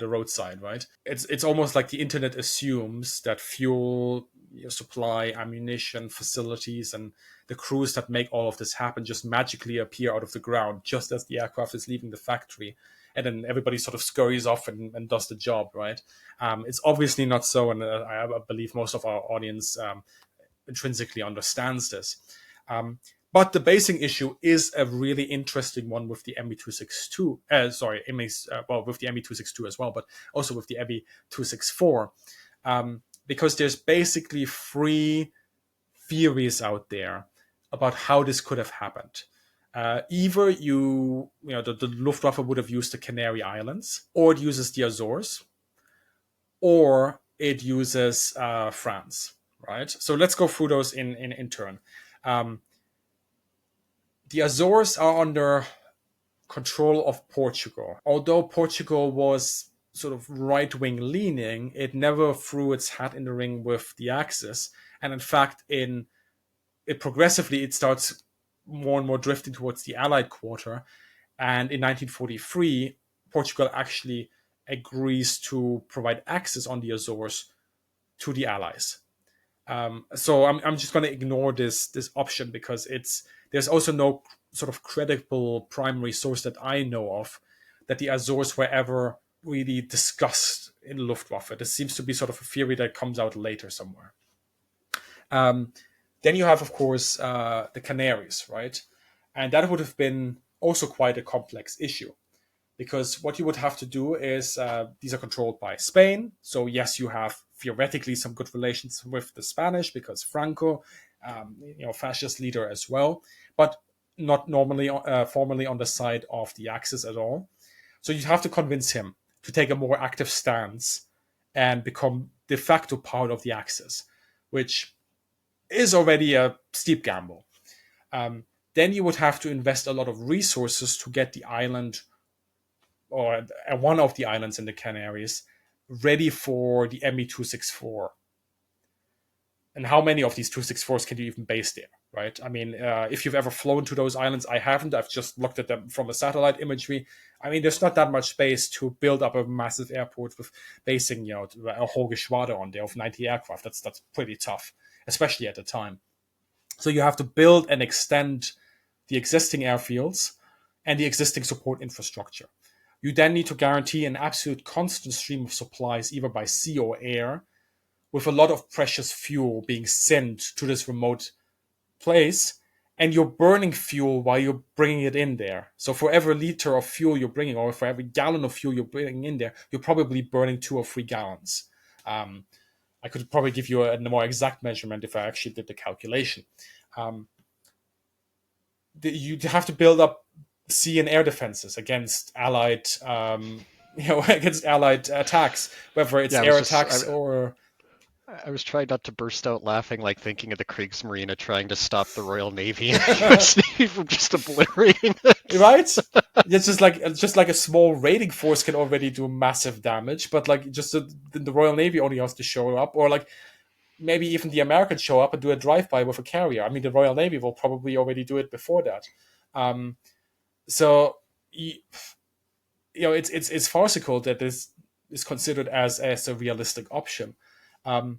roadside, right? It's almost like the internet assumes that fuel, supply, ammunition, facilities, and the crews that make all of this happen just magically appear out of the ground just as the aircraft is leaving the factory, and then everybody sort of scurries off and does the job, right? It's obviously not so, and I believe most of our audience intrinsically understands this. But the basing issue is a really interesting one with the Me-262. With the Me-262 as well, but also with the Me-264, because there's basically 3 theories out there about how this could have happened. Either the Luftwaffe would have used the Canary Islands, or it uses the Azores, or it uses France, right? So let's go through those in turn. The Azores are under control of Portugal. Although Portugal was sort of right-wing leaning, it never threw its hat in the ring with the Axis. And in fact, progressively, it starts more and more drifting towards the Allied quarter. And in 1943, Portugal actually agrees to provide access on the Azores to the Allies. So I'm just going to ignore this option because there's also no sort of credible primary source that I know of that the Azores were ever really discussed in Luftwaffe. This seems to be sort of a theory that comes out later somewhere. Then you have, of course, the Canaries, right? And that would have been also quite a complex issue because what you would have to do is these are controlled by Spain. So yes, you have theoretically some good relations with the Spanish because Franco, fascist leader as well, but not normally formally on the side of the Axis at all. So you'd have to convince him to take a more active stance and become de facto part of the Axis, which is already a steep gamble. Then you would have to invest a lot of resources to get the island or one of the islands in the Canaries ready for the Me-264. And how many of these 264s can you even base there, right? I mean, if you've ever flown to those islands, I haven't. I've just looked at them from a satellite imagery. I mean, there's not that much space to build up a massive airport with basing, a whole Geschwader on there of 90 aircraft. That's pretty tough, especially at the time. So you have to build and extend the existing airfields and the existing support infrastructure. You then need to guarantee an absolute constant stream of supplies, either by sea or air, with a lot of precious fuel being sent to this remote place. And you're burning fuel while you're bringing it in there. So for every liter of fuel you're bringing, or for every gallon of fuel you're bringing in there, you're probably burning 2 or 3 gallons. I could probably give you a more exact measurement if I actually did the calculation. You have to build up sea and air defenses against Allied, against Allied attacks, whether it's air attacks or. I was trying not to burst out laughing, like thinking of the Kriegsmarine trying to stop the Royal Navy from just obliterating it. Right? It's just like a small raiding force can already do massive damage, but like just the Royal Navy only has to show up, or like maybe even the Americans show up and do a drive-by with a carrier. I mean, the Royal Navy will probably already do it before that. So it's farcical that this is considered as a realistic option. And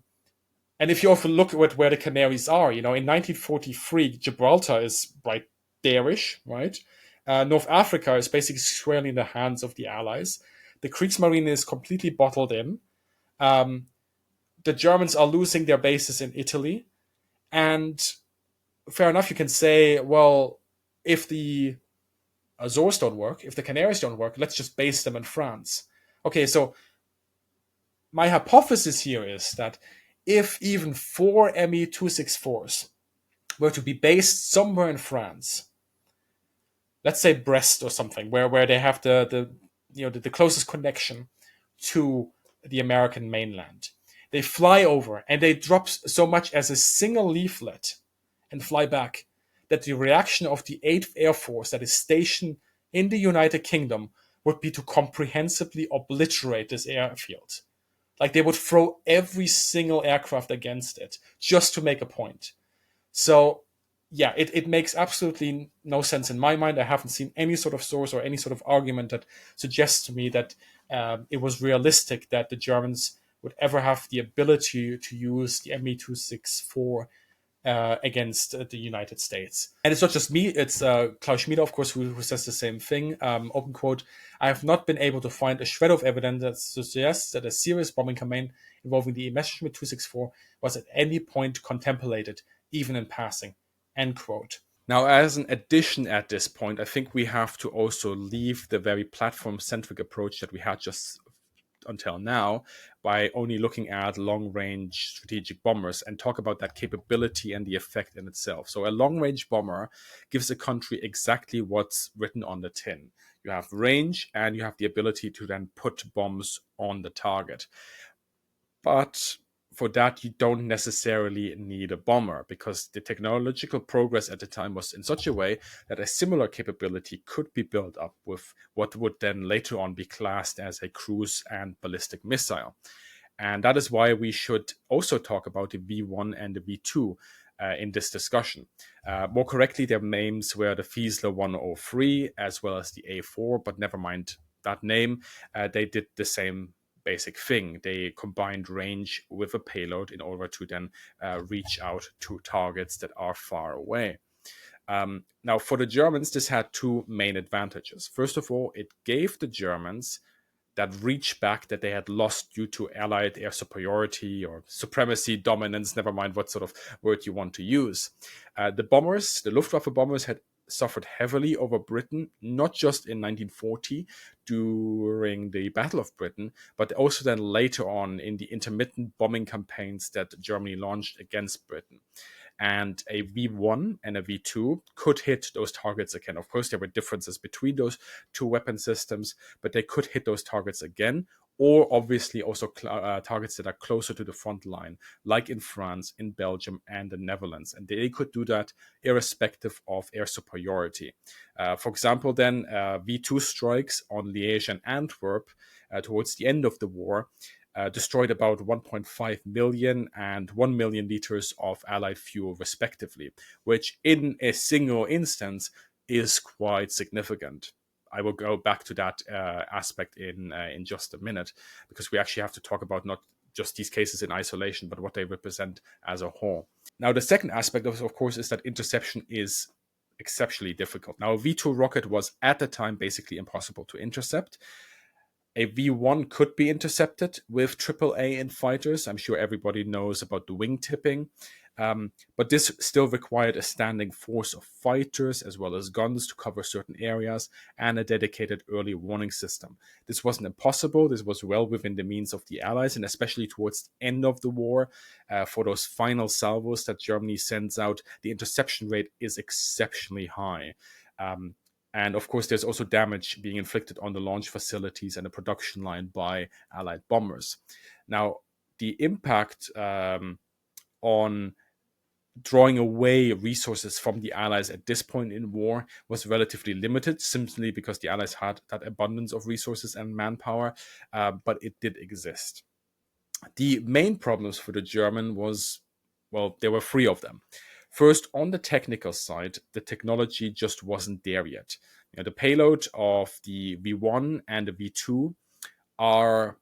if you also look at where the Canaries are, in 1943, Gibraltar is right there-ish, right? North Africa is basically squarely in the hands of the Allies. The Kriegsmarine is completely bottled in. The Germans are losing their bases in Italy. And fair enough, you can say, well, if the Azores don't work, if the Canaries don't work, let's just base them in France. Okay, so my hypothesis here is that if even 4 Me-264s were to be based somewhere in France, let's say Brest or something, where they have the closest connection to the American mainland, they fly over and they drop so much as a single leaflet and fly back, that the reaction of the 8th Air Force that is stationed in the United Kingdom would be to comprehensively obliterate this airfield. Like they would throw every single aircraft against it just to make a point. So yeah, it makes absolutely no sense in my mind. I haven't seen any sort of source or any sort of argument that suggests to me that it was realistic that the Germans would ever have the ability to use the Me-264 against the United States. And it's not just me, it's Klaus Schmieder, of course, who says the same thing. Open quote, I have not been able to find a shred of evidence that suggests that a serious bombing campaign involving the Messerschmitt 264 was at any point contemplated, even in passing. End quote. Now, as an addition at this point, I think we have to also leave the very platform-centric approach that we had just until now by only looking at long-range strategic bombers and talk about that capability and the effect in itself. So a long-range bomber gives a country exactly what's written on the tin. You have range and you have the ability to then put bombs on the target. But for that, you don't necessarily need a bomber because the technological progress at the time was in such a way that a similar capability could be built up with what would then later on be classed as a cruise and ballistic missile. And that is why we should also talk about the V1 and the V2 in this discussion. More correctly, their names were the Fiesler 103 as well as the A4, but never mind that name, they did the same basic thing. They combined range with a payload in order to then reach out to targets that are far away. Now, for the Germans, this had two main advantages. First of all, it gave the Germans that reach back that they had lost due to Allied air superiority or supremacy, dominance, never mind what sort of word you want to use. The bombers, the Luftwaffe bombers, had suffered heavily over Britain, not just in 1940 during the Battle of Britain, but also then later on in the intermittent bombing campaigns that Germany launched against Britain. And a V1 and a V2 could hit those targets again. Of course, there were differences between those two weapon systems, but they could hit those targets again, or obviously also targets that are closer to the front line, like in France, in Belgium, and the Netherlands. And they could do that irrespective of air superiority. For example, then V2 strikes on Liège and Antwerp towards the end of the war destroyed about 1.5 million and 1 million liters of Allied fuel, respectively, which in a single instance is quite significant. I will go back to that aspect in just a minute, because we actually have to talk about not just these cases in isolation, but what they represent as a whole. Now, the second aspect, of course, is that interception is exceptionally difficult. Now, a V2 rocket was at the time basically impossible to intercept. A V1 could be intercepted with AAA in fighters. I'm sure everybody knows about the wing tipping. But this still required a standing force of fighters as well as guns to cover certain areas and a dedicated early warning system. This wasn't impossible. This was well within the means of the Allies, and especially towards the end of the war, for those final salvos that Germany sends out, the interception rate is exceptionally high. And of course, there's also damage being inflicted on the launch facilities and the production line by Allied bombers. Now, the impact on drawing away resources from the Allies at this point in war was relatively limited, simply because the Allies had that abundance of resources and manpower, but it did exist. The main problems for the German was, well, there were three of them. First, on the technical side, the technology just wasn't there yet. The payload of the V1 and the V2 are,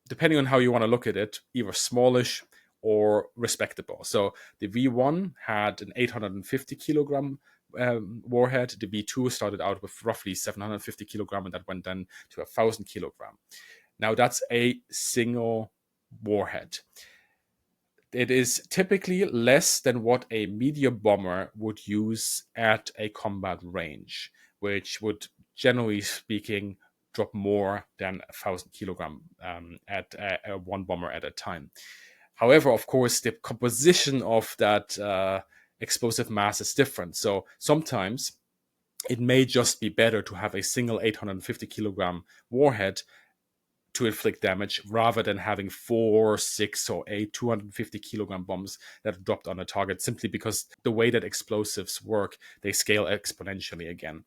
depending on how you want to look at it, either smallish or respectable. So the V1 had an 850 kilogram warhead. The V2 started out with roughly 750 kilogram, and that went then to 1,000 kilogram. Now, that's a single warhead. It is typically less than what a medium bomber would use at a combat range, which would, generally speaking, drop more than 1,000 kilogram at one bomber at a time. However, of course, the composition of that explosive mass is different. So sometimes it may just be better to have a single 850 kilogram warhead to inflict damage, rather than having 4, 6, or 8 250 kilogram bombs that are dropped on a target, simply because the way that explosives work, they scale exponentially again.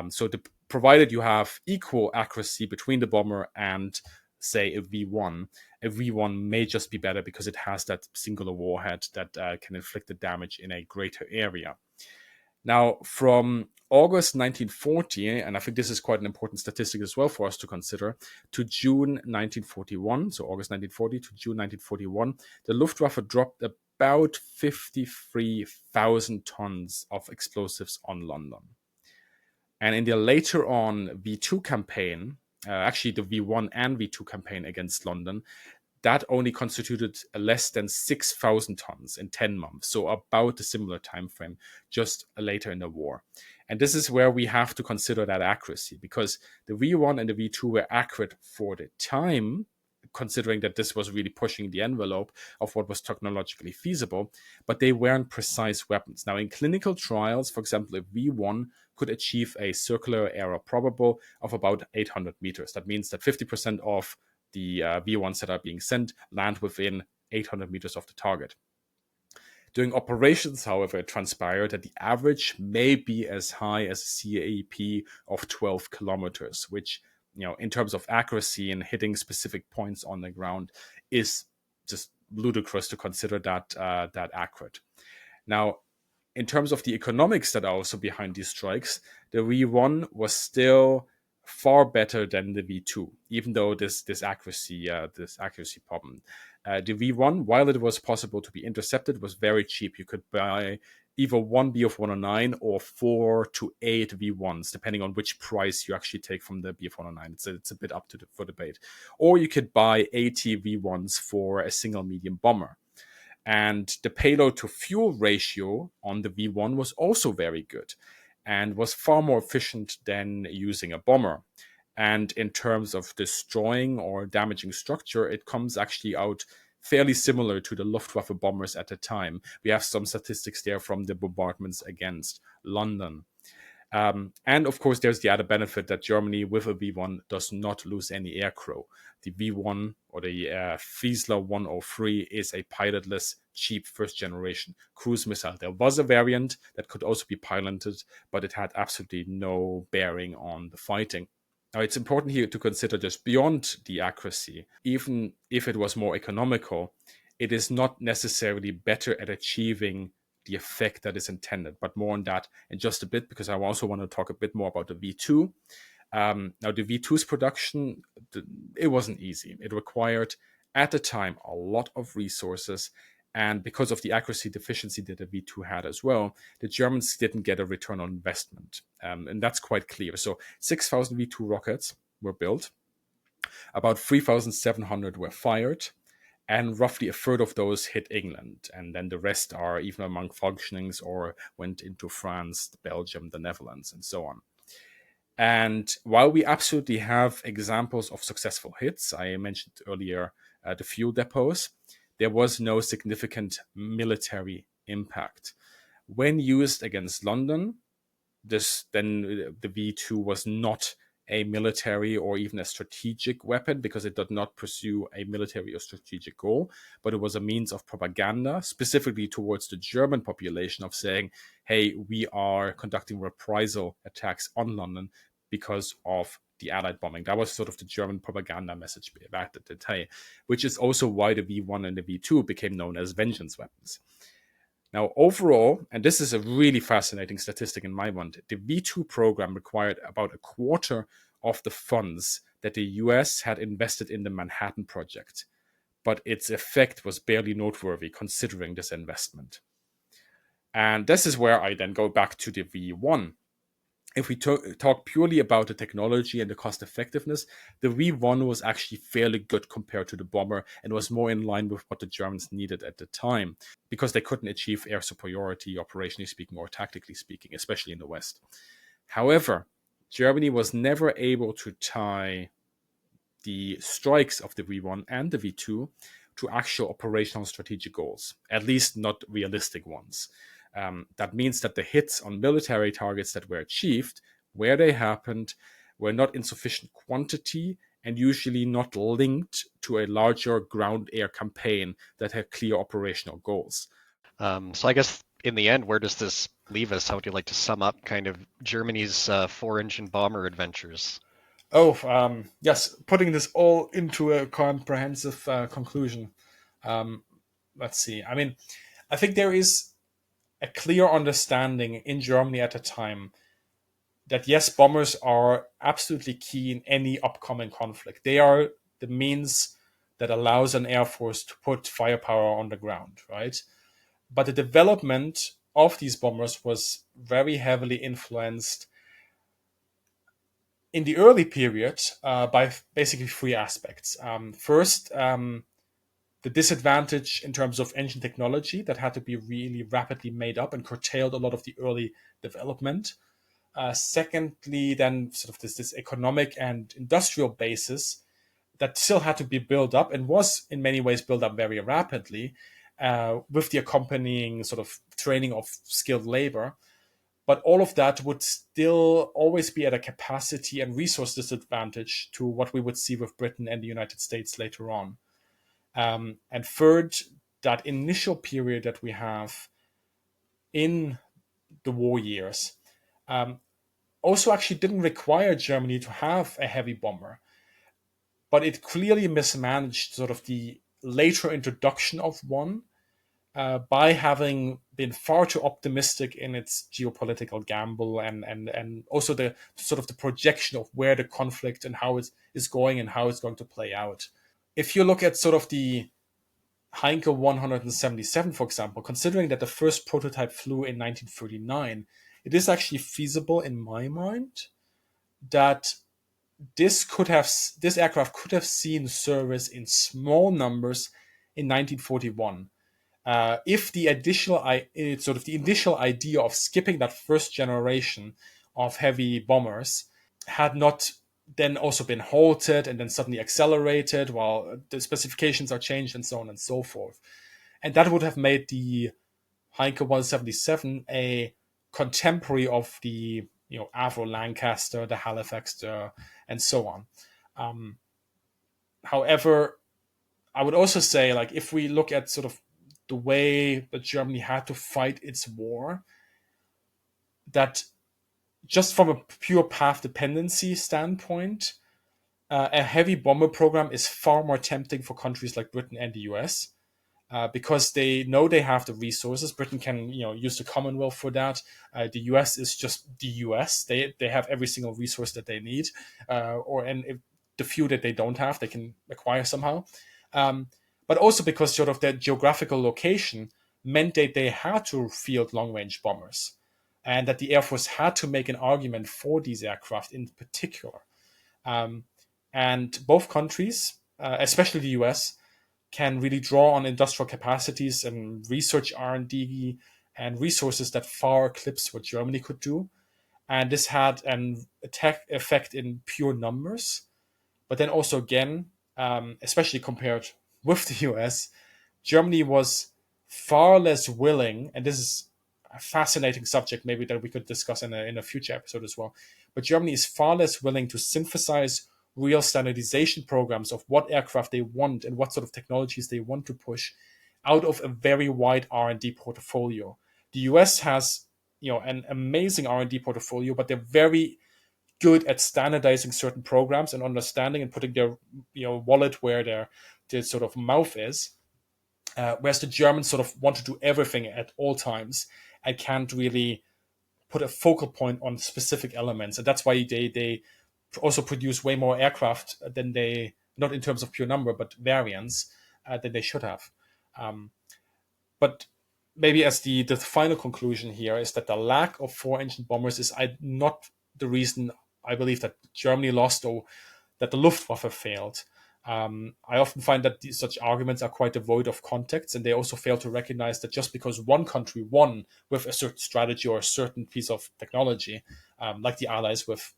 So provided you have equal accuracy between the bomber and, say, a V1 may just be better because it has that singular warhead that can inflict the damage in a greater area. Now, from August 1940, and I think this is quite an important statistic as well for us to consider, to June 1941, so August 1940 to June 1941, the Luftwaffe dropped about 53,000 tons of explosives on London. And in the later on V2 campaign, actually the V1 and V2 campaign against London, that only constituted less than 6,000 tons in 10 months, so about a similar time frame, just later in the war. And this is where we have to consider that accuracy, because the V1 and the V2 were accurate for the time, considering that this was really pushing the envelope of what was technologically feasible, but they weren't precise weapons. Now, in clinical trials, for example, a V1 could achieve a circular error probable of about 800 meters. That means that 50% of the V1s that are being sent land within 800 meters of the target. During operations, however, it transpired that the average may be as high as a CAP of 12 kilometers, which, in terms of accuracy and hitting specific points on the ground, is just ludicrous to consider that accurate. Now, in terms of the economics that are also behind these strikes, the V1 was still far better than the V2, even though this accuracy problem. The V1, while it was possible to be intercepted, was very cheap. You could buy either one Bf 109 or 4 to 8 V1s, depending on which price you actually take from the Bf 109. It's a bit up to for debate. Or you could buy 80 V1s for a single medium bomber. And the payload to fuel ratio on the V1 was also very good and was far more efficient than using a bomber. And in terms of destroying or damaging structure, it comes actually out fairly similar to the Luftwaffe bombers at the time. We have some statistics there from the bombardments against London. And of course, there's the other benefit that Germany with a V1 does not lose any aircrew. The V1 or the Friesler 103 is a pilotless, cheap first generation cruise missile. There was a variant that could also be piloted, but it had absolutely no bearing on the fighting. Now, it's important here to consider just beyond the accuracy, even if it was more economical, it is not necessarily better at achieving the effect that is intended, but more on that in just a bit, because I also want to talk a bit more about the V2. Now, the V2's production, it wasn't easy. It required, at the time, a lot of resources, and because of the accuracy deficiency that the V2 had as well, the Germans didn't get a return on investment, and that's quite clear. So 6,000 V2 rockets were built, about 3,700 were fired, and roughly a third of those hit England, and then the rest are even among functionings or went into France, Belgium, the Netherlands, and so on. And while we absolutely have examples of successful hits, I mentioned earlier the fuel depots, there was no significant military impact. When used against London, then the V2 was not a military or even a strategic weapon because it did not pursue a military or strategic goal, but it was a means of propaganda, specifically towards the German population, of saying, hey, we are conducting reprisal attacks on London because of the Allied bombing. That was sort of the German propaganda message back at the time, which is also why the V1 and the V2 became known as vengeance weapons. Now, overall, and this is a really fascinating statistic in my mind, the V2 program required about a quarter of the funds that the US had invested in the Manhattan Project, but its effect was barely noteworthy considering this investment. And this is where I then go back to the V1. If we talk purely about the technology and the cost effectiveness, the V1 was actually fairly good compared to the bomber and was more in line with what the Germans needed at the time, because they couldn't achieve air superiority, operationally speaking or tactically speaking, especially in the West. However, Germany was never able to tie the strikes of the V1 and the V2 to actual operational strategic goals, at least not realistic ones. That means that the hits on military targets that were achieved, where they happened, were not in sufficient quantity and usually not linked to a larger ground-air campaign that had clear operational goals. So I guess in the end, where does this leave us? How would you like to sum up kind of Germany's four-engine bomber adventures? Yes, putting this all into a comprehensive conclusion. Let's see. I mean, I think there is a clear understanding in Germany at the time that yes, bombers are absolutely key in any upcoming conflict. They are the means that allows an air force to put firepower on the ground, right? But the development of these bombers was very heavily influenced in the early period by basically three aspects. First, the disadvantage in terms of engine technology that had to be really rapidly made up and curtailed a lot of the early development. Secondly, then sort of this economic and industrial basis that still had to be built up and was in many ways built up very rapidly with the accompanying sort of training of skilled labor. But all of that would still always be at a capacity and resource disadvantage to what we would see with Britain and the United States later on. And third, that initial period that we have in the war years also actually didn't require Germany to have a heavy bomber, but it clearly mismanaged sort of the later introduction of one by having been far too optimistic in its geopolitical gamble, and also the sort of the projection of where the conflict and how it is going and how it's going to play out. If you look at sort of the Heinke 177, for example, considering that the first prototype flew in 1939, it is actually feasible in my mind that this aircraft could have seen service in small numbers in 1941. If the initial idea of skipping that first generation of heavy bombers had not then also been halted and then suddenly accelerated while the specifications are changed and so on and so forth. And that would have made the Heinke 177 a contemporary of the Avro Lancaster, the Halifax, and so on. However, I would also say, like, if we look at sort of the way that Germany had to fight its war, that just from a pure path dependency standpoint, a heavy bomber program is far more tempting for countries like Britain and the US. Because they know they have the resources. Britain can, use the Commonwealth for that. The US is just the US. They have every single resource that they need, and if the few that they don't have, they can acquire somehow. But also because sort of their geographical location meant that they had to field long-range bombers, and that the Air Force had to make an argument for these aircraft in particular. And both countries, especially the US, can really draw on industrial capacities and research R&D and resources that far eclipse what Germany could do. And this had an attack effect in pure numbers. But then also, again, especially compared with the US, Germany was far less willing, and this is a fascinating subject maybe that we could discuss in a future episode as well, but Germany is far less willing to synthesize real standardization programs of what aircraft they want and what sort of technologies they want to push out of a very wide R&D portfolio. The US has, an amazing R&D portfolio, but they're very good at standardizing certain programs and understanding and putting their, wallet where their sort of mouth is. Whereas the Germans sort of want to do everything at all times and can't really put a focal point on specific elements. And that's why they also produce way more aircraft than they, not in terms of pure number, but variants than they should have. But maybe as the final conclusion here is that the lack of 4-engine bombers is not the reason I believe that Germany lost or that the Luftwaffe failed. I often find that such arguments are quite devoid of context, and they also fail to recognize that just because one country won with a certain strategy or a certain piece of technology, like the Allies with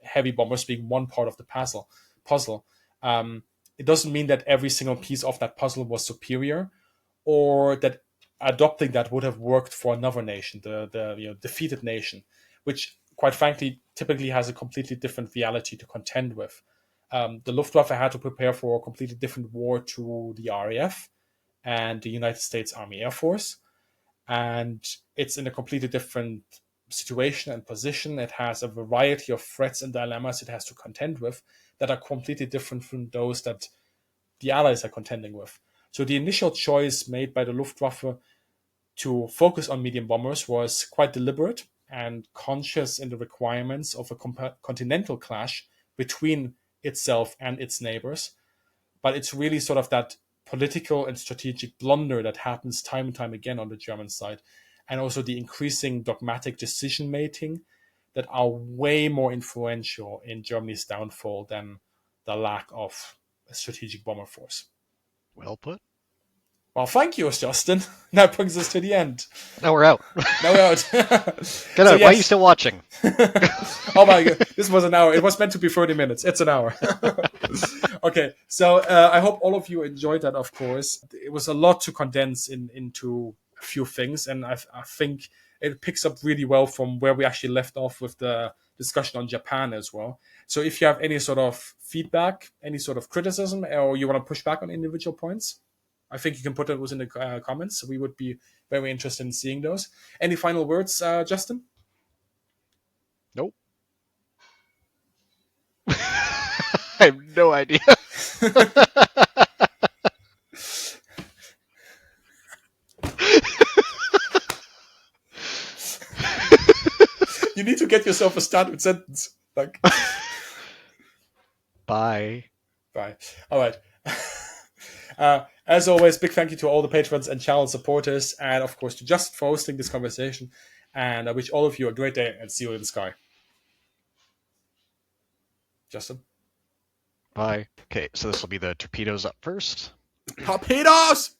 heavy bombers being one part of the puzzle, it doesn't mean that every single piece of that puzzle was superior, or that adopting that would have worked for another nation, the defeated nation, which quite frankly typically has a completely different reality to contend with. The Luftwaffe had to prepare for a completely different war to the RAF and the United States Army Air Force. And it's in a completely different situation and position. It has a variety of threats and dilemmas it has to contend with that are completely different from those that the Allies are contending with. So the initial choice made by the Luftwaffe to focus on medium bombers was quite deliberate and conscious in the requirements of a continental clash between itself and its neighbors. But it's really sort of that political and strategic blunder that happens time and time again on the German side, and also the increasing dogmatic decision making that are way more influential in Germany's downfall than the lack of a strategic bomber force. Well put. Well, thank you, Justin. That brings us to the end. Now we're out. Now we're out. Get out. Yes. Why are you still watching? Oh my god, this was an hour. It was meant to be 30 minutes. It's an hour. Okay, so I hope all of you enjoyed that, of course. It was a lot to condense into a few things, and I think it picks up really well from where we actually left off with the discussion on Japan as well. So if you have any sort of feedback, any sort of criticism, or you want to push back on individual points, I think you can put those in the comments. We would be very interested in seeing those. Any final words, Justin? Nope. I have no idea. yourself a standard sentence. Like, Bye. bye. All right. As always, big thank you to all the patrons and channel supporters, and of course to Justin for hosting this conversation. And I wish all of you a great day and see you in the sky. Justin? Bye. Okay, so this will be the torpedoes up first. Torpedoes!